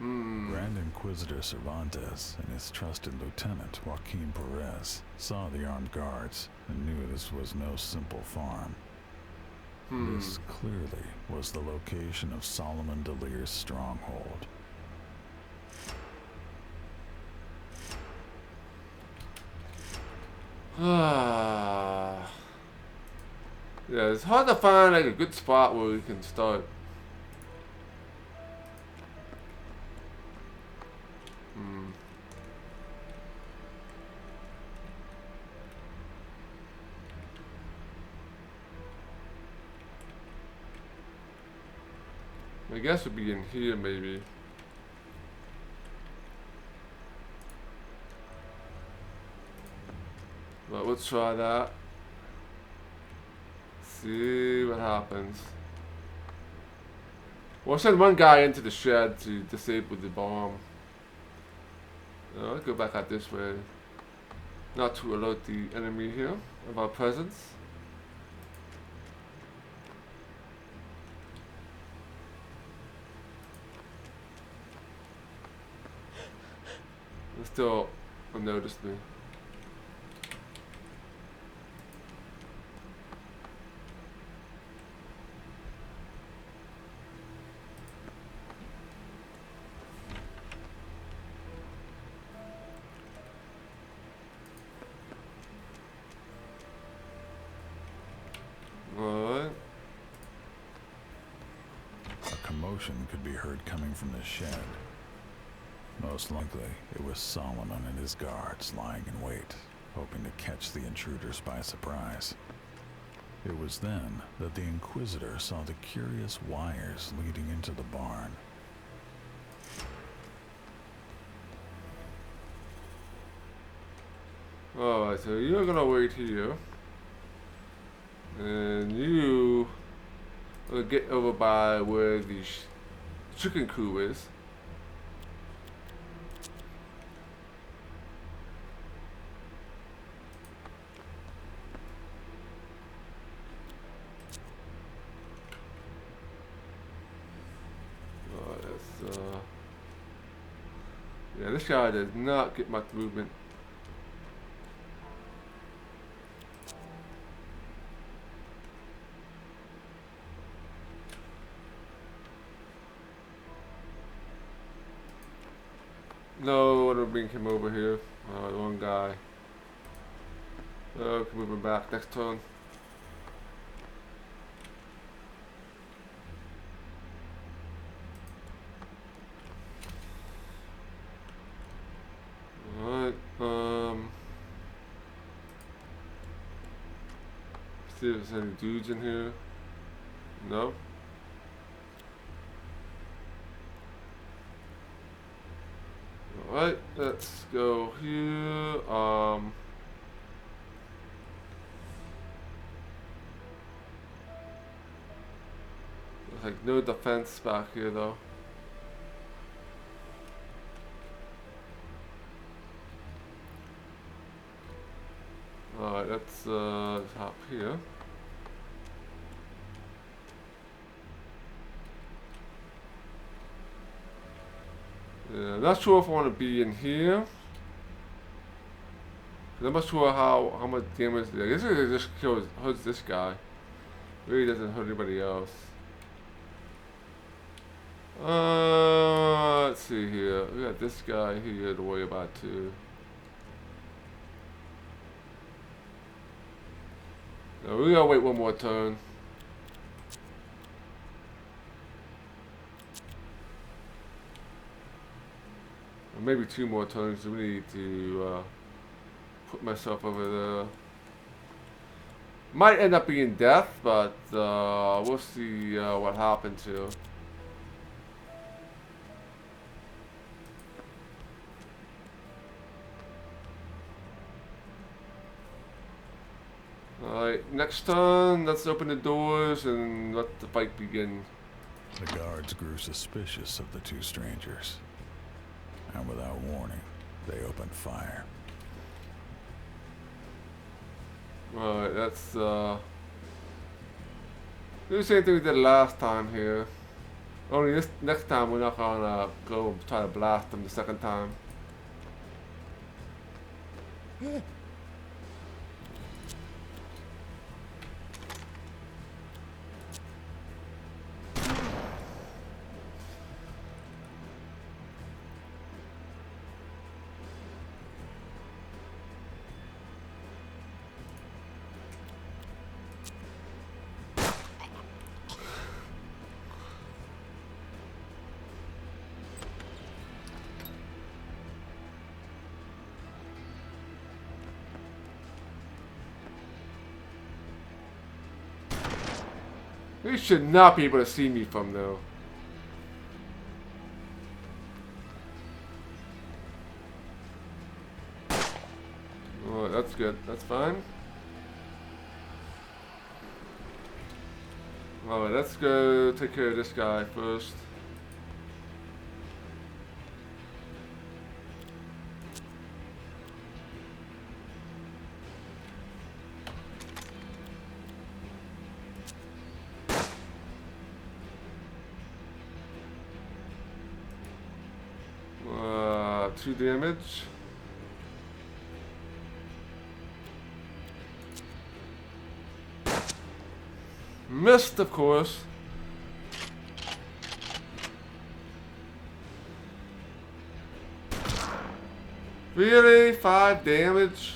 Grand Inquisitor Cervantes and his trusted lieutenant Joaquin Perez saw the armed guards and knew this was no simple farm. This clearly was the location of Solomon Delir's stronghold. Yeah, it's hard to find like a good spot where we can start. I guess it'd be in here maybe. But let's try that. See what happens. We'll send one guy into the shed to disable the bomb. Let's go back out this way. Not to alert the enemy here of our presence. They still unnoticed me. Alright. A commotion could be heard coming from the shed. Most likely, it was Solomon and his guards lying in wait, hoping to catch the intruders by surprise. It was then that the Inquisitor saw the curious wires leading into the barn. Alright, so you're gonna wait here. And you will get over by where the chicken coop is. Yeah, this guy does not get much movement. No, I don't bring him over here. The wrong guy. Okay, move him back next turn. Alright, see if there's any dudes in here. No. Alright, let's go here. There's like no defense back here though. Alright, let's hop here. Yeah, not sure if I want to be in here. I'm not sure how much damage. I guess it just hurts this guy. Really doesn't hurt anybody else. Let's see here. We got this guy here to worry about too. No, we gotta wait one more turn. Or maybe two more turns. We need to put myself over there. Might end up being death, but we'll see what happens here. Alright, next turn, let's open the doors and let the fight begin. The guards grew suspicious of the two strangers, and without warning, they opened fire. Alright, let's do the same thing we did last time here. Only this next time we're not gonna go try to blast them the second time. They should not be able to see me from though. Oh, that's good. That's fine. Alright, let's go take care of this guy first. Two damage. Missed, of course. Really? 5 damage?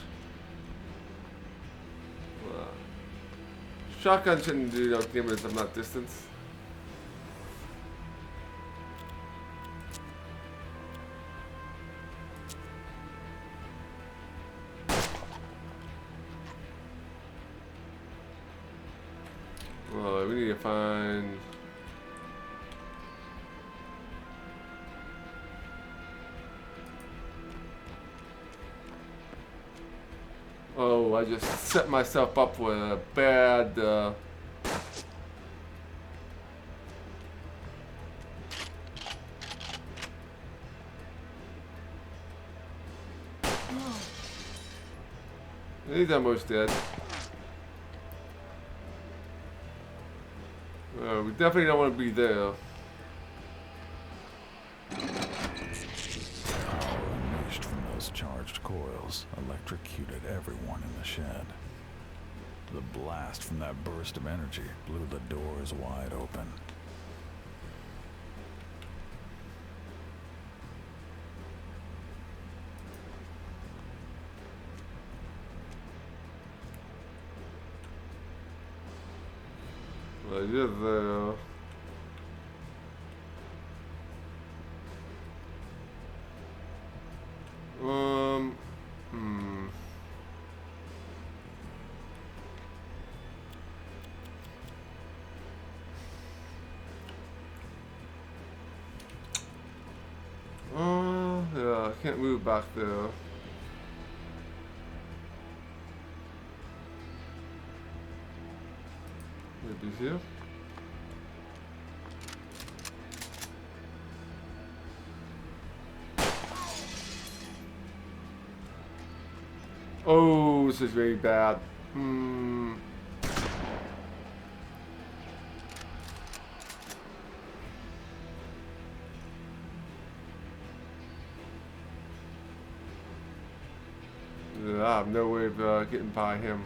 Shotgun shouldn't do no damage from that distance. Well, we need to find... Oh, I just set myself up for a bad... He's almost dead. We definitely don't want to be there. Power unleashed from those charged coils electrocuted everyone in the shed. The blast from that burst of energy blew the doors wide open. Well, you're there. Yeah, I can't move back there. Maybe here. Oh, this is very bad. Yeah, I have no way of getting by him.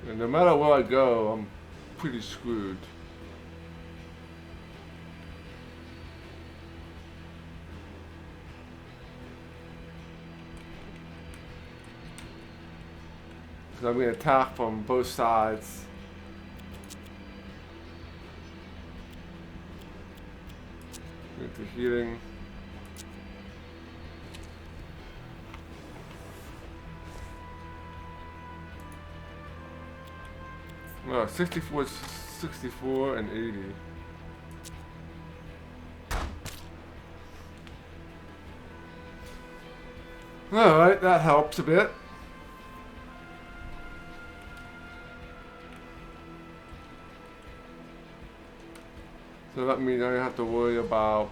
And no matter where I go, I'm pretty screwed. Because I'm being attacked from both sides. Into healing. Oh, 64, 64, and 80. Alright, that helps a bit. So that means I don't have to worry about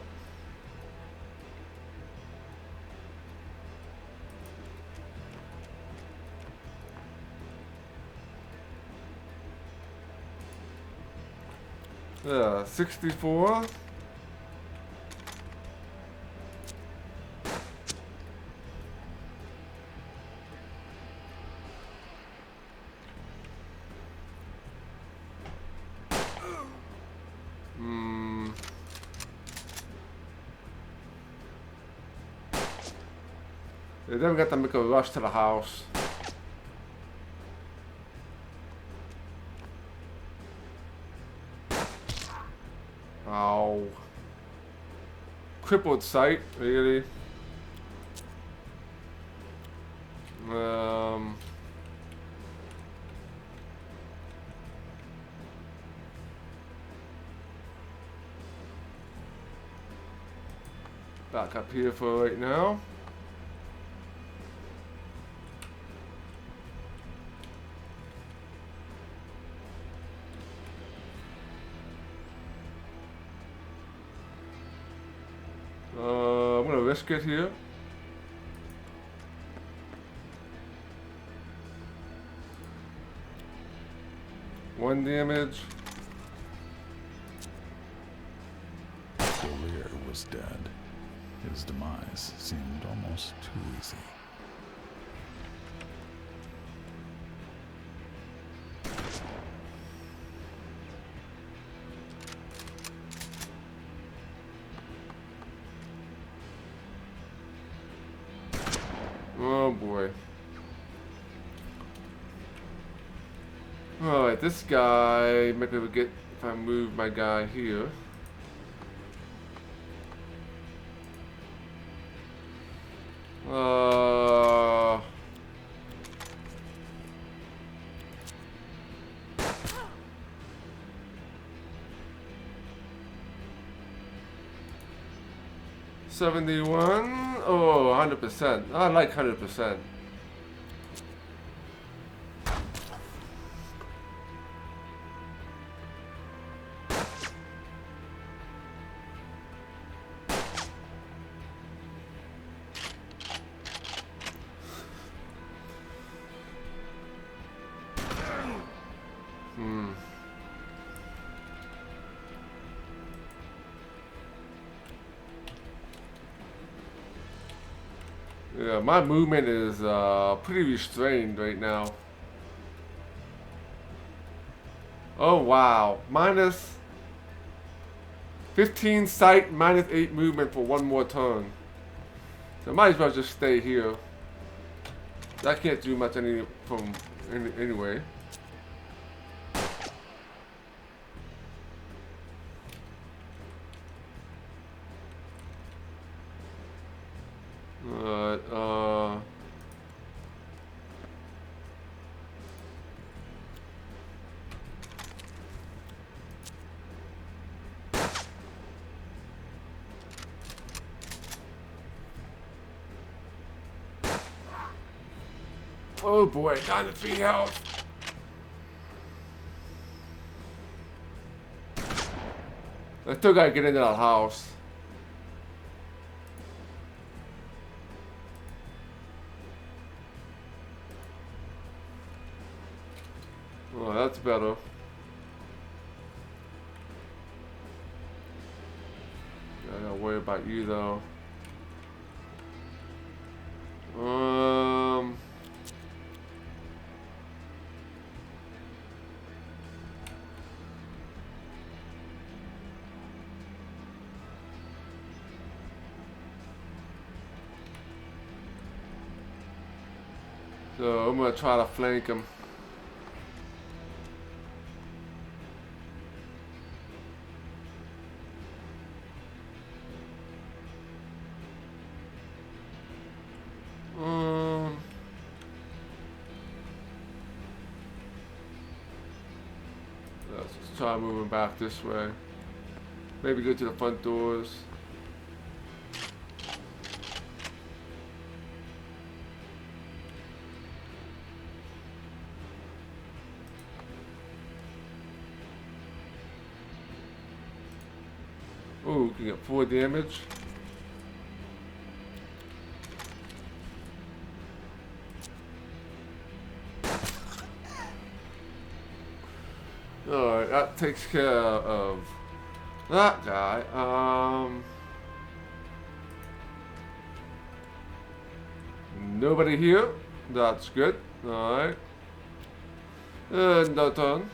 Yeah, 64. Hmm. They never got to make a rush to the house. Ow. Crippled sight, really? Back up here for right now. I'm gonna risk it here. One damage. Delir was dead. His demise seemed almost too easy. Oh boy. Alright, this guy, maybe we'll get if I move my guy here. Uh 71. Oh, 100%. I like 100%. Yeah, my movement is pretty restrained right now. Oh wow, minus 15 sight, minus 8 movement for one more turn. So I might as well just stay here. I can't do much anyway. Oh boy, down to 3 health. I still gotta get into that house. Oh, that's better. I gotta worry about you though. So I'm gonna try to flank him. Let's just try moving back this way. Maybe go to the front doors. Ooh, we can get 4 damage. Alright, that takes care of that guy. Nobody here. That's good. Alright. No turn.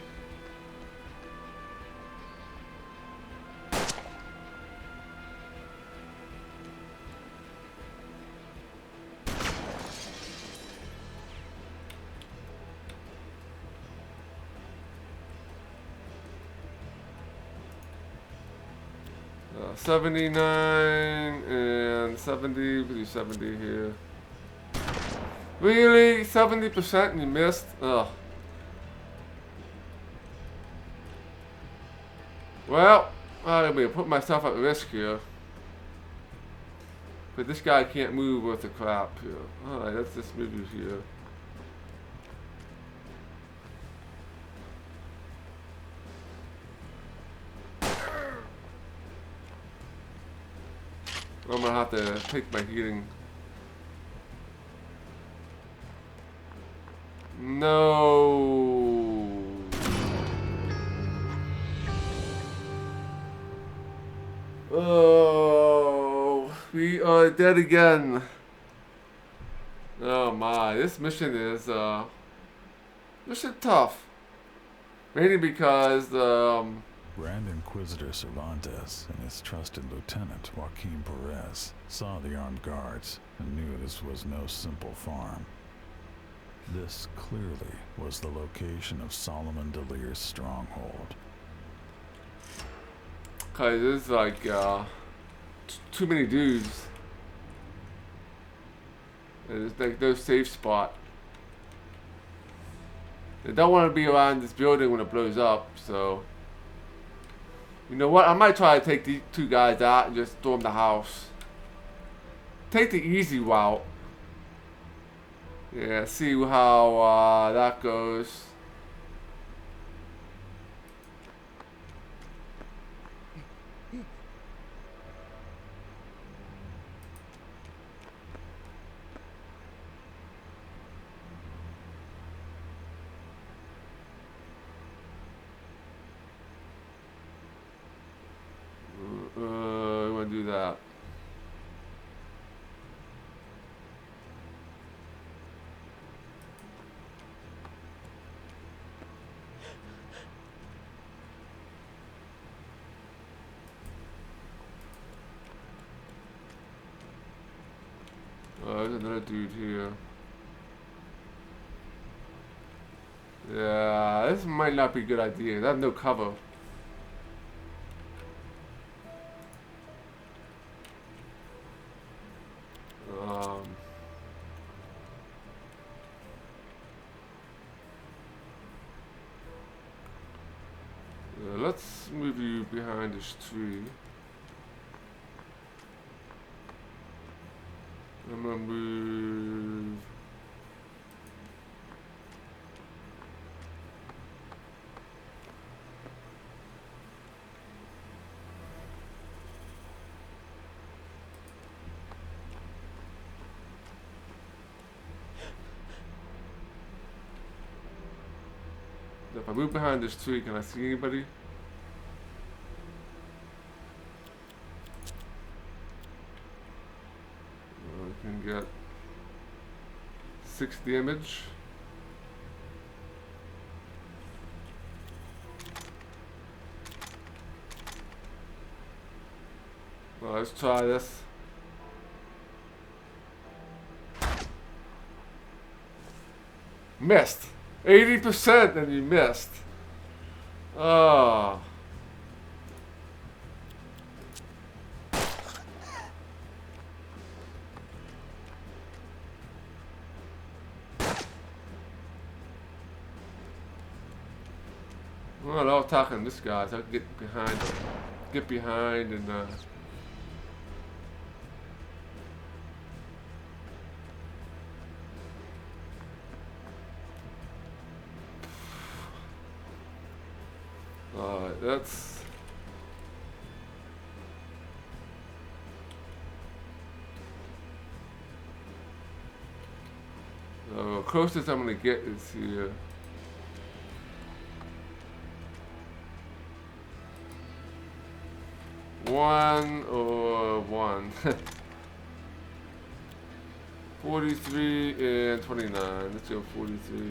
Uh, 79 and 70. We do 70 here. Really? 70% and you missed? Ugh. Well, I'm gonna put myself at risk here. But this guy can't move worth a crap here. Alright, let's just move you here. I'm gonna have to take my healing. No. Oh, we are dead again. Oh my, this mission is tough. Mainly because Grand Inquisitor Cervantes and his trusted lieutenant Joaquin Perez saw the armed guards and knew this was no simple farm. This clearly was the location of Solomon Delir's stronghold. cause there's like too many dudes. There's like no safe spot. They don't want to be around this building when it blows up, so you know what? I might try to take these two guys out and just storm the house. Take the easy route. Yeah, see how that goes. I want to do that. There's another dude here. Yeah, this might not be a good idea. They have no cover. Let's move you behind this tree. I'm gonna move. If I move behind this tree, can I see anybody? I can get 6 damage. Well, let's try this. Missed. 80% and you missed. Oh. Well, I'll talk on this guy so I can get behind. Get behind and that's closest I'm gonna get is here. 1 or 1. 43 and 29. Let's go 43.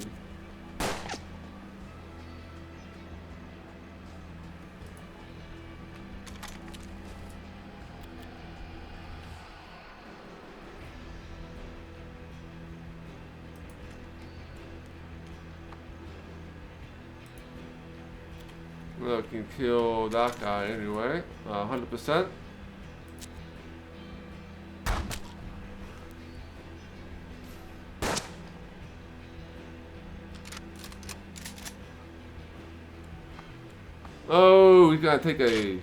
Well, I can kill that guy anyway. 100%. Oh, he's gonna take a.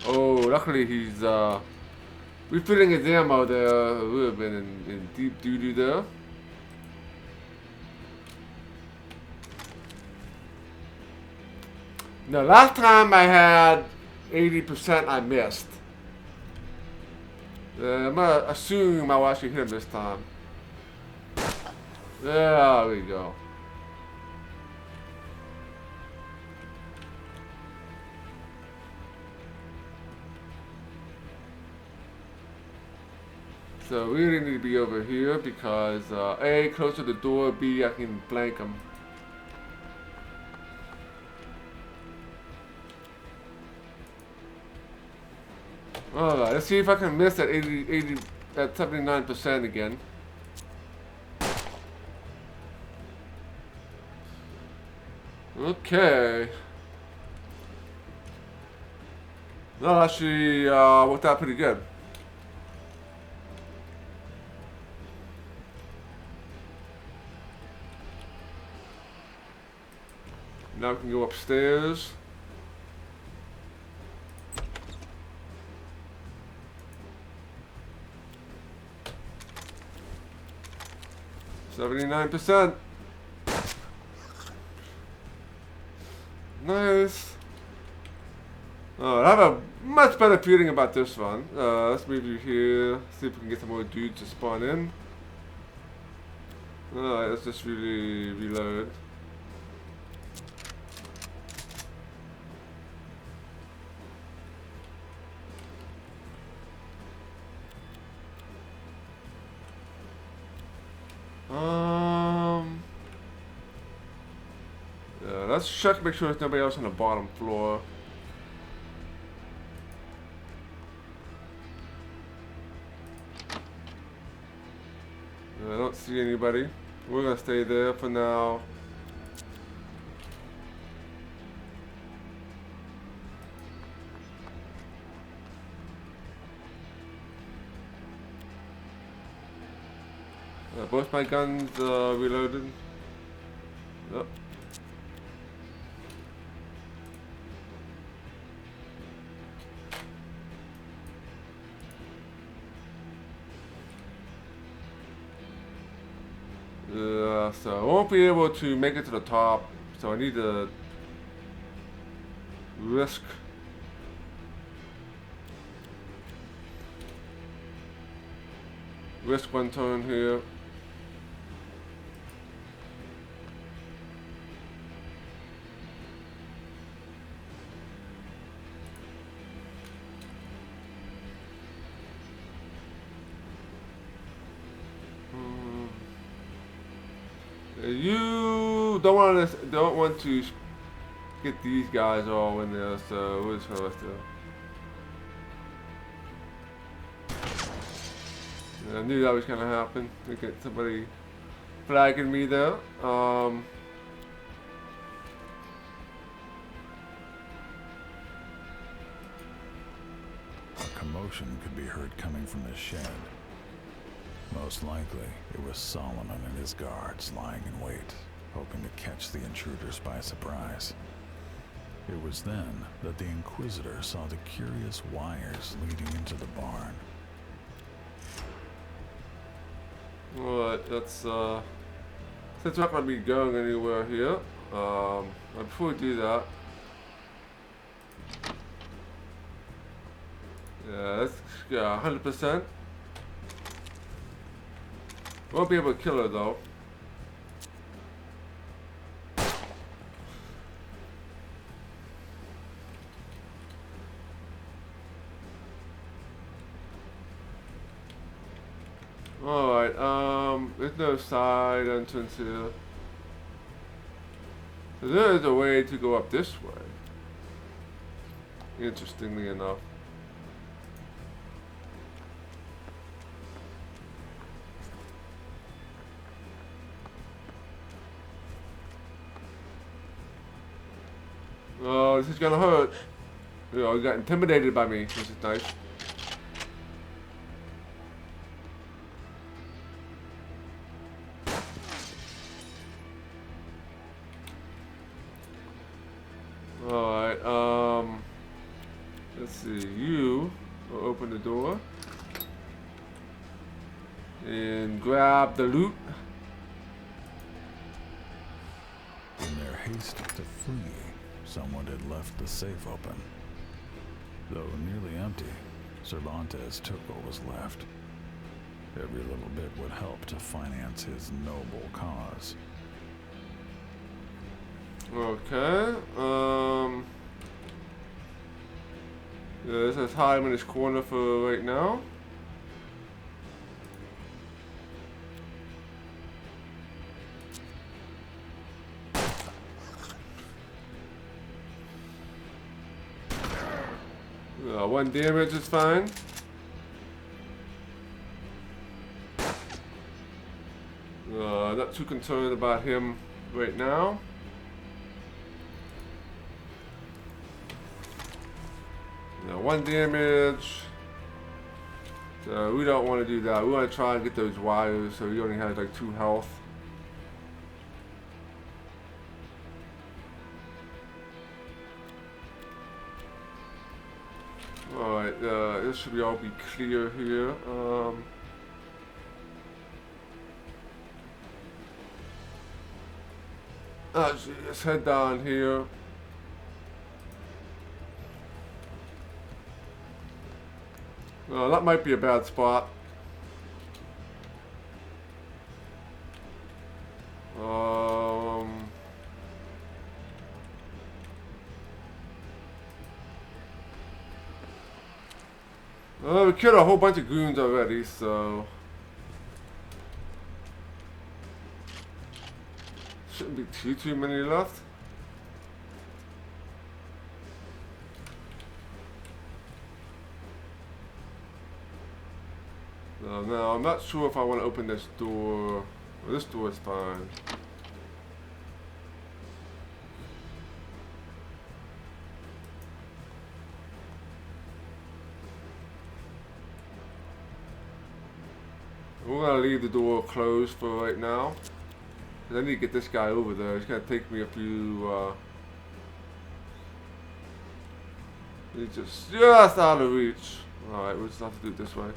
Oh, luckily he's refilling his ammo there. We would have been in deep doo doo there. Now, last time I had 80%, I missed. I'm gonna assume I'll actually hit him this time. There we go. So we really need to be over here because A, close to the door, B, I can flank him. Alright, let's see if I can miss that 80, that 79% again. Okay. No, actually worked out pretty good. Now we can go upstairs. $79%. Nice. Oh, I have a much better feeling about this one. Let's move you here. See if we can get some more dudes to spawn in. Alright, let's just really reload. Yeah, let's check, make sure there's nobody else on the bottom floor. I don't see anybody. We're gonna stay there for now. Both my guns reloaded. Yep. So I won't be able to make it to the top, so I need to risk one turn here. You don't want to get these guys all in there, so we're just gonna let them. I knew that was gonna happen. We get somebody flagging me there. A commotion could be heard coming from the shed. Most likely, it was Solomon and his guards lying in wait, hoping to catch the intruders by surprise. It was then that the Inquisitor saw the curious wires leading into the barn. Alright, let's since we're not gonna be going anywhere here, before we do that, yeah, let's 100%. Won't be able to kill her though. Alright, there's no side entrance here. So there is a way to go up this way. Interestingly enough. Oh, this is gonna hurt. You know, he got intimidated by me, which is nice. Alright, let's see. You will open the door and grab the loot. In their haste to flee, someone had left the safe open. Though nearly empty, Cervantes took what was left. Every little bit would help to finance his noble cause. Okay, yeah, this is hide in this corner for right now. One damage is fine. Not too concerned about him right now. One damage. So we don't want to do that. We want to try and get those wires so he only has like 2 health. Alright, this should all be clear here. Let's head down here. That might be a bad spot. We killed a whole bunch of goons already, so shouldn't be too many left. Now I'm not sure if I want to open this door. Well, this door is fine. We're gonna leave the door closed for right now. 'Cause I need to get this guy over there. It's gonna take me a few. He's just out of reach. All right, we'll just have to do it this way.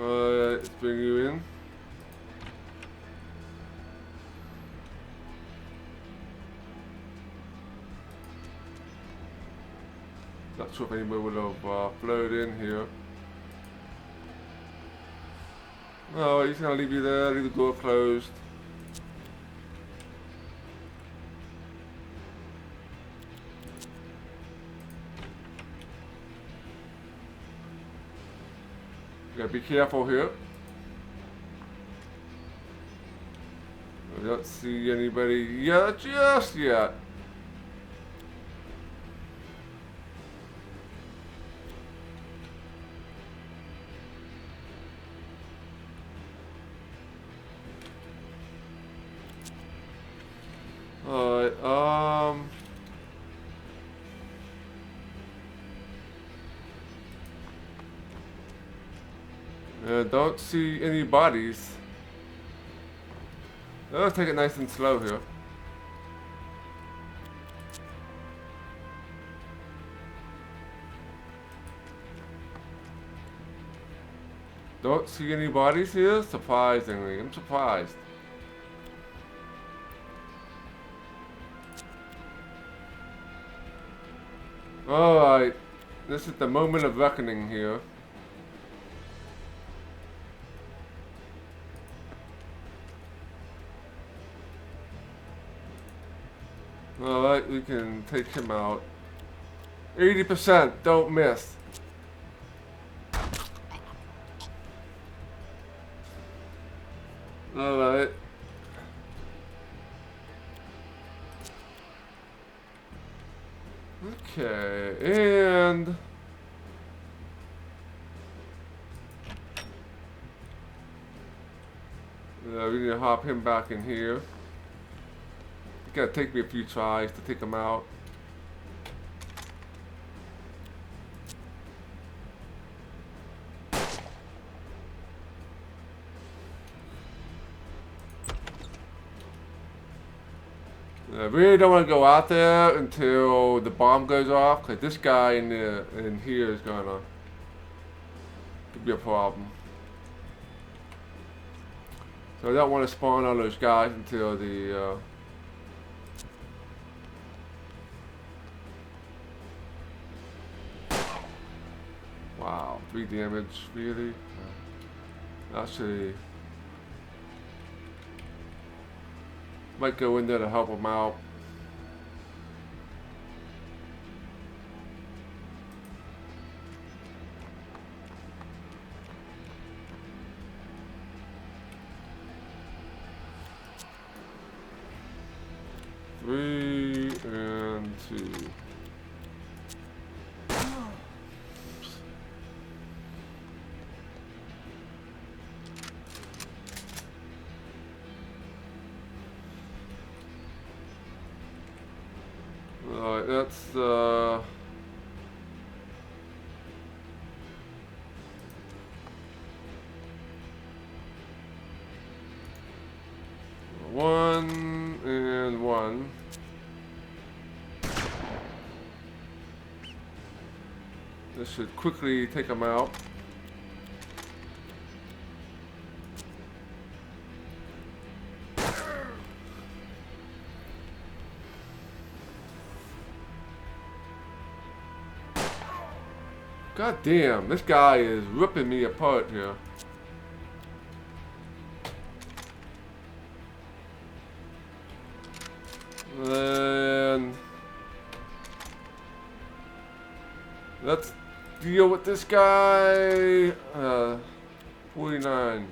Let's bring you in. Not sure if anybody would have flowed in here. No, he's gonna leave you there, leave the door closed. You gotta be careful here. I don't see anybody yet, just yet. Don't see any bodies. Let's take it nice and slow here. Don't see any bodies here? Surprisingly, I'm surprised. Alright, this is the moment of reckoning here. Alright, we can take him out. 80%, don't miss. Alright. Okay, and we need to hop him back in here. It's gonna take me a few tries to take him out. I really don't want to go out there until the bomb goes off, because this guy in here is gonna be a problem. So I don't want to spawn all those guys until the wow, 3 damage, really? Actually, might go in there to help him out. Three and 2. Alright, that's one and 1. This should quickly take him out. God damn, this guy is ripping me apart here. And let's deal with this guy. 49.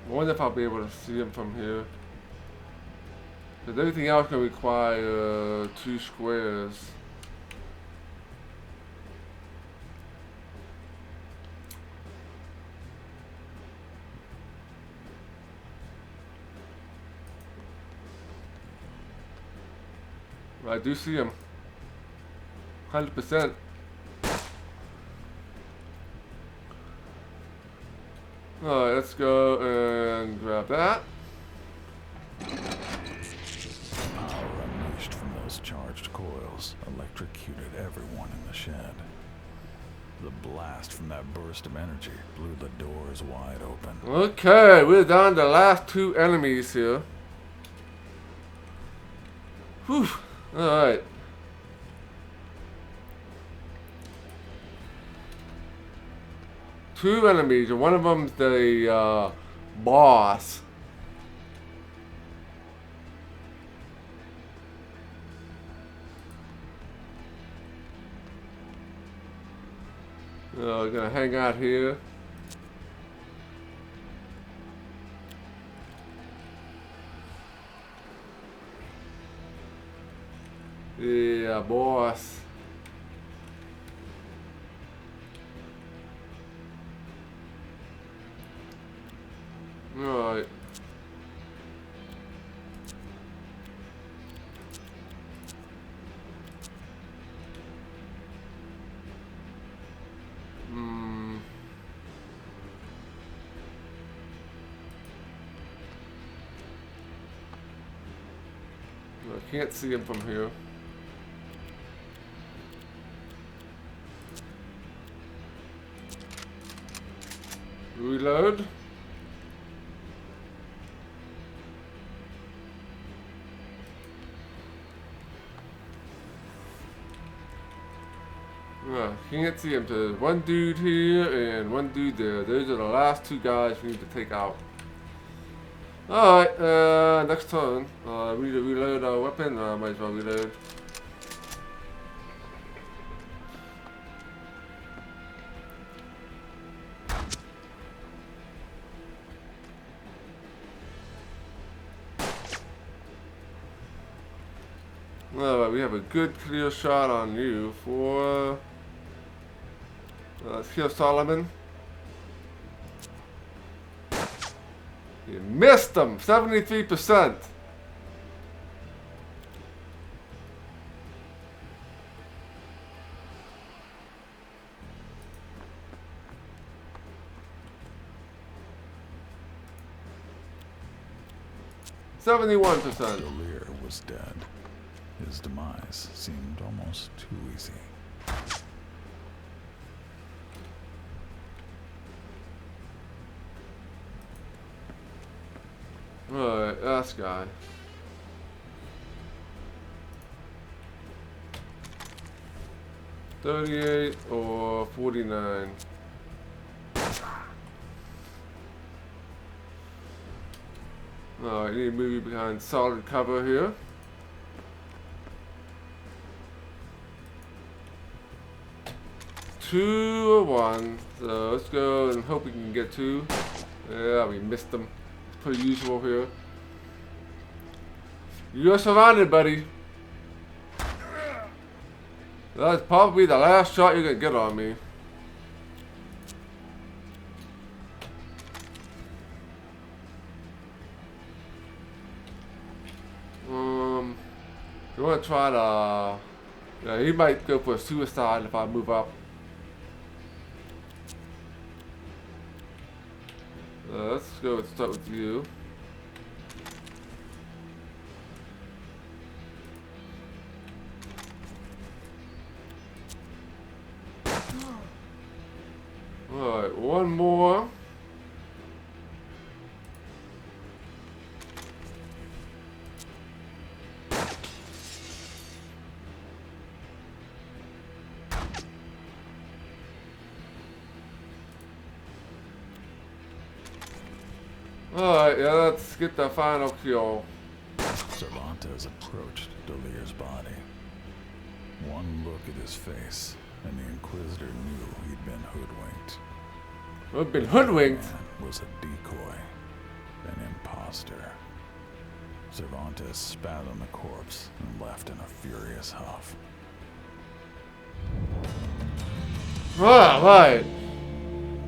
I wonder if I'll be able to see him from here. Because everything else can require 2 squares. I do see him. 100%. Alright, let's go and grab that. Power unleashed from those charged coils electrocuted everyone in the shed. The blast from that burst of energy blew the doors wide open. Okay, we're down to the last 2 enemies here. Whew. Alright. Two enemies, and one of them's the boss. We're gonna hang out here. Yeah, boss. Right. I can't see him from here. Reload. Can't see him. There's one dude here and one dude there. Those are the last two guys we need to take out. Alright, next turn. We need to reload our weapon. Might as well reload. Alright, we have a good clear shot on you for... let's kill Solomon. You missed him! 73%! $71%. Delir was dead. His demise seemed almost too easy. Alright, last guy. $38 or $49. Alright, you need to move you behind solid cover here. Two or one. So let's go and hope we can get two. Yeah, we missed them. It's pretty usual here. You're surrounded, buddy. That's probably the last shot you're gonna get on me. You wanna try to... yeah, he might go for a suicide if I move up. Let's go and start with you. Alright, one more. Alright, yeah, let's get the final kill. Cervantes approached Delir's body. One look at his face, and the Inquisitor knew he'd been hoodwinked. We've been hoodwinked? The man was a decoy, an imposter. Cervantes spat on the corpse and left in a furious huff. Alright.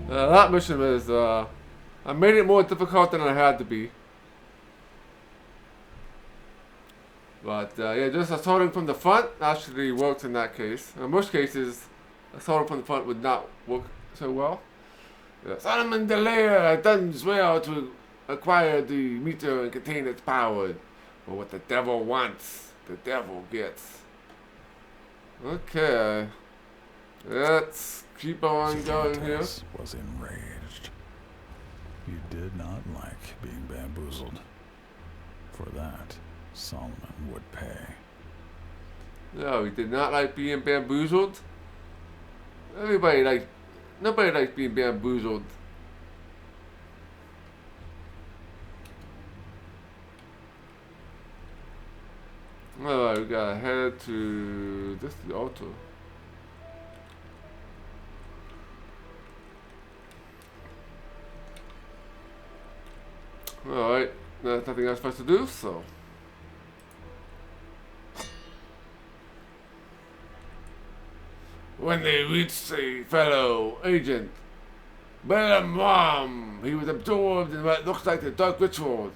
That mission was, I made it more difficult than I had to be. But, yeah, just assaulting from the front actually works in that case. In most cases, assaulting from the front would not work so well. Yeah. Solomon Delir has done well to acquire the meter and contain its power. But what the devil wants, the devil gets. Okay. Let's keep on going here. Cervantes was enraged. He did not like being bamboozled. For that, Solomon would pay. No, he did not like being bamboozled. Nobody likes being bamboozled. Alright, we gotta head to the altar. Alright, there's nothing else for us to do, so. When they reached a fellow agent, Balaam, he was absorbed in what looks like the dark rituals.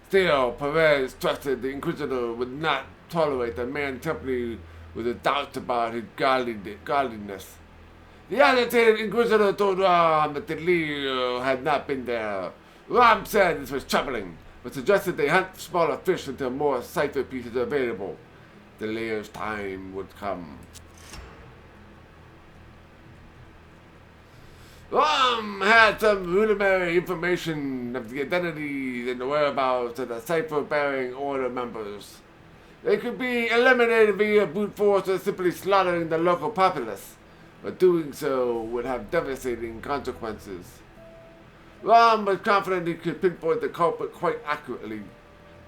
Still, Perez trusted the Inquisitor would not tolerate a man temporarily with a doubt about his godliness. The agitated Inquisitor told Ram that Delir had not been there. Ram said this was troubling, but suggested they hunt smaller fish until more cipher pieces are available. Delir's time would come. Ram had some rudimentary information of the identities and the whereabouts of the cipher-bearing order members. They could be eliminated via brute force or simply slaughtering the local populace. but doing so would have devastating consequences. Ram was confident he could pinpoint the culprit quite accurately,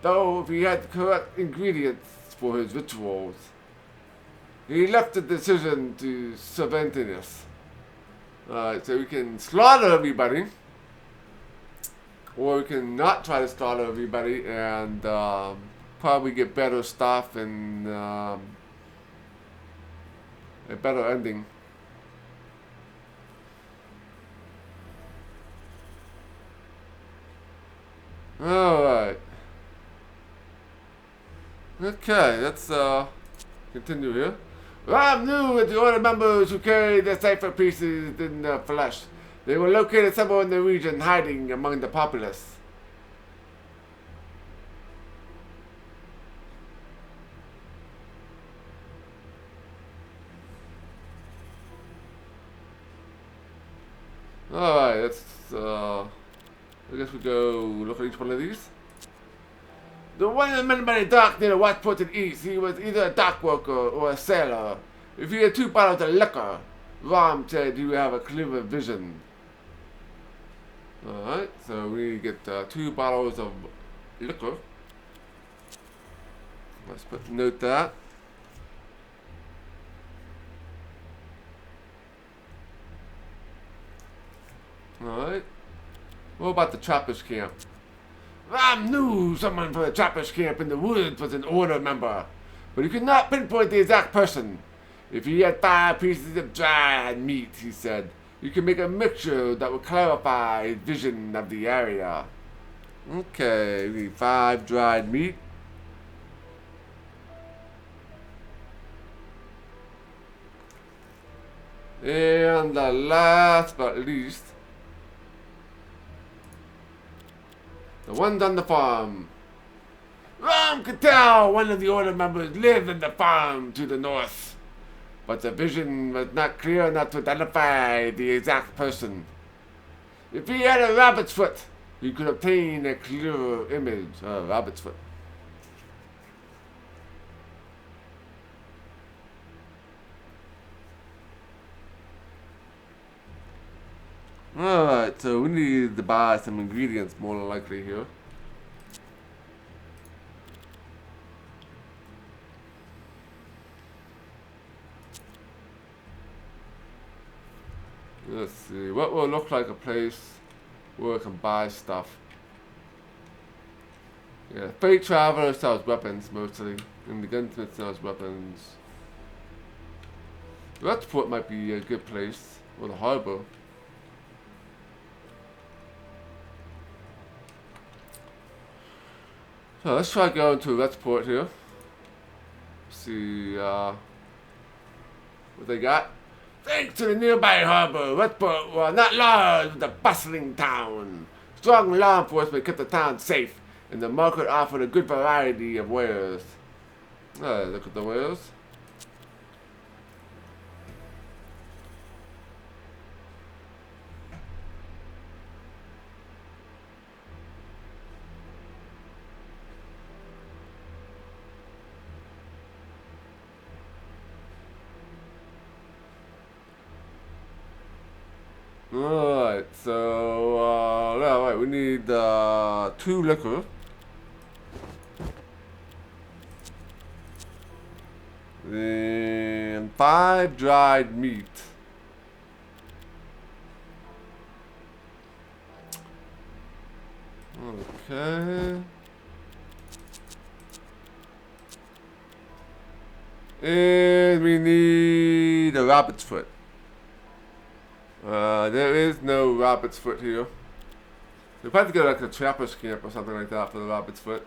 though if he had the correct ingredients for his rituals. He left the decision to Serpentinus. Alright, so we can slaughter everybody, or we can not try to slaughter everybody and probably get better stuff and a better ending. Alright. Okay, let's continue here. Ram knew that the order members who carried the cipher pieces in the flesh. They were located somewhere in the region, hiding among the populace. Alright, let's I guess we go look at each one of these. The one that met by the dock near the Watchport and East, he was either a dock worker or a sailor. If he had 2 bottles of liquor, Ram said he would have a clearer vision. Alright, so we get 2 bottles of liquor. Let's note that. Alright. What about the trappers camp? Ram knew someone from the trappers camp in the woods was an order member, but he could not pinpoint the exact person. If he had 5 pieces of dried meat, he said, you can make a mixture that would clarify his vision of the area. Okay, we need 5 dried meat. And the last but least, the ones on the farm. Ram could tell one of the order members lived in the farm to the north, but the vision was not clear enough to identify the exact person. If he had a rabbit's foot, he could obtain a clearer image of a rabbit's foot. Alright, so we need to buy some ingredients more than likely here. Let's see, what will look like a place where I can buy stuff? Yeah, Freight Traveler sells weapons mostly, and the gunsmith sells weapons. Retsport might be a good place, or the harbor. So let's try going to Retsport here. See what they got. Thanks to the nearby harbor, Retsport was not large but a bustling town. Strong law enforcement kept the town safe, and the market offered a good variety of wares. Look at the wares. Alright, so, alright, we need 2 liquor. And 5 dried meat. Okay. And we need a rabbit's foot. There is no rabbit's foot here. We'll have to go like a trapper's camp or something like that for the rabbit's foot.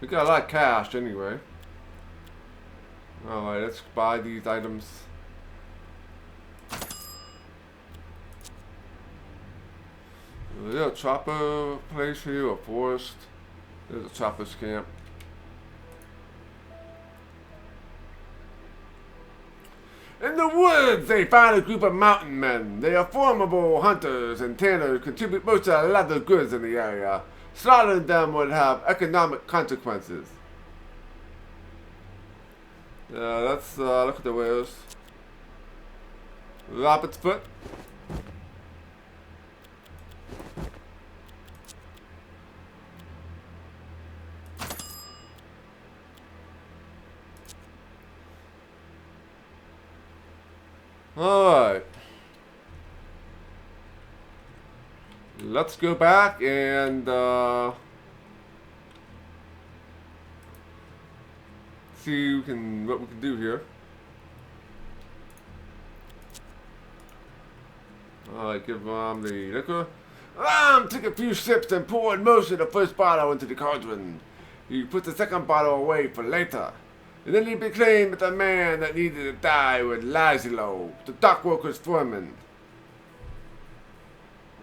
We got a lot of cash anyway. Alright, let's buy these items. Is there a chopper place here, a forest? There's a chopper's camp. In the woods, they find a group of mountain men. They are formidable hunters, and tanners contribute most of the leather goods in the area. Slaughtering them would have economic consequences. Let's look at the wares. Rabbit's foot. Alright. Let's go back and see what we can do here. Alright, give Ram the liquor. Ram took a few sips and poured most of the first bottle into the cauldron. He put the second bottle away for later. And then he proclaimed that the man that needed to die was Lazilo, the dockworker's foreman.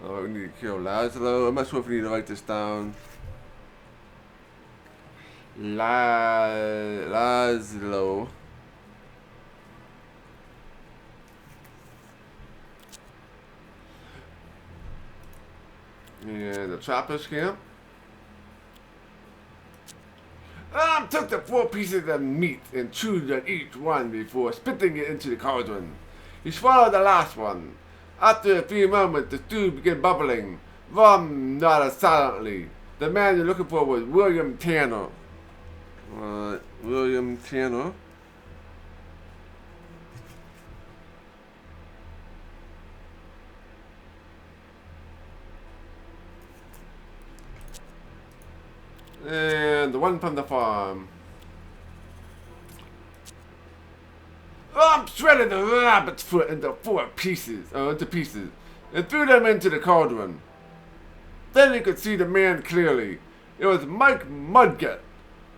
Oh, we need to kill Lazilo. I'm not sure if we need to write this down. Lazilo. And the trapper's camp. Took the 4 pieces of meat and chewed on each one before spitting it into the cauldron. He swallowed the last one. After a few moments, the stew began bubbling. Rum nodded silently. The man you're looking for was William Tanner. William Tanner. And the one from the farm. Shredded the rabbit's foot into 4 pieces, and threw them into the cauldron. Then he could see the man clearly. It was Mike Mudgett,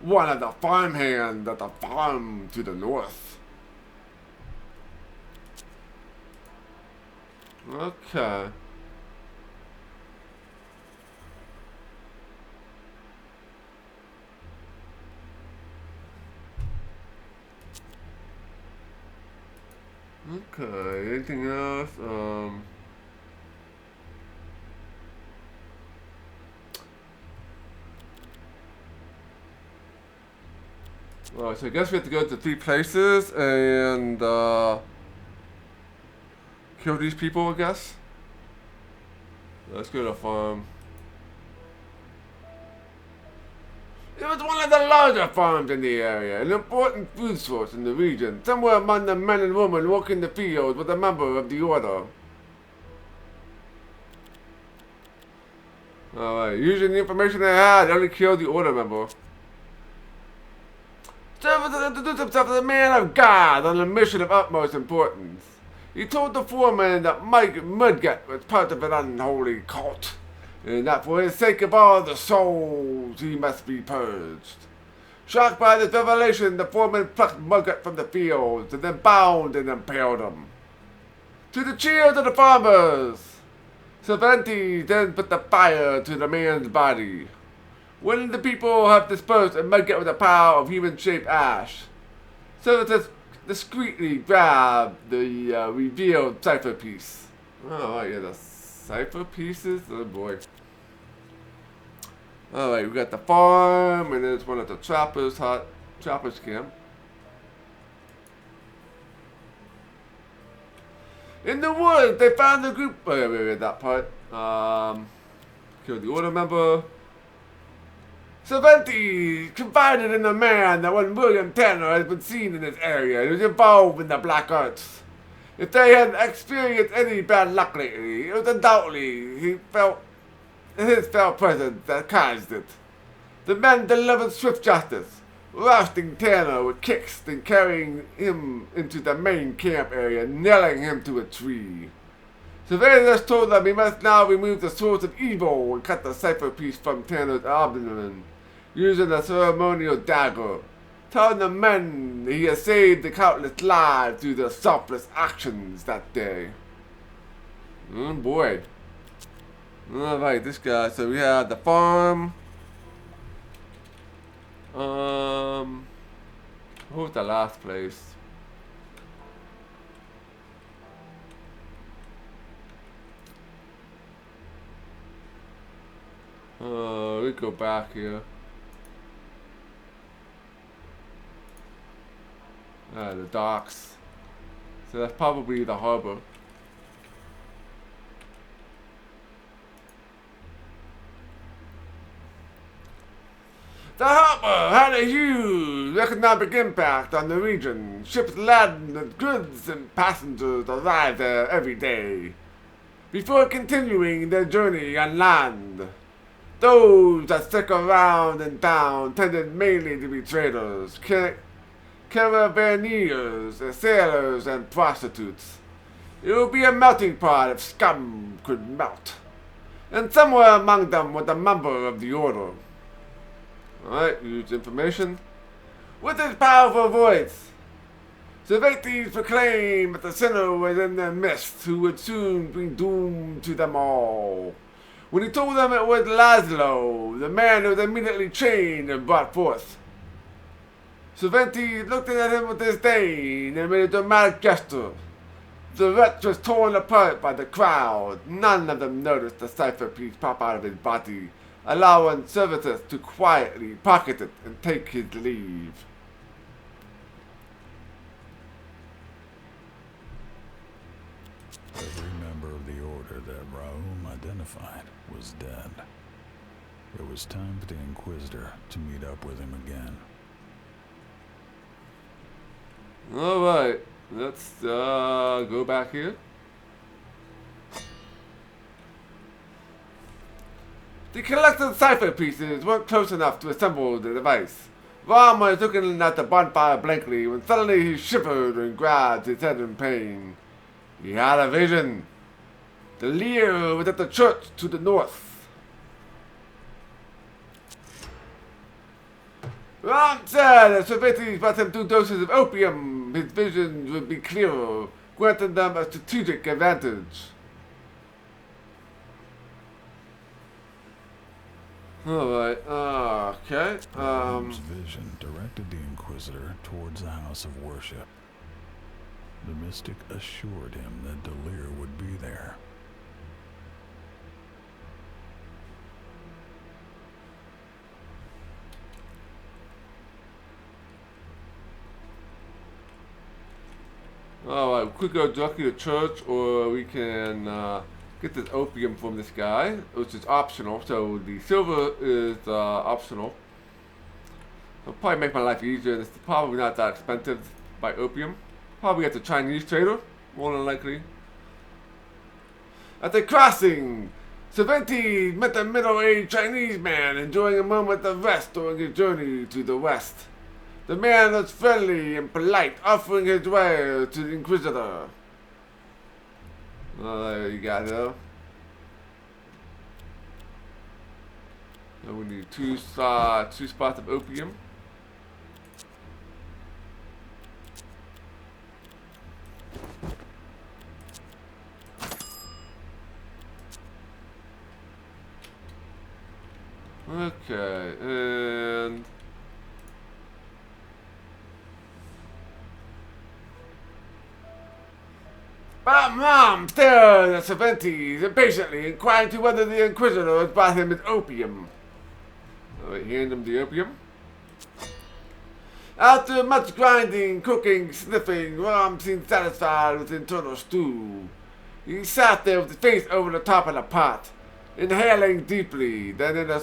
one of the farmhands at the farm to the north. Okay. Okay, anything else? Alright, so I guess we have to go to 3 places and kill these people, I guess. Let's go to the farm. It was one of the larger farms in the area, an important food source in the region. Somewhere among the men and women working the fields was a member of the order. Alright, using the information they had, only killed the order member. Shepard introduced himself as a man of God on a mission of utmost importance. He told the foreman that Mike Mudgett was part of an unholy cult, and that for his sake of all the souls he must be purged. Shocked by this revelation, the foreman plucked Mudgett from the fields and then bound and impaled him. To the cheers of the farmers, Cervantes then put the fire to the man's body. When the people have dispersed and Mudgett with a pile of human-shaped ash, Cervantes discreetly grabbed the revealed cipher piece. Oh, yeah, the cipher pieces? Oh boy. Alright, we got the farm, and there's one at the trapper's camp. In the woods, they found the group. Wait, that part. Killed the order member. Cervantes confided in the man that when William Tanner has been seen in this area, he was involved in the black arts. If they had experienced any bad luck lately, it was undoubtedly his fell presence that caused it. The men delivered swift justice, rousting Tanner with kicks and carrying him into the main camp area, nailing him to a tree. Cervantes told them he must now remove the source of evil and cut the cipher piece from Tanner's abdomen, using a ceremonial dagger, telling the men he has saved the countless lives through their selfless actions that day. Oh boy. Alright, this guy. So we have the farm. What was the last place? we go back here. The docks. So that's probably the harbor. The harbor had a huge economic impact on the region. Ships laden with goods and passengers arrived there every day before continuing their journey on land. Those that stuck around in town tended mainly to be traders, caravaneers, sailors, and prostitutes. It would be a melting pot if scum could melt. And somewhere among them was a member of the order. Alright, use information. With his powerful voice, Cervantes proclaimed that the sinner was in their midst who would soon be doomed to them all. When he told them it was Laszlo, the man was immediately chained and brought forth. Cervantes looked at him with disdain and made a dramatic gesture. The wretch was torn apart by the crowd. None of them noticed the cipher piece pop out of his body, allowing servitors to quietly pocket it and take his leave. Every member of the order that Raum identified was dead. It was time for the Inquisitor to meet up with him again. Alright, let's go back here. The collected cipher pieces weren't close enough to assemble the device. Rom was looking at the bonfire blankly when suddenly he shivered and grabbed his head in pain. He had a vision. The Lear was at the church to the north. Rom said that Cervantes brought him 2 doses of opium. His visions would be clearer, granting them a strategic advantage. Alright, okay. Raum's vision directed the Inquisitor towards the house of worship. The mystic assured him that Delir would be there. Alright, we could go directly to church, or we can get this opium from this guy, which is optional. So the silver is optional. It'll probably make my life easier. It's probably not that expensive to buy opium. Probably at the Chinese trader, more than likely. At the crossing, Cervantes met a middle-aged Chinese man enjoying a moment of rest during his journey to the west. The man was friendly and polite, offering his wares to the Inquisitor. There you got it. So we need two spots of opium. Okay, and Mom stared at Cervantes impatiently, inquiring to whether the Inquisitor had brought him his opium. Alright, hand him the opium. After much grinding, cooking, sniffing, Rom seemed satisfied with internal stew. He sat there with his face over the top of the pot, inhaling deeply, then in a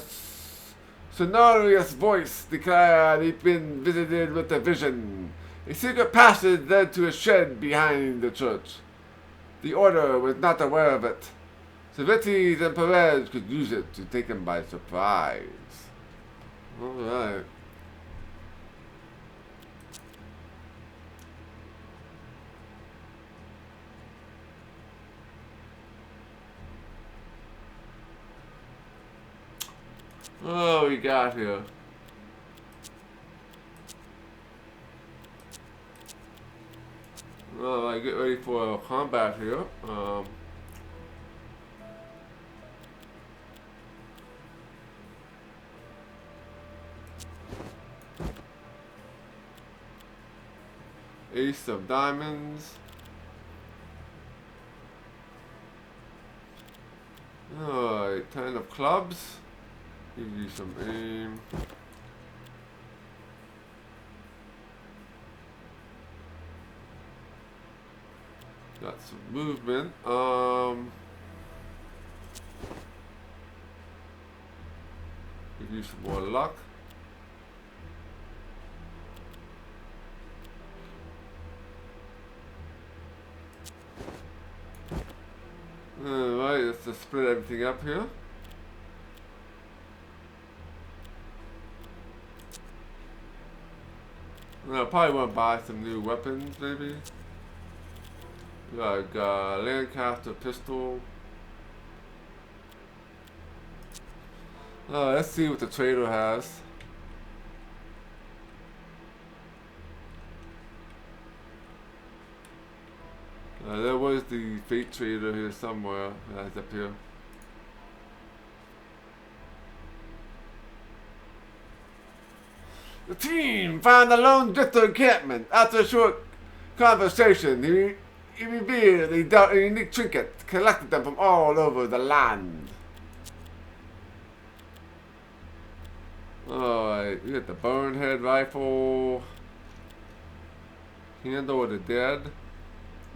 sonorous voice declared he'd been visited with a vision. A secret passage led to a shed behind the church. The order was not aware of it. Cervantes and Perez could use it to take him by surprise. Alright. Oh, we got here. Alright, get ready for combat here. Ace of diamonds. Alright, 10 of clubs. Give you some aim. Got some movement. Give you some more luck. Alright, let's just split everything up here. I probably want to buy some new weapons, maybe. Like Lancaster pistol. Let's see what the trader has. There was the fate trader here somewhere. It's up here. The team found the lone drifter encampment. After a short conversation, he revealed he dealt a unique trinket, collected them from all over the land. Alright, we got the Bonehead rifle. Handle of the Dead.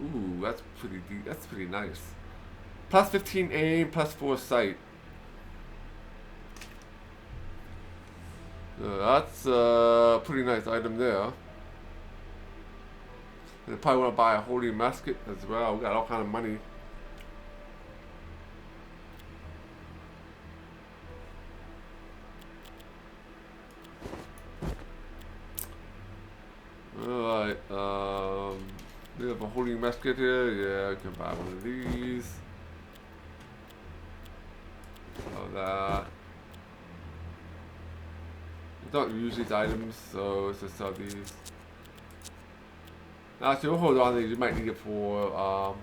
Ooh, that's pretty deep. That's pretty nice. Plus 15 aim, plus 4 sight. That's a pretty nice item there. And I probably want to buy a holy musket as well. We got all kind of money. Alright, we have a holy musket here. Yeah, I can buy one of these. Sell that. I don't use these items, so let's just sell these. Actually, we'll hold on to these. You might need it for,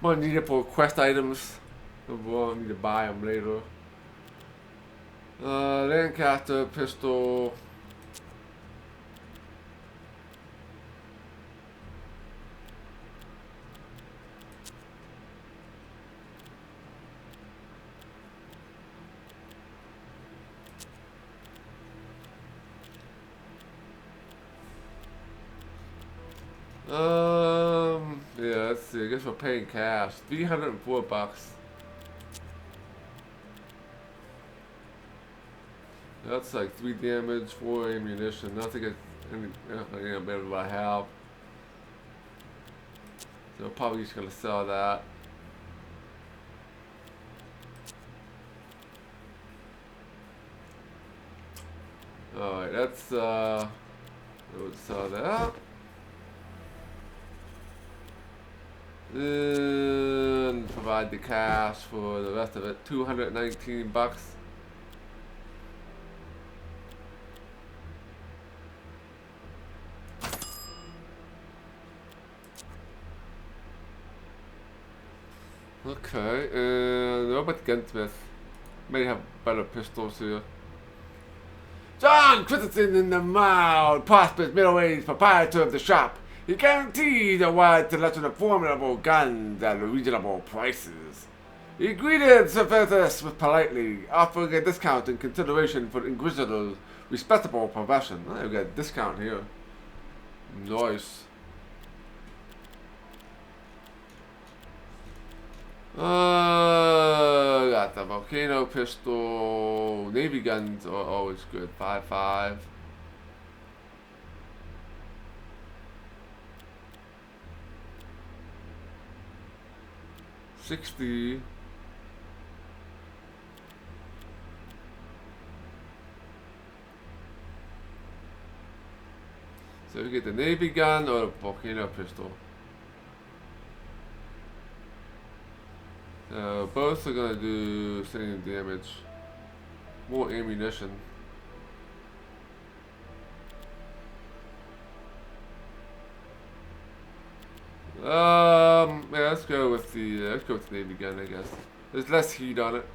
might need it for quest items. So we'll need to buy them later. Lancaster pistol. Yeah, let's see. I guess we're paying cash. $304. That's like 3 damage, 4 ammunition. I think it's any better than what I have. So probably just gonna sell that. Alright, that's we'll sell that. Then provide the cash for the rest of it. $219. Okay, and what about the gunsmith? May have better pistols here. John Christensen in the mild, prosperous, middle-aged proprietor of the shop. He guarantees a wide selection of formidable guns at reasonable prices. He greeted Sir Fergus politely, offering a discount in consideration for Inquisitor's respectable profession. Oh, we got a discount here. Nice. Got the volcano pistol. Navy guns are always good. 5.5. $60. So we get the Navy gun or the volcano pistol. Both are gonna do same damage. More ammunition. Yeah, let's go with the Navy gun, I guess. There's less heat on it.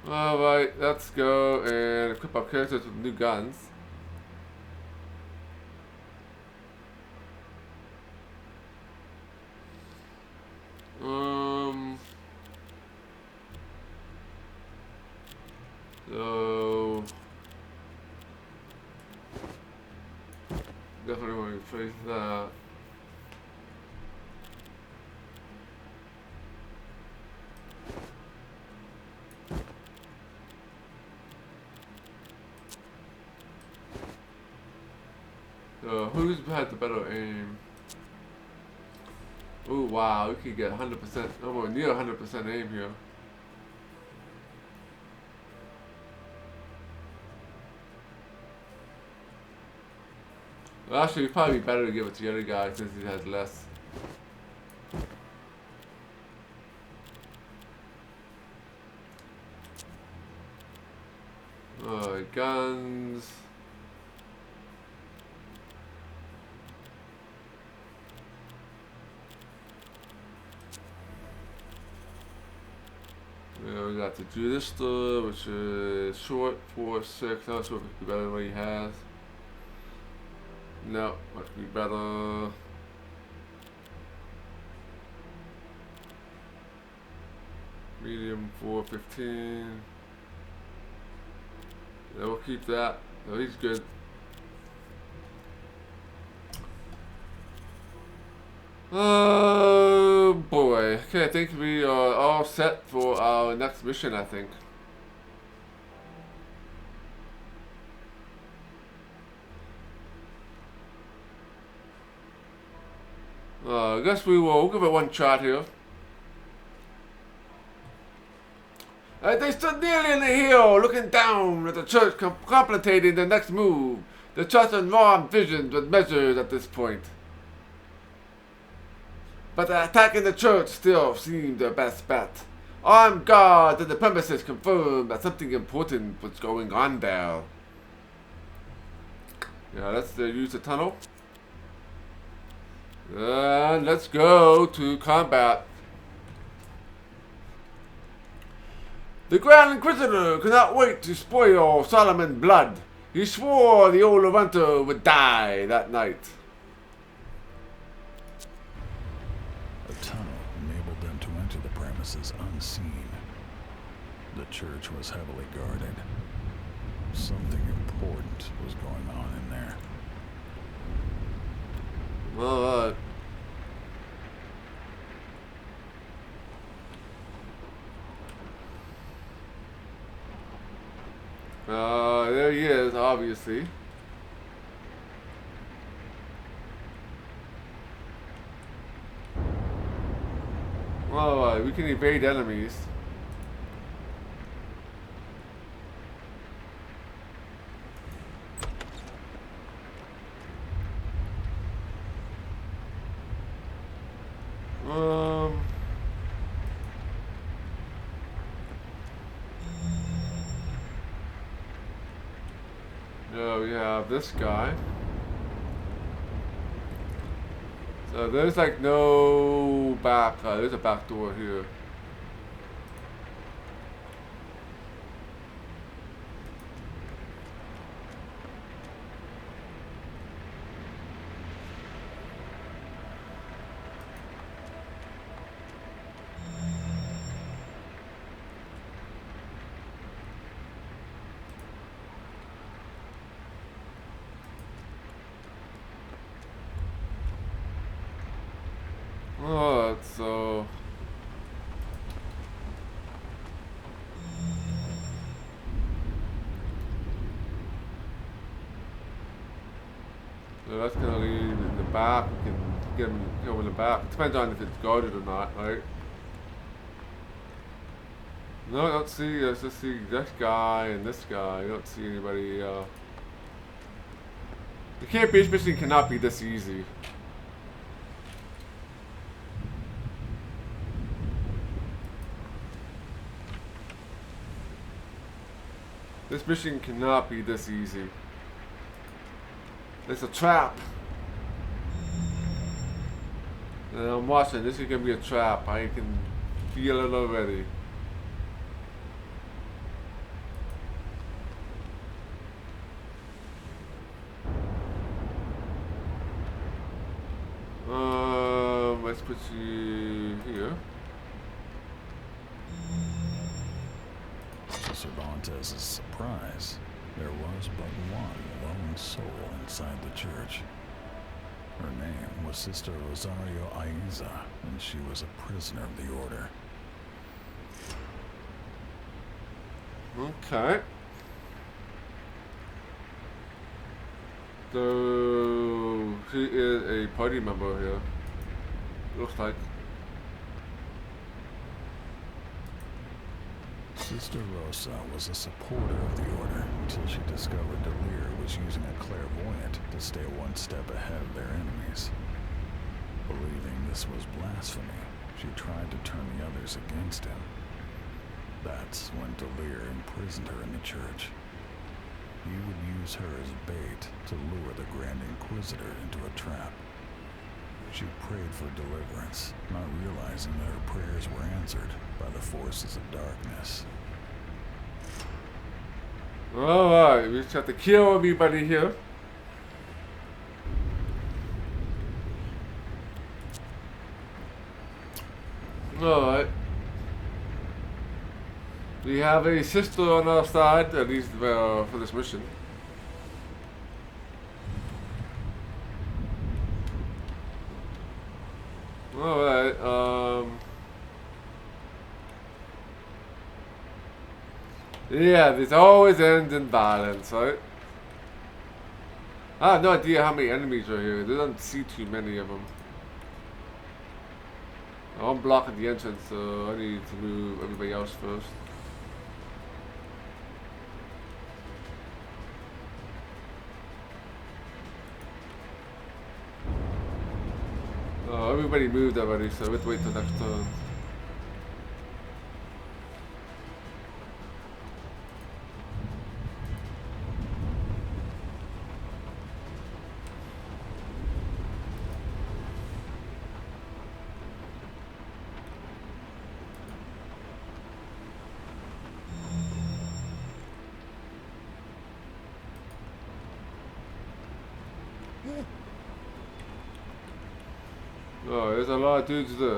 Alright, let's go and equip our characters with new guns. So definitely want to replace that. So who's had the better aim? Oh wow, we could get 100%, almost near 100% aim here. Well, actually, it'd probably be better to give it to the other guy since he has less. Guns. Yeah, we got the Judista, which is short 4.6. Not sure if it could be better than what he has. No, must be better. Medium 4.15. Yeah, we'll keep that. No, he's good. Oh boy. Okay, I think we are all set for our next mission, I think. I guess we'll give it one shot here. They stood nearly in the hill, looking down at the church, contemplating the next move. The trust and raw visions were measured at this point. But attacking the church still seemed their best bet. Armed guards at the premises confirmed that something important was going on there. Yeah, let's use the tunnel. And let's go to combat. The Grand Inquisitor could not wait to spoil Solomon's blood. He swore the old Levanter would die that night. A tunnel enabled them to enter the premises unseen. The church was heavily guarded. Something important was going on in there. Alright. There he is, obviously. Alright, we can evade enemies. Yeah, we have this guy. So there's like no back, there's a back door here. Alright, so that's gonna lead in the back. We can get him, in the back. It depends on if it's guarded or not, right? No, I don't see. Let's just see this guy and this guy. I don't see anybody. The campaign mission cannot be this easy. This mission cannot be this easy. It's a trap. And I'm watching. This is gonna be a trap. I can feel it already. Let's put you here. Officer Montez's surprise, there was but one lone soul inside the church. Her name was Sister Rosario Aiza, and she was a prisoner of the order. Okay. So she is a party member here. Looks like. Sister Rosa was a supporter of the order until she discovered Delir was using a clairvoyant to stay one step ahead of their enemies. Believing this was blasphemy, she tried to turn the others against him. That's when Delir imprisoned her in the church. He would use her as bait to lure the Grand Inquisitor into a trap. She prayed for deliverance, not realizing that her prayers were answered by the forces of darkness. Alright, we just have to kill everybody here. Alright. We have a sister on our side, at least for this mission. Alright, yeah, this always ends in violence, right? I have no idea how many enemies are here. They don't see too many of them. I'm blocking the entrance, so I need to move everybody else first. Oh, everybody moved already, so we have to wait till next turn. Oh, there's a lot of dudes there.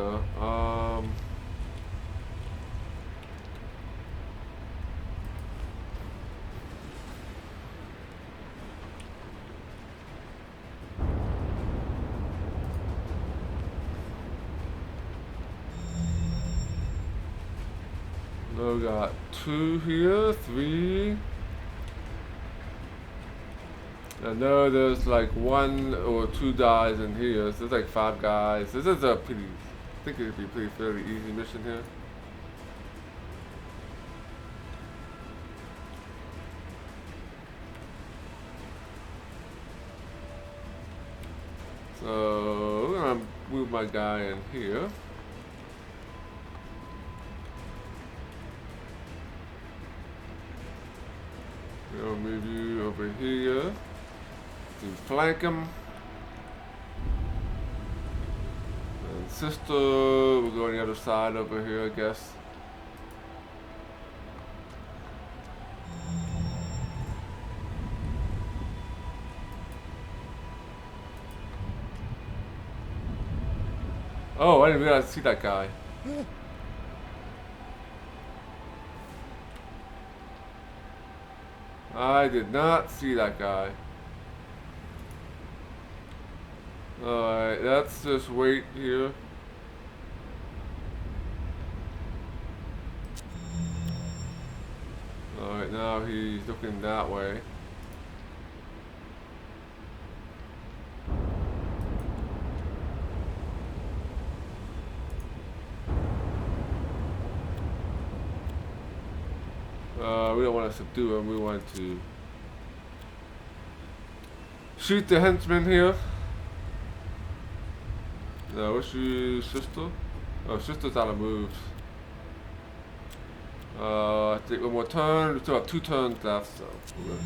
No, we got 2 here, 3. I know there's like 1 or 2 guys in here, so there's like 5 guys. This is a pretty, I think it'd be a pretty fairly easy mission here. So we're gonna move my guy in here. We'll move you over here to flank him. And sister, we'll go on the other side over here, I guess. Oh, I didn't realize see that guy. I did not see that guy. Alright, let's just wait here. Alright, now he's looking that way. We don't want to subdue him, we want to shoot the henchman here. No, what's your sister? Oh, sister's out of moves. Take 1 more turn. We still have 2 turns left, so we're okay.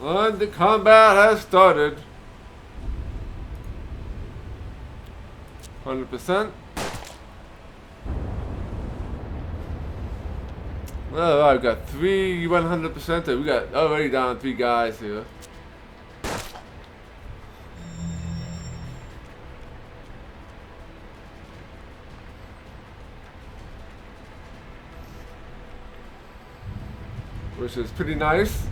And the combat has started. 100%. Well, I've got 3 100%. We got already down 3 guys here. Which is pretty nice.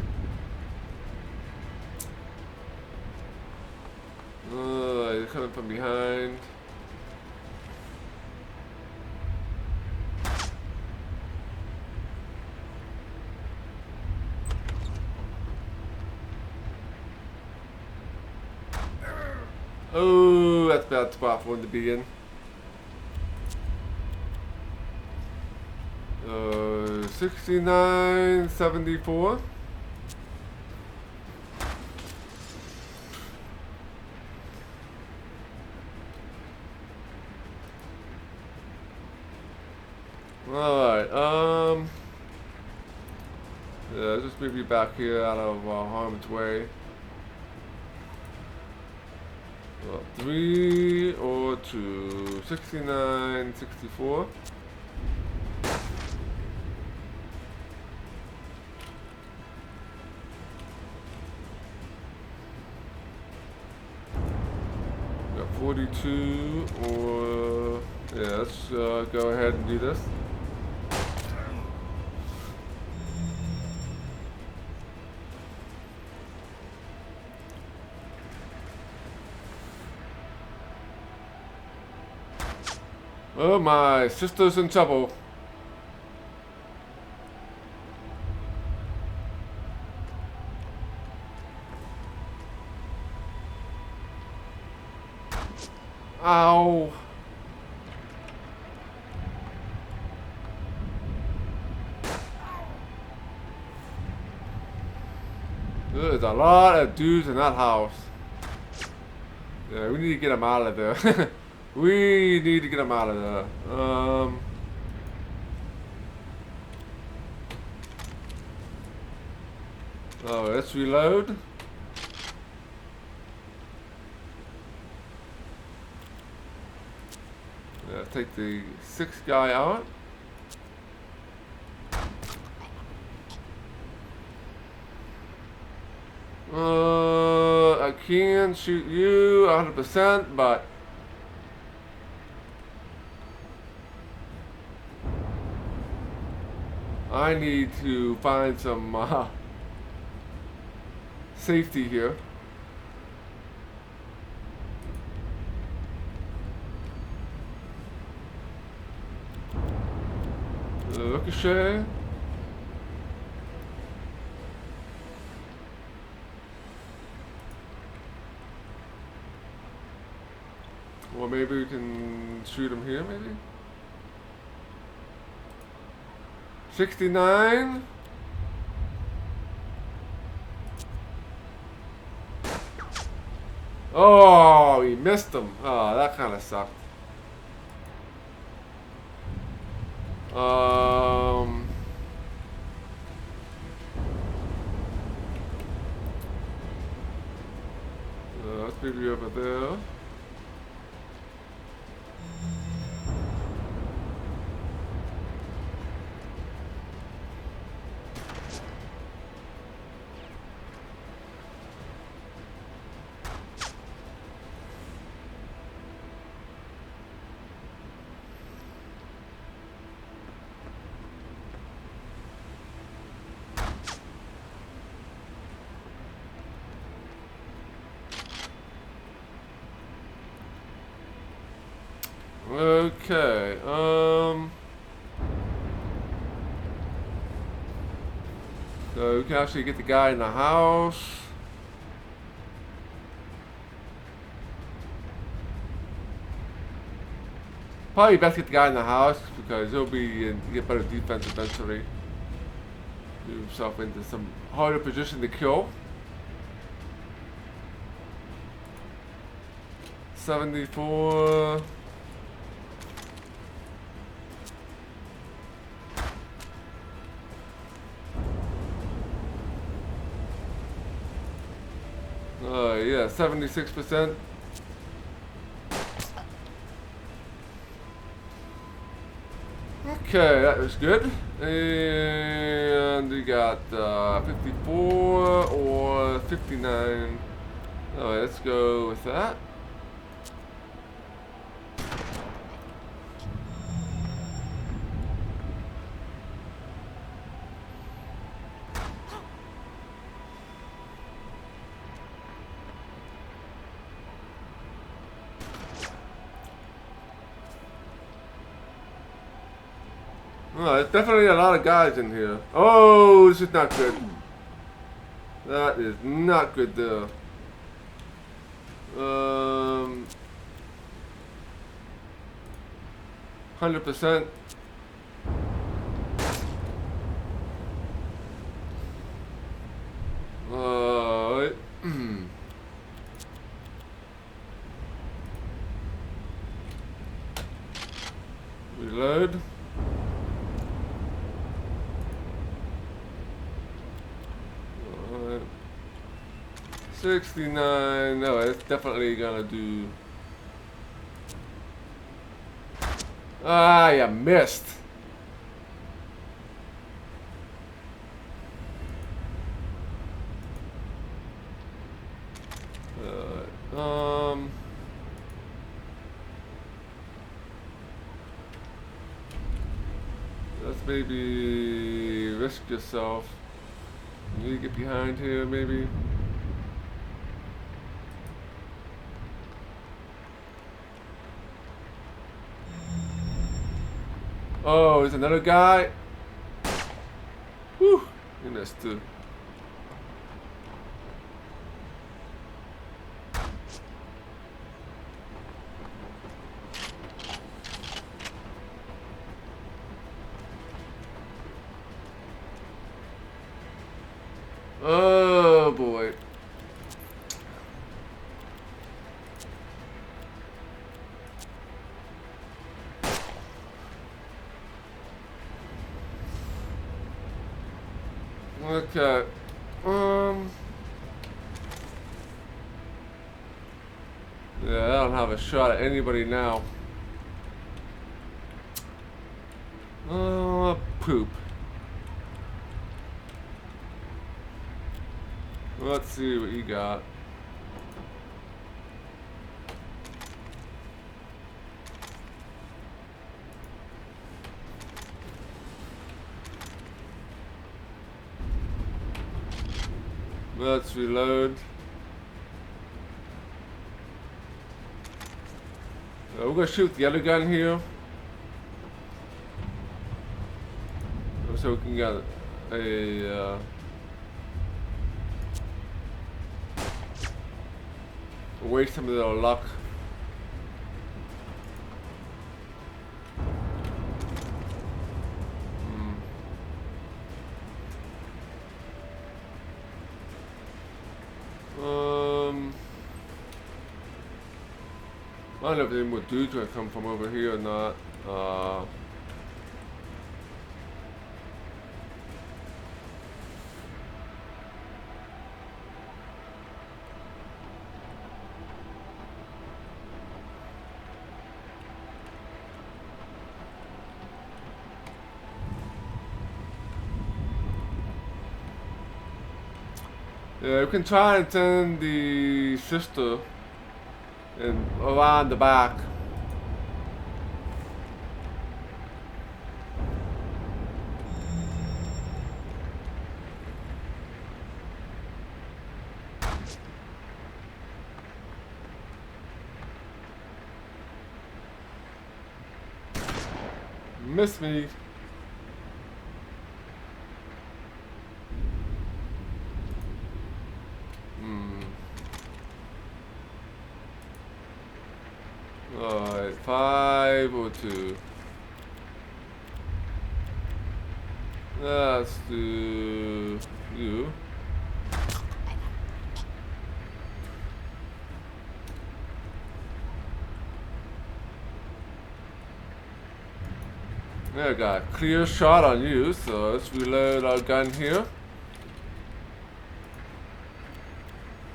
They're coming from behind. Oh, that's a bad spot for one to be in. 69-74. Alright, yeah, just move you back here out of harm's way. 3 or 2, 69-64. Got 42 or, yeah, let's go ahead and do this. Oh, my sister's in trouble. Ow. There's a lot of dudes in that house. Yeah, we need to get them out of there. We need to get them out of there. Oh, let's reload. Yeah, take the 6th guy out. I can shoot you 100%, but I need to find some safety here. Ricochet. Or maybe we can shoot him here, maybe? 69. Oh, we missed him. Oh, that kind of sucked. Let's move you over there. Okay, so we can actually get the guy in the house. Probably best get the guy in the house because he'll be in get better defense eventually. Move himself into some harder position to kill. 74. Yeah, 76%. Okay, that was good. And we got 54 or 59. Alright, let's go with that. Oh, there's definitely a lot of guys in here. Oh, this is not good. That is not good there. 100%. Alright. Reload. Alright. 69. No, it's definitely gonna do. Ah, you missed. Let's maybe risk yourself. You need to get behind here, maybe. Oh, there's another guy. Whew, you missed too. Oh boy. Okay. Yeah, I don't have a shot at anybody now. Poop. Let's see what you got. Let's reload. We're gonna shoot the other gun here. So we can get a waste some of their luck. I don't know if any more dudes gonna come from over here or not. Yeah, we can try and send the sister and around the back. Miss me. Alright, 502. Let's do you. There we got a clear shot on you, so let's reload our gun here.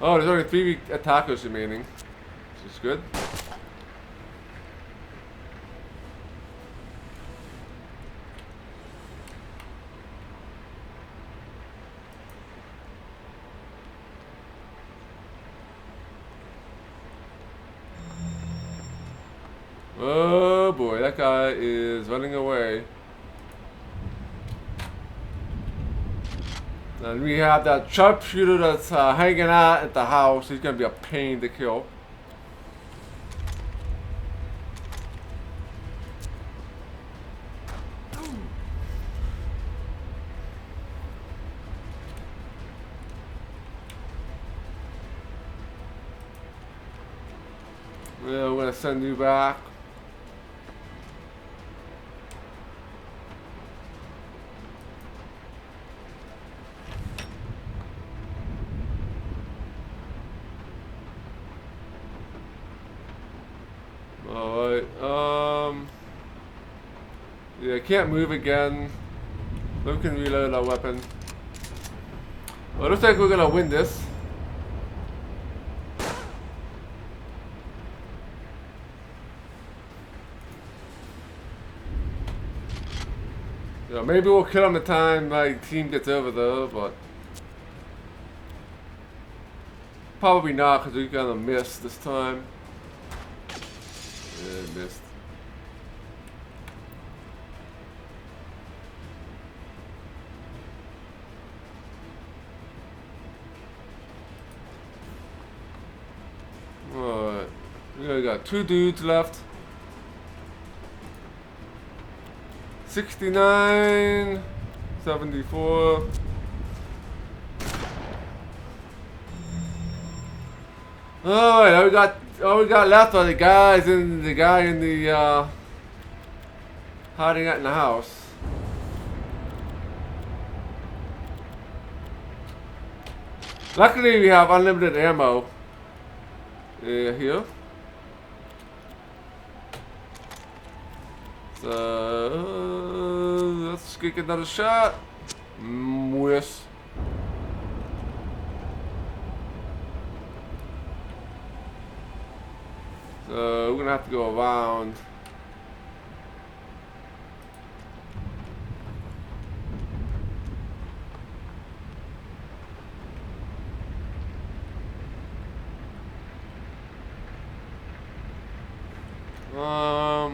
Oh, there's only 3 attackers remaining, which is good. Oh boy, that guy is running away. And we have that sharpshooter that's hanging out at the house. He's gonna be a pain to kill. Yeah, we're gonna send you back. Alright, yeah, can't move again. We can reload our weapon. Well, looks like we're gonna win this. Yeah, maybe we'll kill him the time my team gets over there, but probably not because we're gonna miss this time. Yeah, missed. Alright, we got 2 dudes left. 69, 74. Alright, all we got left are the guy in the hiding out in the house. Luckily we have unlimited ammo here. So let's get another shot. Miss. So we're gonna have to go around.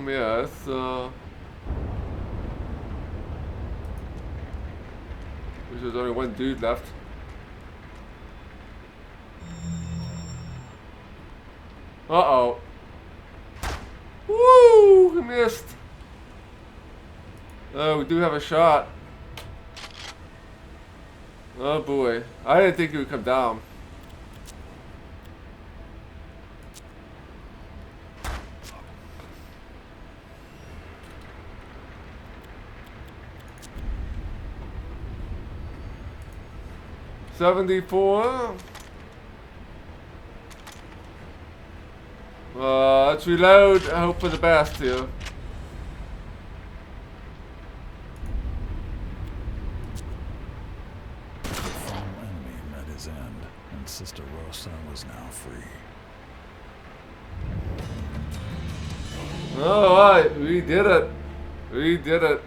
Yeah, it's there's only 1 dude left. Uh-oh. Woo! We missed. Oh, we do have a shot. Oh boy. I didn't think he would come down. $74. Let's reload. I hope for the best here. The final enemy met his end, and Sister Rosa was now free. Alright, we did it. We did it.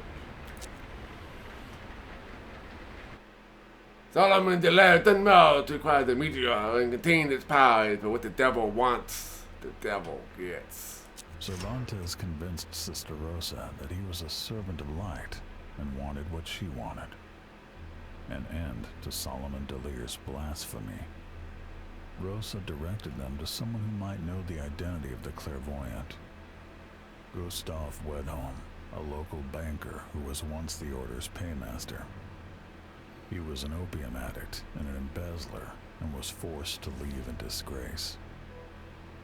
Solomon declared the melt requires the meteor and contain its powers, but what the devil wants, the devil gets. Cervantes convinced Sister Rosa that he was a servant of light and wanted what she wanted. An end to Solomon Delir's blasphemy. Rosa directed them to someone who might know the identity of the clairvoyant. Gustav Wedholm, a local banker who was once the Order's paymaster. He was an opium addict and an embezzler and was forced to leave in disgrace.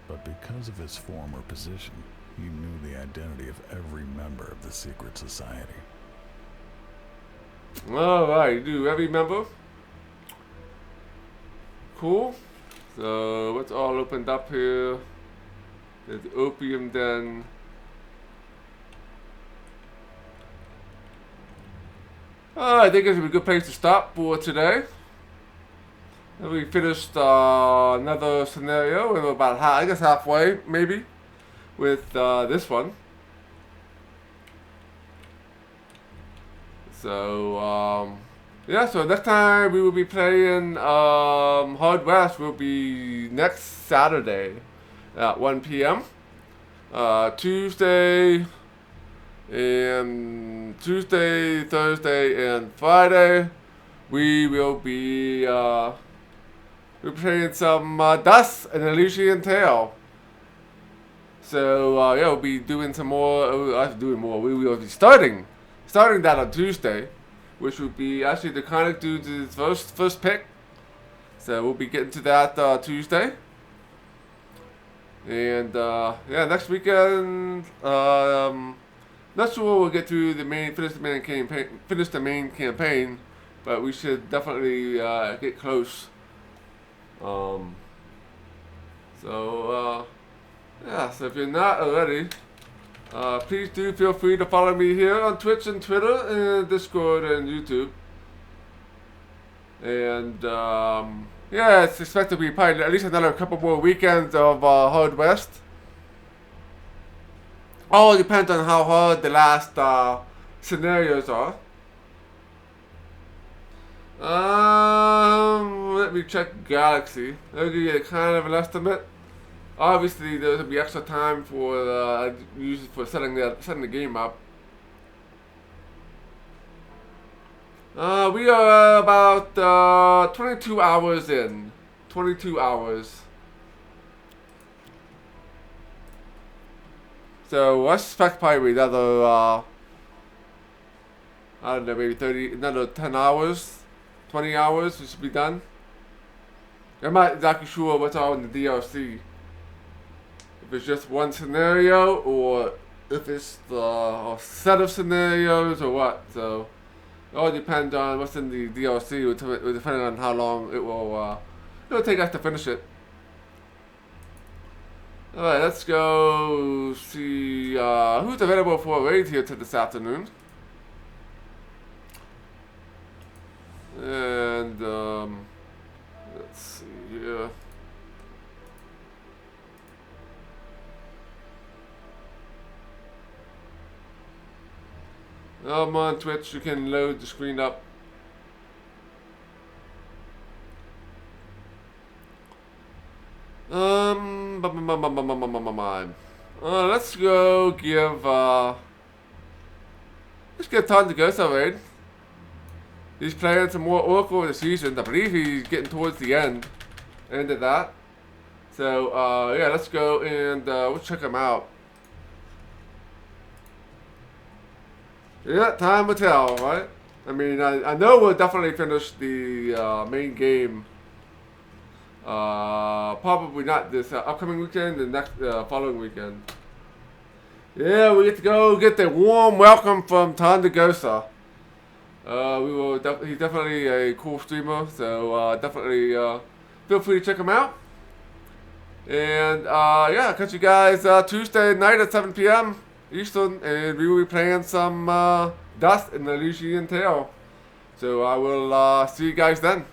But because of his former position, he knew the identity of every member of the secret society. Alright, you do every member. Cool. So what's all opened up here? There's the opium den. I think it's a good place to stop for today. And we finished another scenario, and we're about I guess halfway maybe with this one. So yeah, so next time we will be playing Hard West will be next Saturday at 1 p.m. Tuesday, Thursday, and Friday we will be we're playing some Dust and Elysian Tale. So yeah, we'll be doing some more. We will be starting that on Tuesday, which will be actually the Conic Dudes' first pick. So we'll be getting to that Tuesday. And yeah, next weekend, not sure we'll get through finish the main campaign, but we should definitely get close. Yeah, so if you're not already, please do feel free to follow me here on Twitch and Twitter and Discord and YouTube. And yeah, it's expected to be probably at least another couple more weekends of Hard West. All depends on how hard the last scenarios are. Let me check Galaxy. I'll give you kind of an estimate. Obviously, there's gonna be extra time for usually for setting the game up. We are about 22 hours in. 22 hours. So I suspect probably another I don't know, maybe another 10 hours, 20 hours we should be done. I'm not exactly sure what's all in the DLC. If it's just one scenario or if it's a set of scenarios or what. So it all depends on what's in the DLC, depending on how long it'll take us to finish it. Alright, let's go see who's available for a raid here this afternoon. And let's see here. I'm on Twitch, you can load the screen up. Let's go give let's get time to go raid. He's playing some more Oracle of the Seasons. I believe he's getting towards the end of that. So yeah, let's go and we'll check him out. Yeah, time will tell, right? I mean, I know we'll definitely finish the main game. Probably not this upcoming weekend, the next following weekend. Yeah, we get to go get the warm welcome from Tandagosa. He's definitely a cool streamer, so definitely feel free to check him out. And yeah, catch you guys Tuesday night at 7 p.m. Eastern, and we will be playing some Dust in the Elysian Tale. So I will see you guys then.